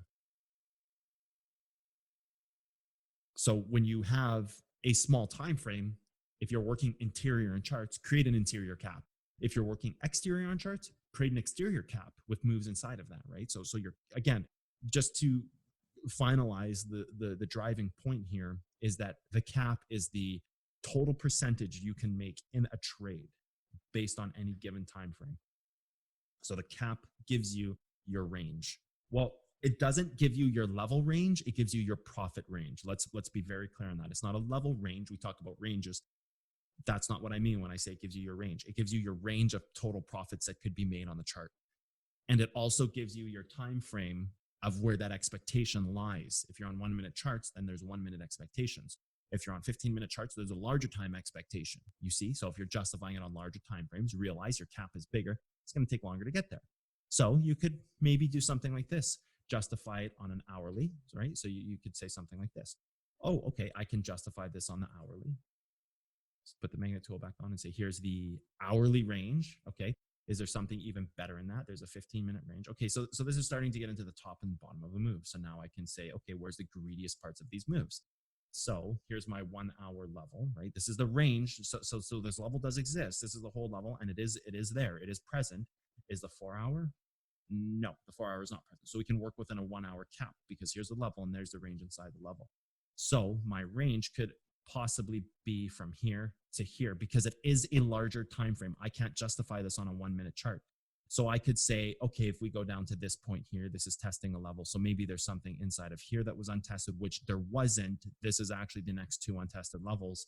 So when you have a small time frame, if you're working interior in charts, create an interior cap. If you're working exterior on charts, create an exterior cap with moves inside of that, right? So you're, again, just to finalize the driving point here is that the cap is the total percentage you can make in a trade based on any given time frame. So the cap gives you your range. Well, it doesn't give you your level range, it gives you your profit range. Let's be very clear on that. It's not a level range. We talked about ranges. That's not what I mean when I say it gives you your range. It gives you your range of total profits that could be made on the chart. And it also gives you your time frame of where that expectation lies. If you're on 1-minute charts, then there's 1-minute expectations. If you're on 15-minute charts, there's a larger time expectation, you see? So if you're justifying it on larger time frames, realize your cap is bigger. It's going to take longer to get there. So you could maybe do something like this, justify it on an hourly, right? So you could say something like this. Oh, okay, I can justify this on the hourly. Let's put the magnet tool back on and say, here's the hourly range, okay? Is there something even better in that? There's a 15-minute range. Okay, so this is starting to get into the top and bottom of a move. So now I can say, okay, where's the greediest parts of these moves? So here's my 1-hour level, right? This is the range. So this level does exist. This is the whole level, and it is there. It is present. Is the 4-hour? No, the 4-hour is not present. So we can work within a 1-hour cap because here's the level and there's the range inside the level. So my range could possibly be from here to here because it is a larger time frame. I can't justify this on a 1-minute chart. So I could say, okay, if we go down to this point here, this is testing a level. So maybe there's something inside of here that was untested, which there wasn't. This is actually the next 2 untested levels,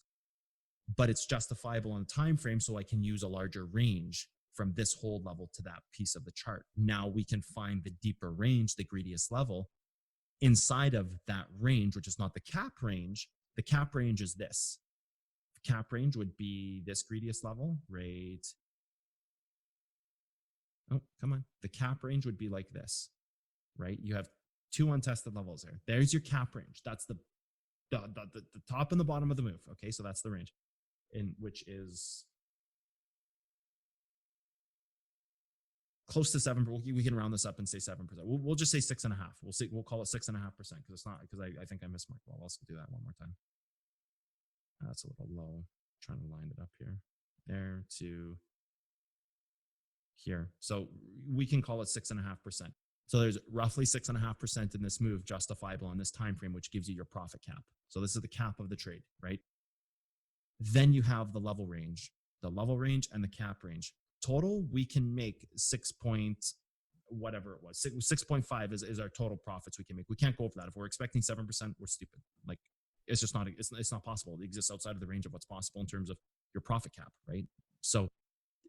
but it's justifiable on the time frame. So I can use a larger range from this whole level to that piece of the chart. Now we can find the deeper range, the greediest level inside of that range, which is not the cap range. The cap range is this. The cap range would be this greediest level, right? Oh, come on. The cap range would be like this, right? You have 2 untested levels there. There's your cap range. That's the top and the bottom of the move. Okay, so that's the range, in which is close to 7. We can round this up and say 7%. We'll just say 6.5. We'll call it 6.5% because it's not, because I think I mismarked. Well, let's do that one more time. That's a little low. Trying to line it up here, there to here. So we can call it 6.5%. So there's roughly 6.5% in this move justifiable on this time frame, which gives you your profit cap. So this is the cap of the trade, right? Then you have the level range and the cap range. Total, we can make 6 point whatever it was. 6.5 is our total profits we can make. We can't go over that. If we're expecting 7%, we're stupid. Like, it's just not, it's not possible. It exists outside of the range of what's possible in terms of your profit cap, right? So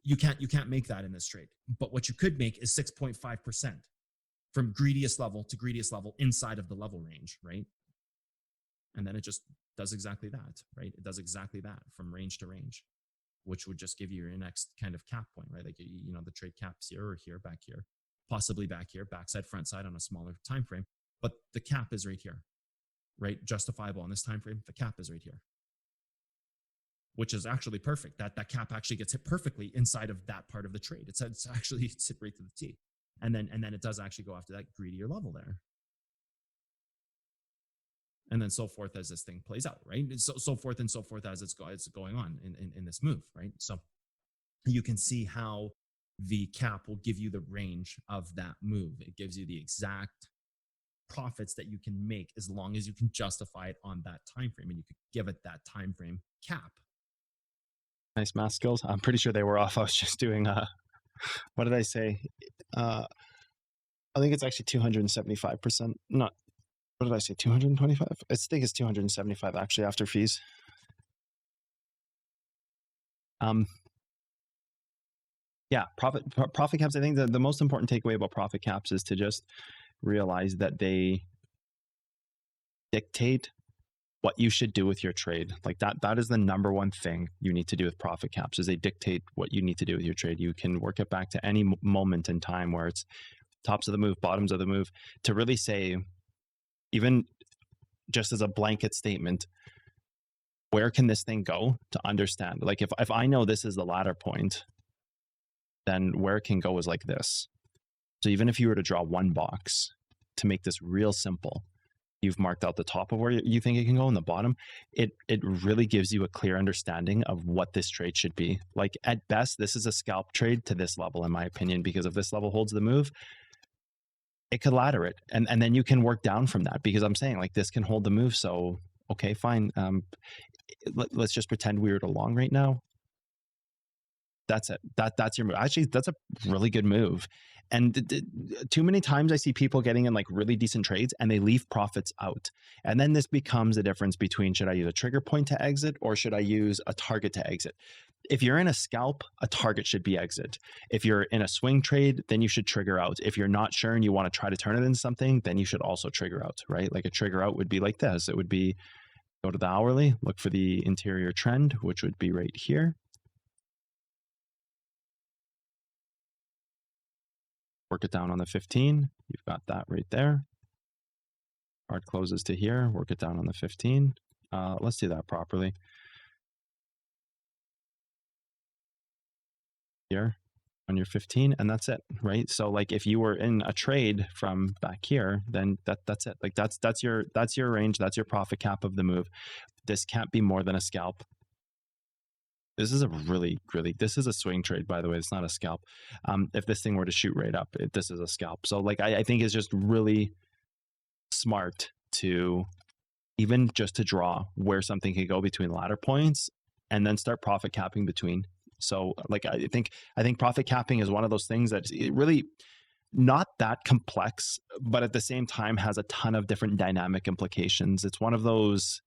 you can't make that in this trade. But what you could make is 6.5% from greediest level to greediest level inside of the level range, right? And then it just does exactly that, right? It does exactly that from range to range, which would just give you your next kind of cap point, right? Like, you know, the trade caps here or here, back here, possibly back here, backside, front side on a smaller time frame, but the cap is right here, right? Justifiable on this time frame, the cap is right here, which is actually perfect. That cap actually gets hit perfectly inside of that part of the trade. It's actually hit right to the T, and then it does actually go after that greedier level there. And then so forth as this thing plays out, right? So forth and so forth as it's going on in this move, right? So you can see how the cap will give you the range of that move. It gives you the exact profits that you can make as long as you can justify it on that time frame, and you could give it that time frame cap. Nice math skills. I'm pretty sure they were off. I was just doing what did I say? I think it's actually 275%. Not, what did I say? 225? I think it's 275 actually after fees. Yeah, profit caps. I think the most important takeaway about profit caps is to just realize that they dictate what you should do with your trade. Like that is the number one thing you need to do with profit caps, is they dictate what you need to do with your trade. You can work it back to any moment in time where it's tops of the move, bottoms of the move, to really say, even just as a blanket statement, where can this thing go, to understand. Like if I know this is the ladder point, then where it can go is like this. So even if you were to draw one box to make this real simple, you've marked out the top of where you think it can go and the bottom. It really gives you a clear understanding of what this trade should be. Like at best, this is a scalp trade to this level, in my opinion, because if this level holds the move, it could ladder it. And then you can work down from that, because I'm saying like this can hold the move. So, okay, fine. Let's just pretend we were to long right now. That's it. That's your move. Actually, that's a really good move. And too many times I see people getting in like really decent trades and they leave profits out. And then this becomes a difference between, should I use a trigger point to exit or should I use a target to exit? If you're in a scalp, a target should be exit. If you're in a swing trade, then you should trigger out. If you're not sure and you want to try to turn it into something, then you should also trigger out, right? Like a trigger out would be like this. It would be, go to the hourly, look for the interior trend, which would be right here. Work it down on the 15. You've got that right there. Hard closes to here. Work it down on the 15. Let's do that properly. Here on your 15, and that's it, right? So like if you were in a trade from back here, then that's it. Like that's your range. That's your profit cap of the move. This can't be more than a scalp. This is a really, this is a swing trade, by the way. It's not a scalp. If this thing were to shoot right up, this is a scalp. So like, I think it's just really smart to even just to draw where something can go between ladder points and then start profit capping between. So like, I think profit capping is one of those things that's really not that complex, but at the same time has a ton of different dynamic implications. It's one of those,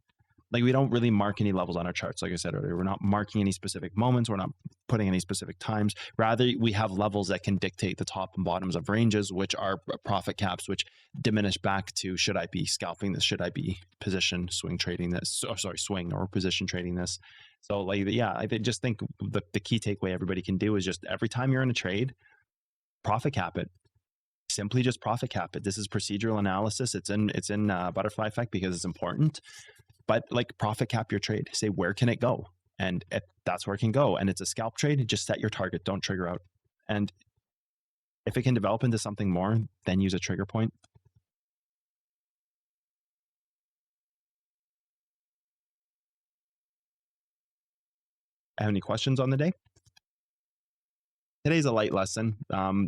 like, we don't really mark any levels on our charts. Like I said earlier, we're not marking any specific moments. We're not putting any specific times. Rather, we have levels that can dictate the top and bottoms of ranges, which are profit caps, which diminish back to, should I be scalping this? Should I be position swing trading this? Oh, sorry, swing or position trading this? So like, yeah, I just think the key takeaway everybody can do is just every time you're in a trade, profit cap it. Simply just profit cap it. This is procedural analysis. It's in butterfly effect because it's important. But like, profit cap your trade. Say, where can it go? And if that's where it can go, and it's a scalp trade, just set your target. Don't trigger out. And If it can develop into something more, then use a trigger point. Have any questions on the day? Today's a light lesson.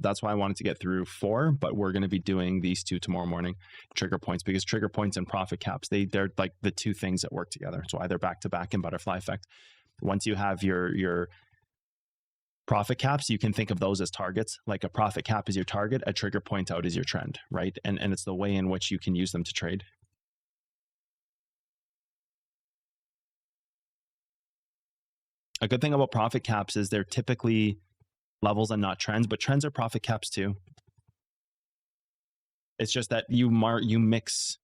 That's why I wanted to get through 4, but we're going to be doing these 2 tomorrow morning, trigger points, because trigger points and profit caps, they're like the 2 things that work together. It's why they're back to back in butterfly effect. Once you have your profit caps, you can think of those as targets. Like a profit cap is your target, a trigger point out is your trend, right? And it's the way in which you can use them to trade. A good thing about profit caps is they're typically levels and not trends, but trends are profit caps too. It's just that you mix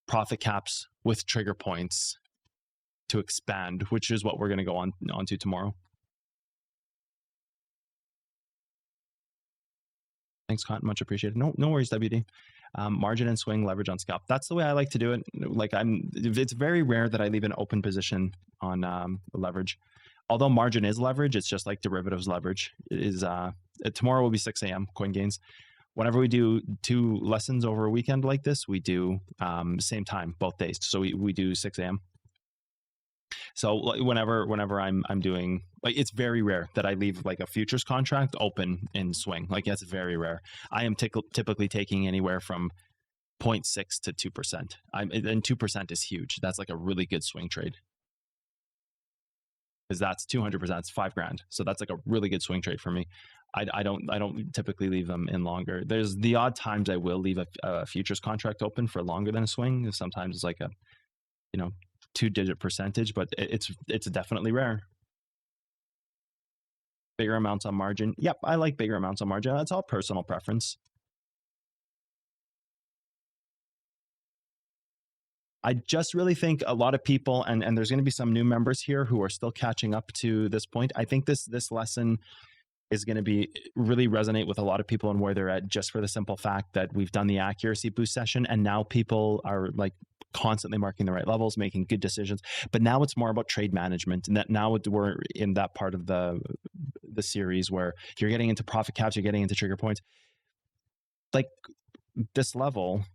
profit caps with trigger points to expand, which is what we're going to go onto tomorrow. Thanks, Scott. Much appreciated. No worries, WD. Margin and swing, leverage on scalp. That's the way I like to do it. Like it's very rare that I leave an open position on leverage. Although margin is leverage, it's just like derivatives leverage. It is tomorrow will be 6 a.m. coin gains. Whenever we do 2 lessons over a weekend like this, we do same time both days. So we do 6 a.m. So whenever I'm doing, like, it's very rare that I leave like a futures contract open in swing. Like, that's very rare. I am typically taking anywhere from 0.6 to 2%. And 2% is huge. That's like a really good swing trade. Because that's 200%, it's $5,000. So that's like a really good swing trade for me. I don't typically leave them in longer. There's the odd times I will leave a futures contract open for longer than a swing. Sometimes it's like a 2-digit percentage, but it's definitely rare. Bigger amounts on margin. Yep, I like bigger amounts on margin. That's all personal preference. I just really think a lot of people, and there's going to be some new members here who are still catching up to this point. I think this lesson is going to be really resonate with a lot of people and where they're at, just for the simple fact that we've done the accuracy boost session, and now people are like constantly marking the right levels, making good decisions. But now it's more about trade management, and that now we're in that part of the series where you're getting into profit caps, you're getting into trigger points. Like this level,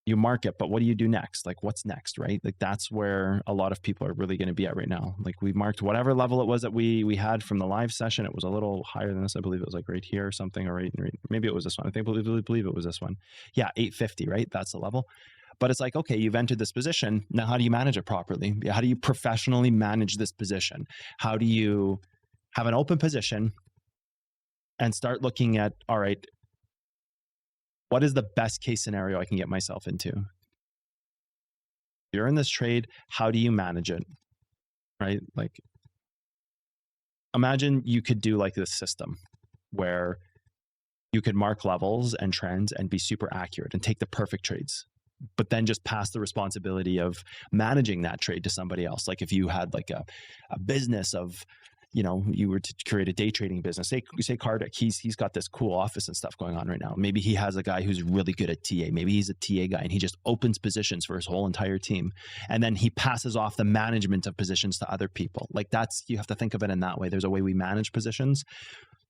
you mark it, but what do you do next? Like, what's next, right? Like, that's where a lot of people are really going to be at right now. Like, we marked whatever level it was that we had from the live session. It was a little higher than this. I believe it was like right here or something, or right, maybe it was this one. I believe it was this one. Yeah, 850, right? That's the level. But it's like, okay, you've entered this position. Now, how do you manage it properly? How do you professionally manage this position? How do you have an open position and start looking at, all right, what is the best case scenario I can get myself into? You're in this trade, how do you manage it? Right? Like, imagine you could do like this system where you could mark levels and trends and be super accurate and take the perfect trades, but then just pass the responsibility of managing that trade to somebody else. Like if you had like a business of, you were to create a day trading business, say Kardik, he's got this cool office and stuff going on right now. Maybe he has a guy who's really good at TA. Maybe he's a TA guy and he just opens positions for his whole entire team. And then he passes off the management of positions to other people. Like you have to think of it in that way. There's a way we manage positions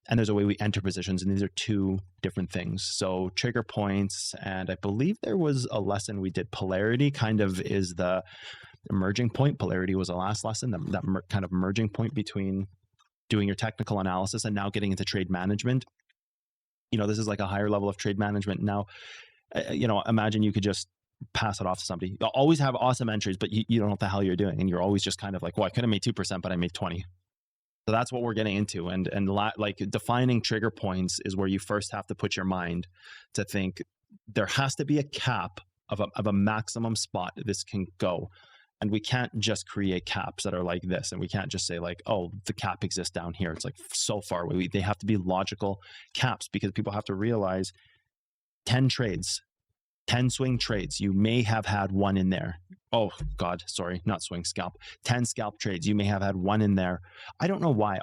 and there's a way we enter positions. And these are 2 different things. So trigger points, and I believe there was a lesson we did. Polarity kind of is the emerging point. Polarity was the last lesson, that kind of merging point between doing your technical analysis and now getting into trade management. This is like a higher level of trade management. Now, imagine you could just pass it off to somebody. You'll always have awesome entries, but you don't know what the hell you're doing. And you're always just kind of like, well, I could have made 2%, but I made 20. So that's what we're getting into. And like defining trigger points is where you first have to put your mind to think there has to be a cap of a maximum spot this can go. And we can't just create caps that are like this. And we can't just say like, oh, the cap exists down here. It's like so far away. They have to be logical caps, because people have to realize 10 trades, 10 swing trades. You may have had one in there. Oh God, sorry, not swing, scalp. 10 scalp trades. You may have had one in there. I don't know why.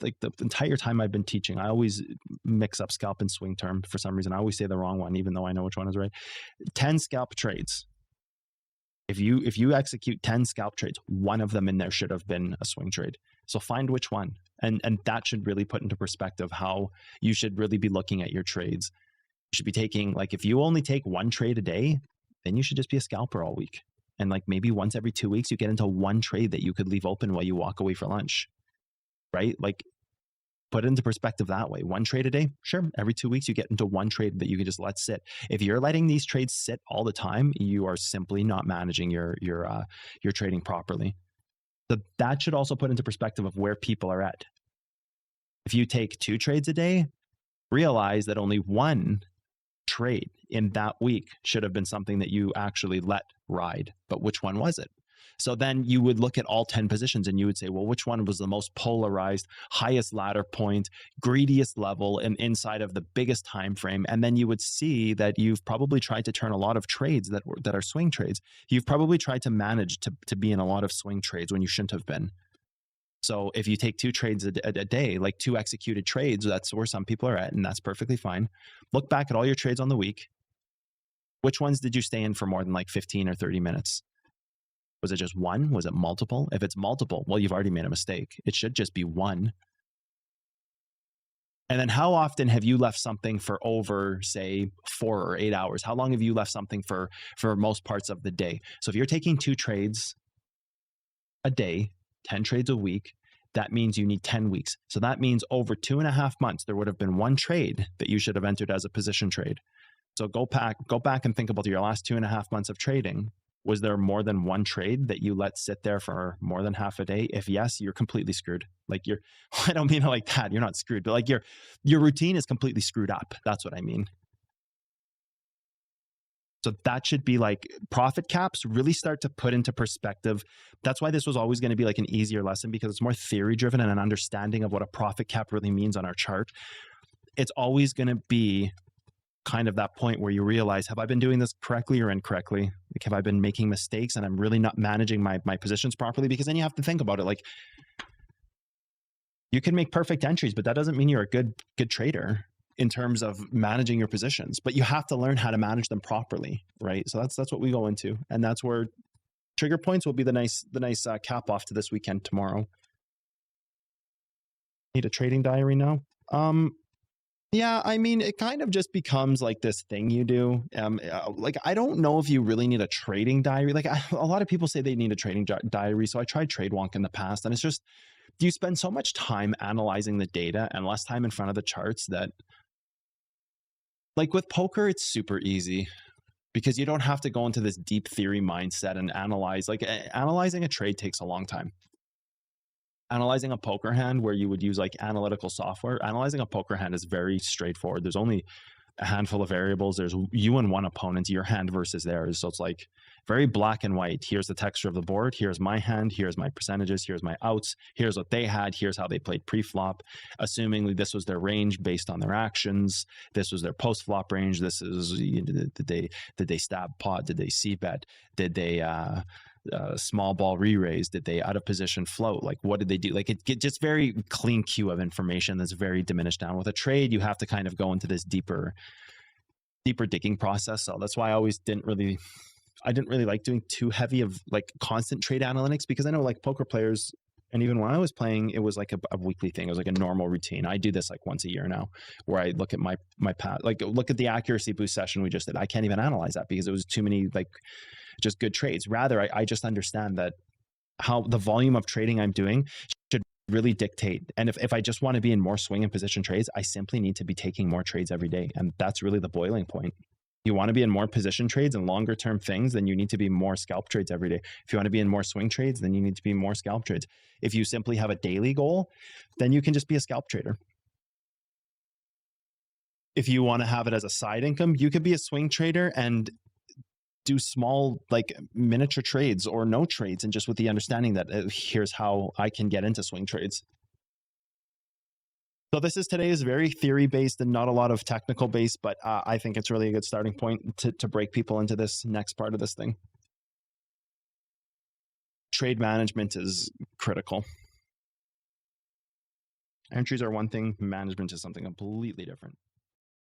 Like the entire time I've been teaching, I always mix up scalp and swing term for some reason. I always say the wrong one, even though I know which one is right. 10 scalp trades. If you execute 10 scalp trades, one of them in there should have been a swing trade. So find which one. And that should really put into perspective how you should really be looking at your trades. You should be taking, like, if you only take one trade a day, then you should just be a scalper all week. And like maybe once every 2 weeks, you get into one trade that you could leave open while you walk away for lunch, right? Like, put it into perspective that way. One trade a day, sure. Every 2 weeks, you get into one trade that you can just let sit. If you're letting these trades sit all the time, you are simply not managing your trading properly. So that should also put into perspective of where people are at. If you take 2 trades a day, realize that only one trade in that week should have been something that you actually let ride. But which one was it? So then you would look at all 10 positions and you would say, well, which one was the most polarized, highest ladder point, greediest level, and inside of the biggest time frame? And then you would see that you've probably tried to turn a lot of trades that are swing trades. You've probably tried to manage to be in a lot of swing trades when you shouldn't have been. So if you take 2 trades a day, like 2 executed trades, that's where some people are at, and that's perfectly fine. Look back at all your trades on the week. Which ones did you stay in for more than like 15 or 30 minutes? Was it just one? Was it multiple? If it's multiple, well, you've already made a mistake. It should just be one. And then how often have you left something for over, say, 4 or 8 hours? How long have you left something for most parts of the day? So if you're taking 2 trades a day, 10 trades a week, that means you need 10 weeks. So that means over 2.5 months, there would have been one trade that you should have entered as a position trade. So go back and think about your last 2.5 months of trading. Was there more than one trade that you let sit there for more than half a day? If yes, you're completely screwed. Like I don't mean it like that. You're not screwed, but like your routine is completely screwed up. That's what I mean. So that should be like profit caps really start to put into perspective. That's why this was always going to be like an easier lesson, because it's more theory driven and an understanding of what a profit cap really means on our chart. It's always going to be kind of that point where you realize, have I been doing this correctly or incorrectly? Like, have I been making mistakes and I'm really not managing my positions properly? Because then you have to think about it. Like, you can make perfect entries, but that doesn't mean you're a good trader in terms of managing your positions, but you have to learn how to manage them properly, right? So that's what we go into, and that's where trigger points will be the nice cap off to this weekend tomorrow. Need a trading diary now? Yeah, I mean, it kind of just becomes like this thing you do. Like, I don't know if you really need a trading diary. Like, a lot of people say they need a trading diary. So I tried TradeWonk in the past, and it's just, you spend so much time analyzing the data and less time in front of the charts that, like with poker, it's super easy because you don't have to go into this deep theory mindset and analyze. Like, analyzing a trade takes a long time. Analyzing a poker hand where you would use like analytical software, analyzing a poker hand is very straightforward. There's only a handful of variables. There's you and one opponent, your hand versus theirs. So it's like very black and white. Here's the texture of the board. Here's my hand. Here's my percentages. Here's my outs. Here's what they had. Here's how they played pre-flop. Assumingly this was their range based on their actions. This was their post-flop range. This is, did they stab pot? Did they c-bet? Did they small ball re-raise? Did they out of position float? Like, what did they do? Like, it just very clean queue of information that's very diminished down. With a trade, you have to kind of go into this deeper digging process. So that's why I didn't really like doing too heavy of like constant trade analytics, because I know like poker players, and even when I was playing, it was like a weekly thing. It was like a normal routine. I do this like once a year now, where I look at my path, like look at the accuracy boost session we just did. I can't even analyze that because it was too many like just good trades. Rather, I just understand that how the volume of trading I'm doing should really dictate. And if I just want to be in more swing and position trades, I simply need to be taking more trades every day. And that's really the boiling point. You want to be in more position trades and longer term things, then you need to be more scalp trades every day. If you want to be in more swing trades, then you need to be more scalp trades. If you simply have a daily goal, then you can just be a scalp trader. If you want to have it as a side income, you could be a swing trader and do small like miniature trades or no trades, and just with the understanding that here's how I can get into swing trades. So today is very theory based and not a lot of technical based, but I think it's really a good starting point to break people into this next part of this thing. Trade management is critical. Entries are one thing, management is something completely different.